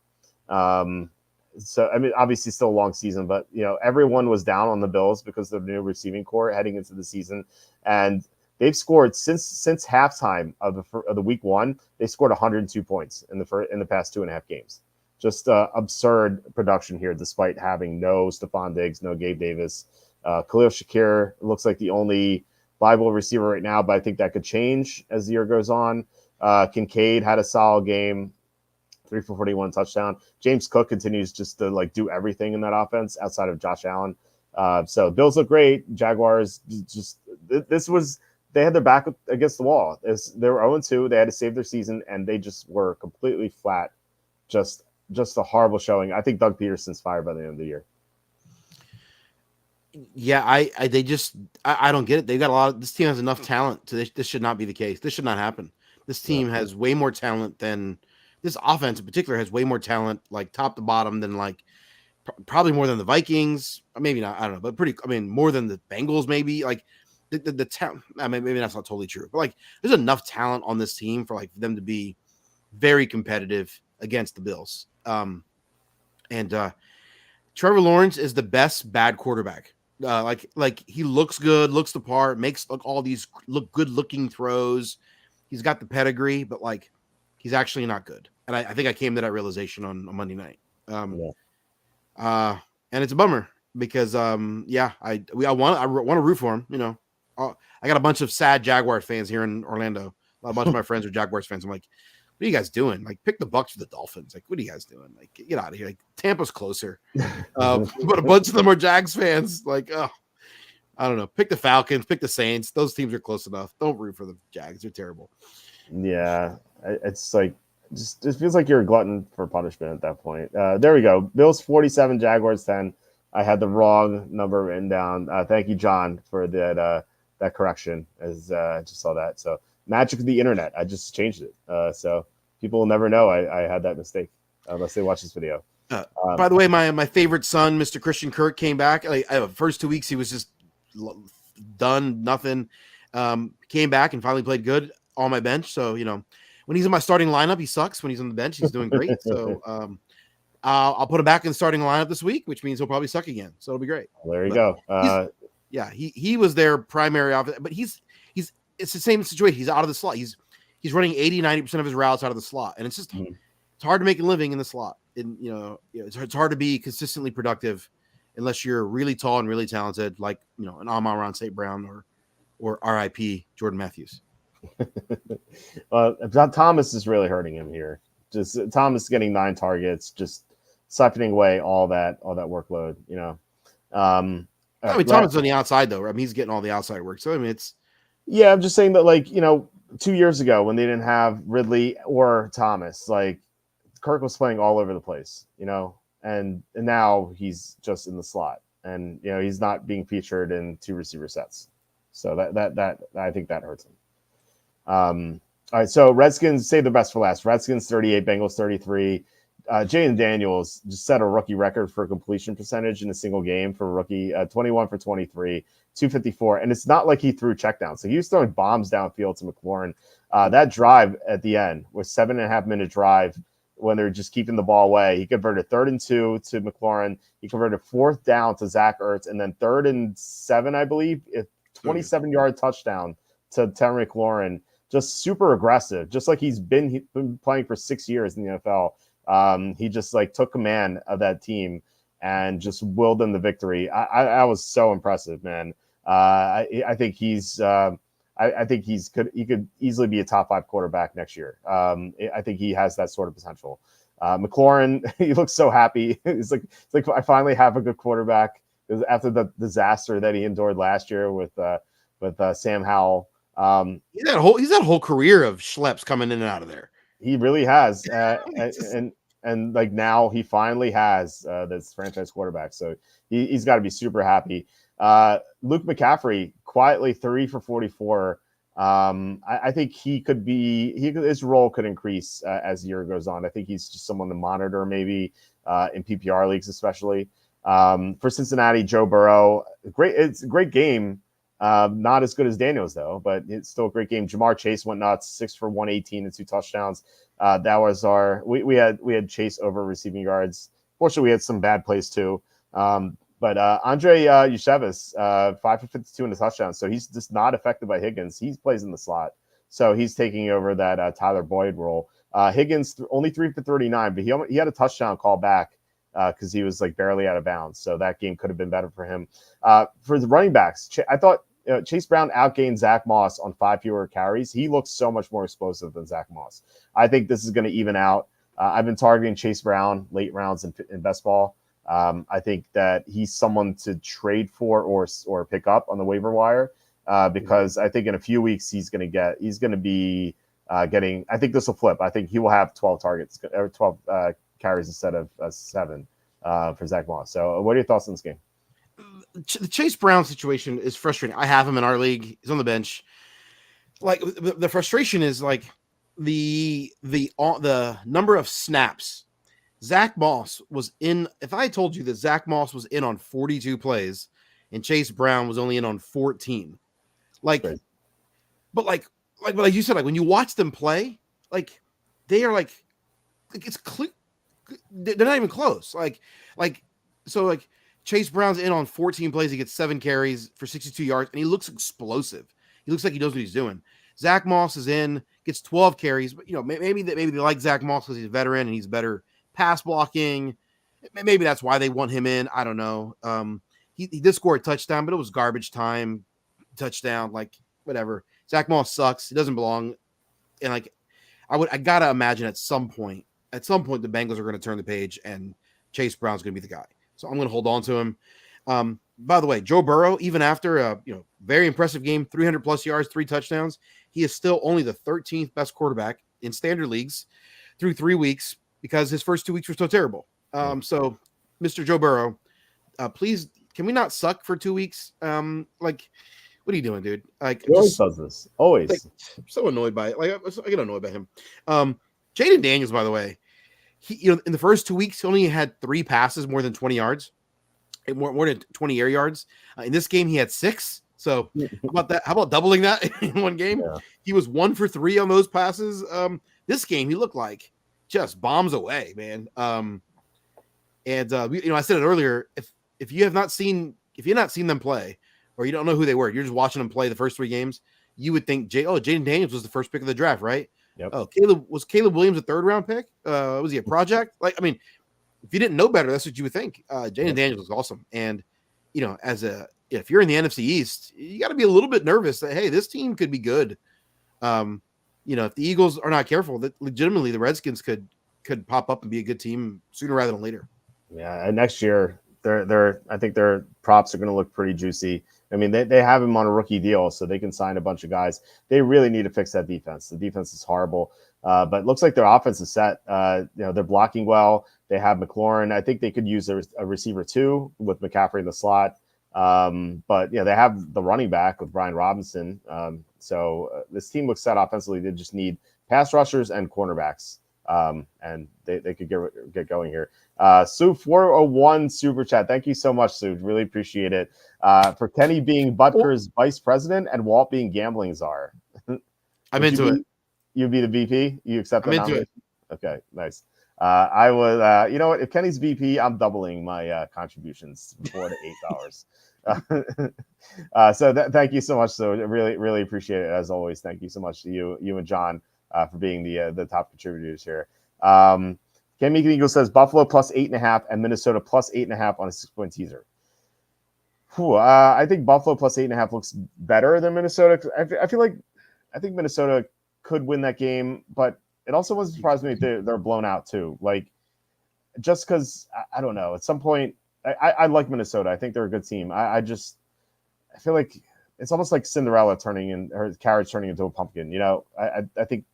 So, I mean, obviously still a long season, but, everyone was down on the Bills because of the new receiving core heading into the season. And they've scored since halftime of the week one, they scored 102 points in the past 2.5 games. Just absurd production here, despite having no Stephon Diggs, no Gabe Davis. Khalil Shakir looks like the only viable receiver right now, but I think that could change as the year goes on. Kincaid had a solid game, 3 for 41 touchdown. James Cook continues just to do everything in that offense outside of Josh Allen. So Bills look great. Jaguars they had their back against the wall. They were 0-2. They had to save their season, and they just were completely flat. Just a horrible showing. I think Doug Peterson's fired by the end of the year. Yeah, I don't get it. They got a lot. This team has enough talent. This should not be the case. This should not happen. This team has way more talent than this offense in particular has way more talent, like top to bottom, than probably more than the Vikings. Maybe not. I don't know, but more than the Bengals. Maybe the talent. Maybe that's not totally true, but there's enough talent on this team for them to be very competitive against the Bills. And Trevor Lawrence is the best bad quarterback. He looks good, looks the part, makes all these good looking throws. He's got the pedigree, but he's actually not good. And I think I came to that realization on Monday night. And it's a bummer because I want to root for him. I got a bunch of sad Jaguar fans here in Orlando. A bunch of my friends are Jaguars fans. I'm like, what are you guys doing? Pick the Bucks for the Dolphins. What are you guys doing? Get out of here. Tampa's closer. But a bunch of them are Jags fans. I don't know. Pick the Falcons, pick the Saints. Those teams are close enough. Don't root for the Jags. They're terrible. Yeah. It's just feels like you're a glutton for punishment at that point. There we go. Bills 47, Jaguars 10. I had the wrong number written down. Thank you, John, for that correction. As I just saw that. So magic of the internet. I just changed it. So people will never know I had that mistake unless they watch this video. By the way, my favorite son, Mr. Christian Kirk, came back. First 2 weeks he was just done, nothing. Came back and finally played good on my bench. So when he's in my starting lineup, he sucks. When he's on the bench, he's doing great. So I'll put him back in the starting lineup this week, which means he'll probably suck again. So it'll be great. There you go. He was their primary offense, but it's the same situation. He's out of the slot. He's running 80-90% of his routes out of the slot, and it's just it's hard to make a living in the slot. And it's hard to be consistently productive unless you're really tall and really talented, like an Amon-Ra St. Brown or R.I.P. Jordan Matthews. Thomas is really hurting him here. Just Thomas getting 9 targets, just siphoning away all that workload. Thomas on the outside though. He's getting all the outside work. So it's. Yeah, I'm just saying that 2 years ago when they didn't have Ridley or Thomas, Kirk was playing all over the place, and now he's just in the slot, and he's not being featured in 2 receiver sets. So that I think that hurts him. All right, so Redskins, save the best for last. Redskins 38, Bengals 33. Jaden Daniels just set a rookie record for completion percentage in a single game for a rookie, 21 for 23, 254. And it's not like he threw checkdowns. So he was throwing bombs downfield to McLaurin. That drive at the end was 7.5-minute drive when they're just keeping the ball away. He converted 3rd and 2 to McLaurin. He converted 4th down to Zach Ertz, and then 3rd and 7, I believe, 27-yard touchdown to Terry McLaurin. Just super aggressive, just like he's been playing for 6 years in the NFL. He just took command of that team and just willed them the victory. I was so impressive, man. I think he could easily be a top 5 quarterback next year. I think he has that sort of potential. McLaurin, he looks so happy. It's like I finally have a good quarterback after the disaster that he endured last year with Sam Howell. He's that whole career of schleps coming in and out of there. He really has, and like now he finally has this franchise quarterback, so he's got to be super happy. Luke McCaffrey quietly 3 for 44. I think his role could increase as the year goes on. I think he's just someone to monitor, maybe in PPR leagues, especially. For Cincinnati, Joe Burrow, it's a great game. Not as good as Daniels though, but it's still a great game. Jamar Chase went nuts, 6 for 118 and 2 touchdowns. That was we had Chase over receiving yards. Fortunately, we had some bad plays too. But Andre Yushevis, 5 for 52 and a touchdown. So he's just not affected by Higgins. He plays in the slot, so he's taking over that Tyler Boyd role. Higgins only 3 for 39, but he had a touchdown call back because he was like barely out of bounds. So that game could have been better for him. For the running backs, I thought Chase Brown outgained Zach Moss on 5 fewer carries. He looks so much more explosive than Zach Moss. I think this is going to even out. I've been targeting Chase Brown late rounds in best ball. I think that he's someone to trade for or pick up on the waiver wire because I think in a few weeks he's going to be getting. I think this will flip. I think he will have 12 targets or 12 carries instead of 7 for Zach Moss. So, what are your thoughts on this game? The Chase Brown situation is frustrating. I have him in our league. He's on the bench. Like the frustration is like the number of snaps. Zach Moss was in. If I told you that Zach Moss was in on 42 plays and Chase Brown was only in on 14, like, right. but like you said, like when you watch them play, like they are like it's clear. They're not even close. So Chase Brown's in on 14 plays. He gets 7 carries for 62 yards, and he looks explosive. He looks like he knows what he's doing. Zach Moss is in, gets 12 carries, but maybe they like Zach Moss because he's a veteran and he's better pass blocking. Maybe that's why they want him in. I don't know. He did score a touchdown, but it was garbage time touchdown. Like whatever. Zach Moss sucks. He doesn't belong. And like I gotta imagine at some point the Bengals are going to turn the page and Chase Brown's going to be the guy. So I'm going to hold on to him. By the way, Joe Burrow, even after a very impressive game, 300 plus yards, 3 touchdowns, he is still only the 13th best quarterback in standard leagues through 3 weeks because his first 2 weeks were so terrible. So Mr. Joe Burrow, please, can we not suck for 2 weeks? What are you doing, dude? Like, he always does this. Always. Like, I'm so annoyed by it. Like, I get annoyed by him. Jaden Daniels, by the way, he in the first 2 weeks, he only had 3 passes more than 20 yards, more than 20 air yards. In this game, he had 6. So how about that? How about doubling that in one game? Yeah. He was 1 for 3 on those passes. This game, he looked like just bombs away, man. I said it earlier. If you have not seen them play, or you don't know who they were, you're just watching them play the first 3 games, you would think Jaden Daniels was the first pick of the draft, right? Yep. Oh, Caleb Williams a 3rd round pick? Was he a project? Like, I mean, if you didn't know better, that's what you would think. Jaden Daniels was awesome. And, if you're in the NFC East, you got to be a little bit nervous that, hey, this team could be good. If the Eagles are not careful, that legitimately the Redskins could pop up and be a good team sooner rather than later. Yeah, and next year, I think their props are going to look pretty juicy. I mean, they have him on a rookie deal, so they can sign a bunch of guys. They really need to fix that defense. The defense is horrible, but it looks like their offense is set. They're blocking well. They have McLaurin. I think they could use a receiver too with McCaffrey in the slot. But they have the running back with Brian Robinson. So this team looks set offensively. They just need pass rushers and cornerbacks. And they could get going here. Sue 401 super chat. Thank you so much, Sue. Really appreciate it. For Kenny being Butker's vice president and Walt being gambling czar. I'm into it. You'd be the VP? You accept that nomination? Okay, nice. I would, you know what? If Kenny's VP, I'm doubling my contributions from $4 to $8. So thank you so much. So really, really appreciate it as always. Thank you so much to you and John for being the top contributors here. Ken Meekin Eagle says Buffalo plus 8.5 and Minnesota plus 8.5 on a 6-point teaser. I think Buffalo plus 8.5 looks better than Minnesota. I think Minnesota could win that game, but it also wouldn't surprise me if they're blown out too. Like, just because I don't know. At some point, I like Minnesota. I think they're a good team. I feel like it's almost like Cinderella turning in her carriage turning into a pumpkin. I think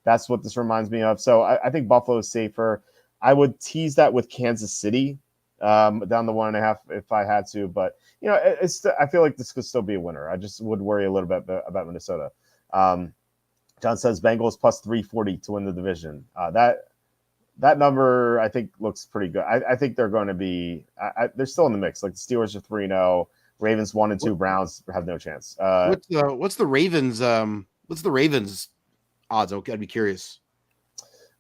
that's what this reminds me of. So I think Buffalo is safer. I would tease that with Kansas City down the 1.5 if I had to, but I feel like this could still be a winner. I just would worry a little bit about Minnesota. John says Bengals plus 340 to win the division. That number I think looks pretty good. I think they're going to be. They're still in the mix. Like the Steelers are 3-0, Ravens 1-2, Browns have no chance. What's the Ravens? What's the Ravens odds? Okay, I'd be curious.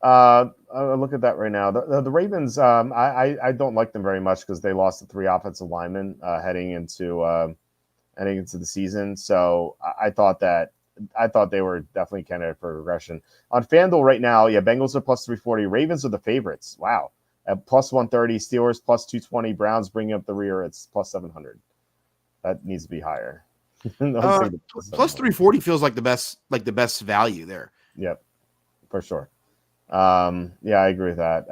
I'll look at that right now. The Ravens, I don't like them very much because they lost to 3 offensive linemen heading into the season. So I thought they were definitely candidate for regression. On FanDuel right now, Bengals are plus 340. Ravens are the favorites. Wow. At plus 130, Steelers plus 220, Browns bringing up the rear. It's plus 700. That needs to be higher. Plus 340 feels like the best value there. Yep, for sure. I agree with that.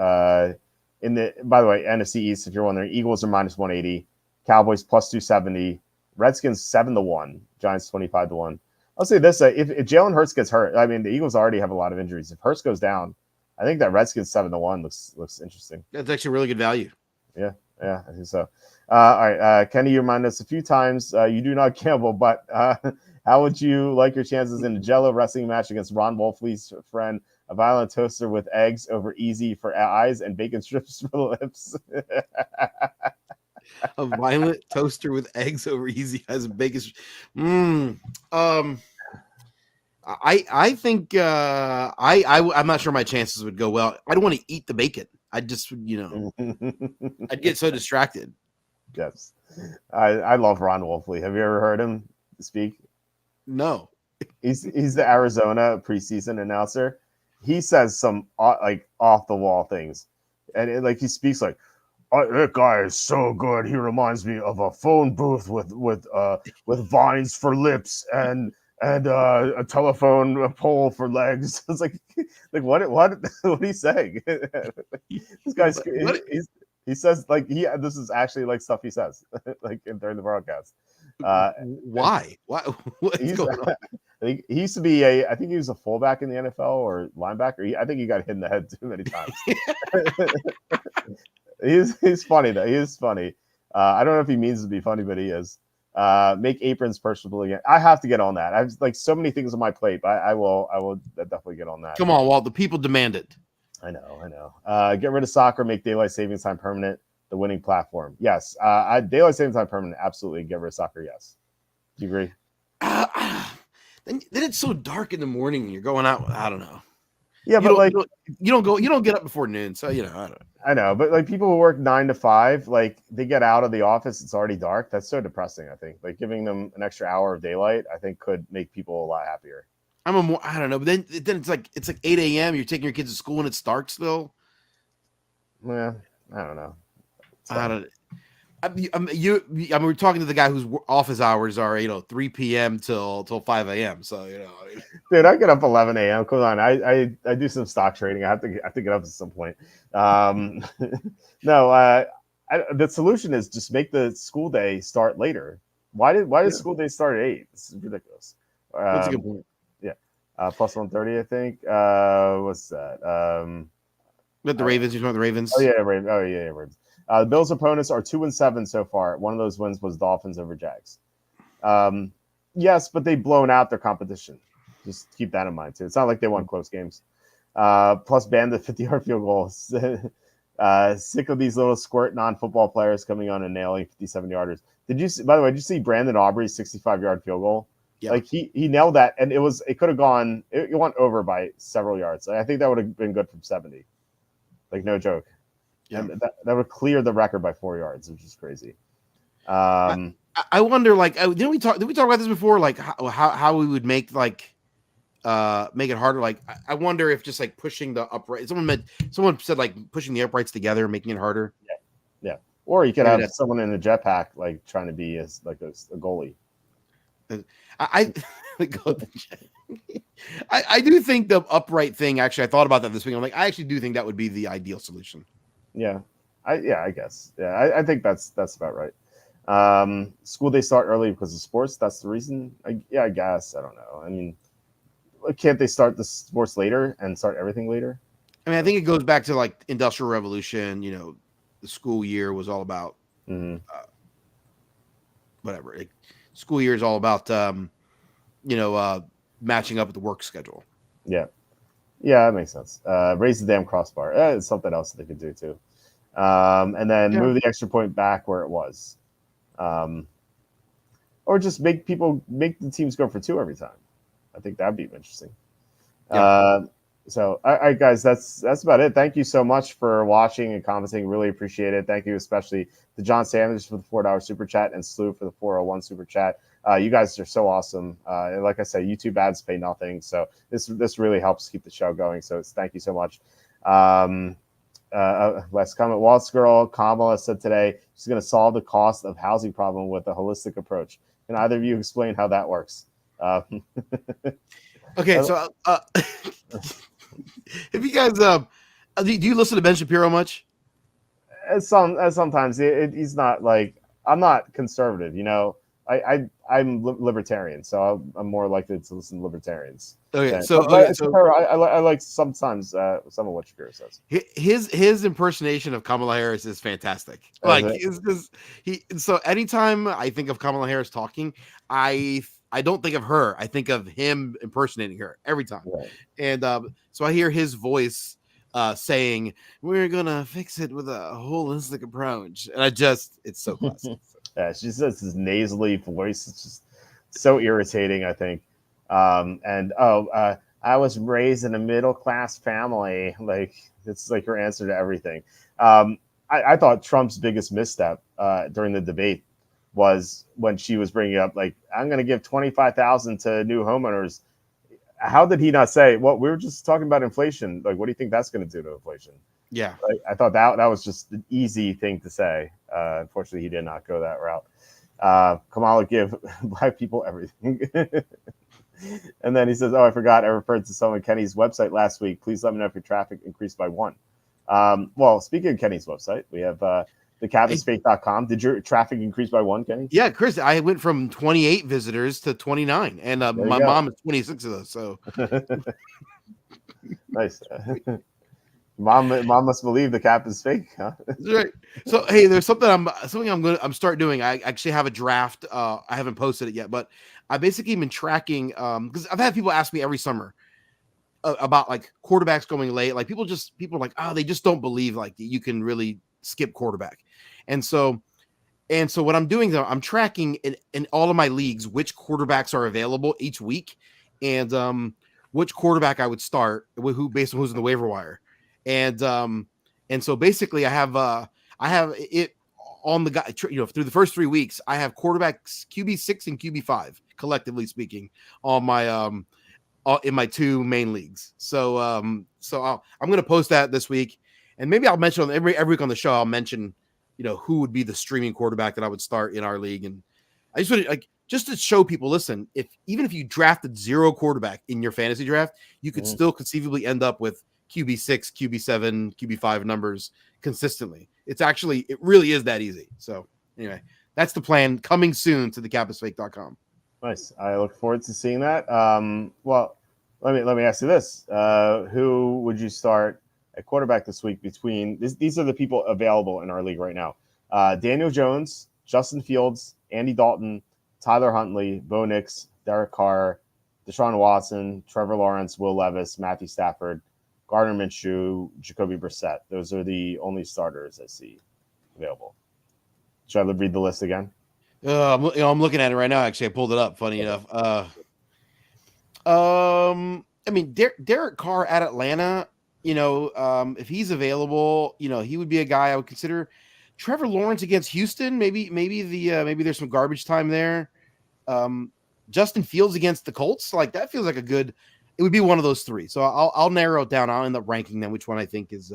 By the way, NFC East, if you're wondering, Eagles are minus 180, Cowboys plus 270, Redskins 7-1, Giants 25-1. I'll say this: if Jalen Hurts gets hurt, I mean the Eagles already have a lot of injuries. If Hurts goes down, I think that Redskins 7-1 looks interesting. That's actually really good value. Yeah, I think so. All right, Kenny, you reminded us a few times you do not gamble, but how would you like your chances in a Jello wrestling match against Ron Wolfley's friend? A violent toaster with eggs over easy for eyes and bacon strips for lips. A violent toaster with eggs over easy eyes and bacon. I think I'm not sure my chances would go well. I don't want to eat the bacon. I just I'd get so distracted. Yes, I love Ron Wolfley. Have you ever heard him speak? No. He's the Arizona preseason announcer. He says some like off the wall things, and he speaks like, "That guy is so good. He reminds me of a phone booth with vines for lips and a telephone pole for legs." It's like what are you saying? This guy's he says this is actually like stuff he says like during the broadcast. Why? What's going on? I think he used to be I think he was a fullback in the NFL or linebacker. I think he got hit in the head too many times. He's funny though. He is funny. I don't know if he means to be funny, but he is. Make aprons personable again. I have to get on that. I have like so many things on my plate, but I will definitely get on that. Come on, Walt. The people demand it. I know. Get rid of soccer. Make daylight savings time permanent. The winning platform. Yes. Daylight savings time permanent. Absolutely. Get rid of soccer. Yes. Do you agree? Then it's so dark in the morning and you're going out. I don't know. Yeah, but you don't get up before noon. So, I know, but like people who work 9 to 5, like they get out of the office, it's already dark. That's so depressing. I think like giving them an extra hour of daylight, I think could make people a lot happier. I don't know. But then it's like 8 a.m. You're taking your kids to school and it's dark still. Yeah, I don't know. We're talking to the guy whose office hours are 3 p.m. till 5 a.m. So dude, I get up 11 a.m. Come on, I do some stock trading. I have to get up at some point. No, the solution is just make the school day start later. Why did school day start at 8? This is ridiculous. That's a good point. Yeah, plus 130, I think. What's that? With the Ravens, you're talking about the Ravens. Oh yeah, Ravens. Ravens. The Bills' opponents are 2-7 so far. One of those wins was Dolphins over Jags. Yes, but they've blown out their competition. Just keep that in mind too. It's not like they won close games. Plus, banned the 50-yard field goals. Sick of these little squirt non-football players coming on and nailing 57-yarders. By the way, did you see Brandon Aubrey's 65-yard field goal? Yeah. Like he nailed that, and it could have gone. It went over by several yards. I think that would have been good from 70. Like no joke. Yeah. And that would clear the record by 4 yards, which is crazy. I wonder, did we talk about this before? Like how we would make make it harder. Like I wonder if just like pushing the upright. Someone said like pushing the uprights together, making it harder. Yeah. Or you could have someone in a jetpack like trying to be as like a goalie. I do think the upright thing. Actually, I thought about that this week. I'm like, I actually do think that would be the ideal solution. Yeah, I guess. Yeah, I think that's about right. School day start early because of sports. That's the reason. I guess. I don't know. I mean, can't they start the sports later and start everything later? I mean, I think it goes back to like Industrial Revolution. The school year was all about Mm-hmm. whatever. School year is all about matching up with the work schedule. Yeah. Yeah, that makes sense. Raise the damn crossbar. It's something else that they could do too. And then Yeah. move the extra point back where it was. Or just make the teams go for 2 every time. I think that'd be interesting. Yeah. So, all right, guys, that's about it. Thank you so much for watching and commenting. Really appreciate it. Thank you especially to John Sanders for the $4 super chat and Slew for the 401 super chat. You guys are so awesome. And like I said, YouTube ads pay nothing, so this really helps keep the show going. So thank you so much. Last comment: Walt's girl Kamala said today she's going to solve the cost of housing problem with a holistic approach. Can either of you explain how that works? Okay, so if you guys do you listen to Ben Shapiro much? Sometimes he's not like I'm not conservative, I'm libertarian, so I'm more likely to listen to libertarians. Okay, But I like sometimes some of what Shapiro says. His impersonation of Kamala Harris is fantastic. Like it's just so anytime I think of Kamala Harris talking, I don't think of her. I think of him impersonating her every time. Right. And so I hear his voice saying, "We're gonna fix it with a holistic approach," and it's so classic. Yeah, she says his nasally voice. It's just so irritating, I think. I was raised in a middle class family. Like it's like her answer to everything. I thought Trump's biggest misstep during the debate was when she was bringing up like I'm going to give 25,000 to new homeowners. How did he not say, well, we were just talking about inflation. Like, what do you think that's going to do to inflation? Yeah. Like, I thought that was just an easy thing to say. Unfortunately, he did not go that route. Kamala give black people everything. And then he says, oh, I forgot. I referred to some of Kenny's website last week. Please let me know if your traffic increased by 1. Well, speaking of Kenny's website, we have thecabisfake.com. Did your traffic increase by 1, Kenny? Yeah, Chris, I went from 28 visitors to 29. And my mom is 26 of those. So nice. Mom must believe the cap is fake, huh? Right. So hey, there's something I'm start doing. I actually have a draft. I haven't posted it yet, but I basically been tracking because I've had people ask me every summer about like quarterbacks going late. Like people are like, oh, they just don't believe like you can really skip quarterback. And so what I'm doing though, I'm tracking in all of my leagues which quarterbacks are available each week, and which quarterback I would start who based on who's in the waiver wire. And so basically I have it on the guy, through the first 3 weeks, I have quarterbacks QB6 and QB5 collectively speaking on my in my 2 main leagues. So I'm going to post that this week, and maybe I'll mention every week on the show. I'll mention who would be the streaming quarterback that I would start in our league, and I just want to just to show people, listen, even if you drafted 0 quarterback in your fantasy draft, you could still conceivably end up with QB6, QB7, QB5 numbers consistently. It really is that easy. So anyway, that's the plan coming soon to thecapusfake.com. Nice. I look forward to seeing that. Well, let me ask you this. Who would you start at quarterback this week between these are the people available in our league right now. Daniel Jones, Justin Fields, Andy Dalton, Tyler Huntley, Bo Nix, Derek Carr, Deshaun Watson, Trevor Lawrence, Will Levis, Matthew Stafford, Gardner Minshew, Jacoby Brissett. Those are the only starters I see available. Should I read the list again? I'm looking at it right now. Actually, I pulled it up. Funny enough. I mean, Derek Carr at Atlanta. If he's available, he would be a guy I would consider. Trevor Lawrence against Houston. Maybe maybe there's some garbage time there. Justin Fields against the Colts. Like that feels like a good. It would be one of those 3. So I'll narrow it down. I'll end up ranking them. Which one I think is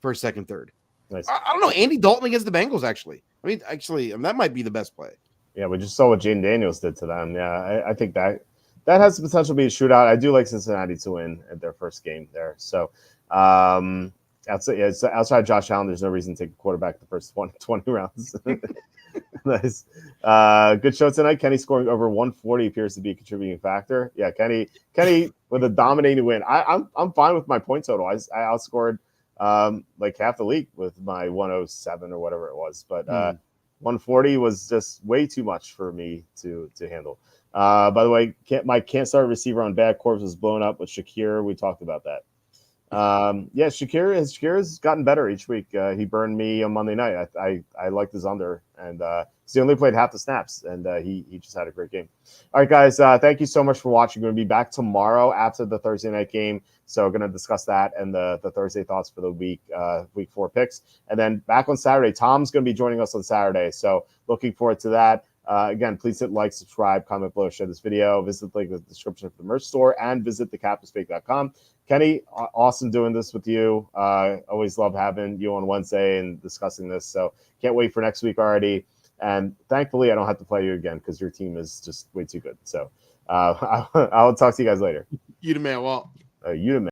first, second, third. Nice. I don't know. Andy Dalton against the Bengals. Actually, that might be the best play. Yeah, we just saw what Jaden Daniels did to them. Yeah, I think that has the potential to be a shootout. I do like Cincinnati to win at their first game there. So outside Josh Allen, there's no reason to take a quarterback the first 20 rounds. Nice. Good show tonight. Kenny scoring over 140 appears to be a contributing factor. Yeah, Kenny with a dominating win. I'm fine with my point total. I outscored like half the league with my 107 or whatever it was, but 140 was just way too much for me to handle. By the way, my can't start receiver on Bad Corps was blown up with Shakir. We talked about that. Yeah, Shakir has gotten better each week. He burned me on Monday night. I liked his under, and he only played half the snaps, and he just had a great game. All right, guys, thank you so much for watching. We're going to be back tomorrow after the Thursday night game, so we're going to discuss that and the Thursday thoughts for the week 4 picks, and then back on Saturday. Tom's going to be joining us on Saturday, so looking forward to that. Again, please hit like, subscribe, comment below, share this video, visit the link in the description for the merch store, and visit thecaptainspake.com. Kenny, awesome doing this with you. Always love having you on Wednesday and discussing this. So can't wait for next week already. And thankfully, I don't have to play you again because your team is just way too good. So I'll talk to you guys later. You the man, Walt. You the man.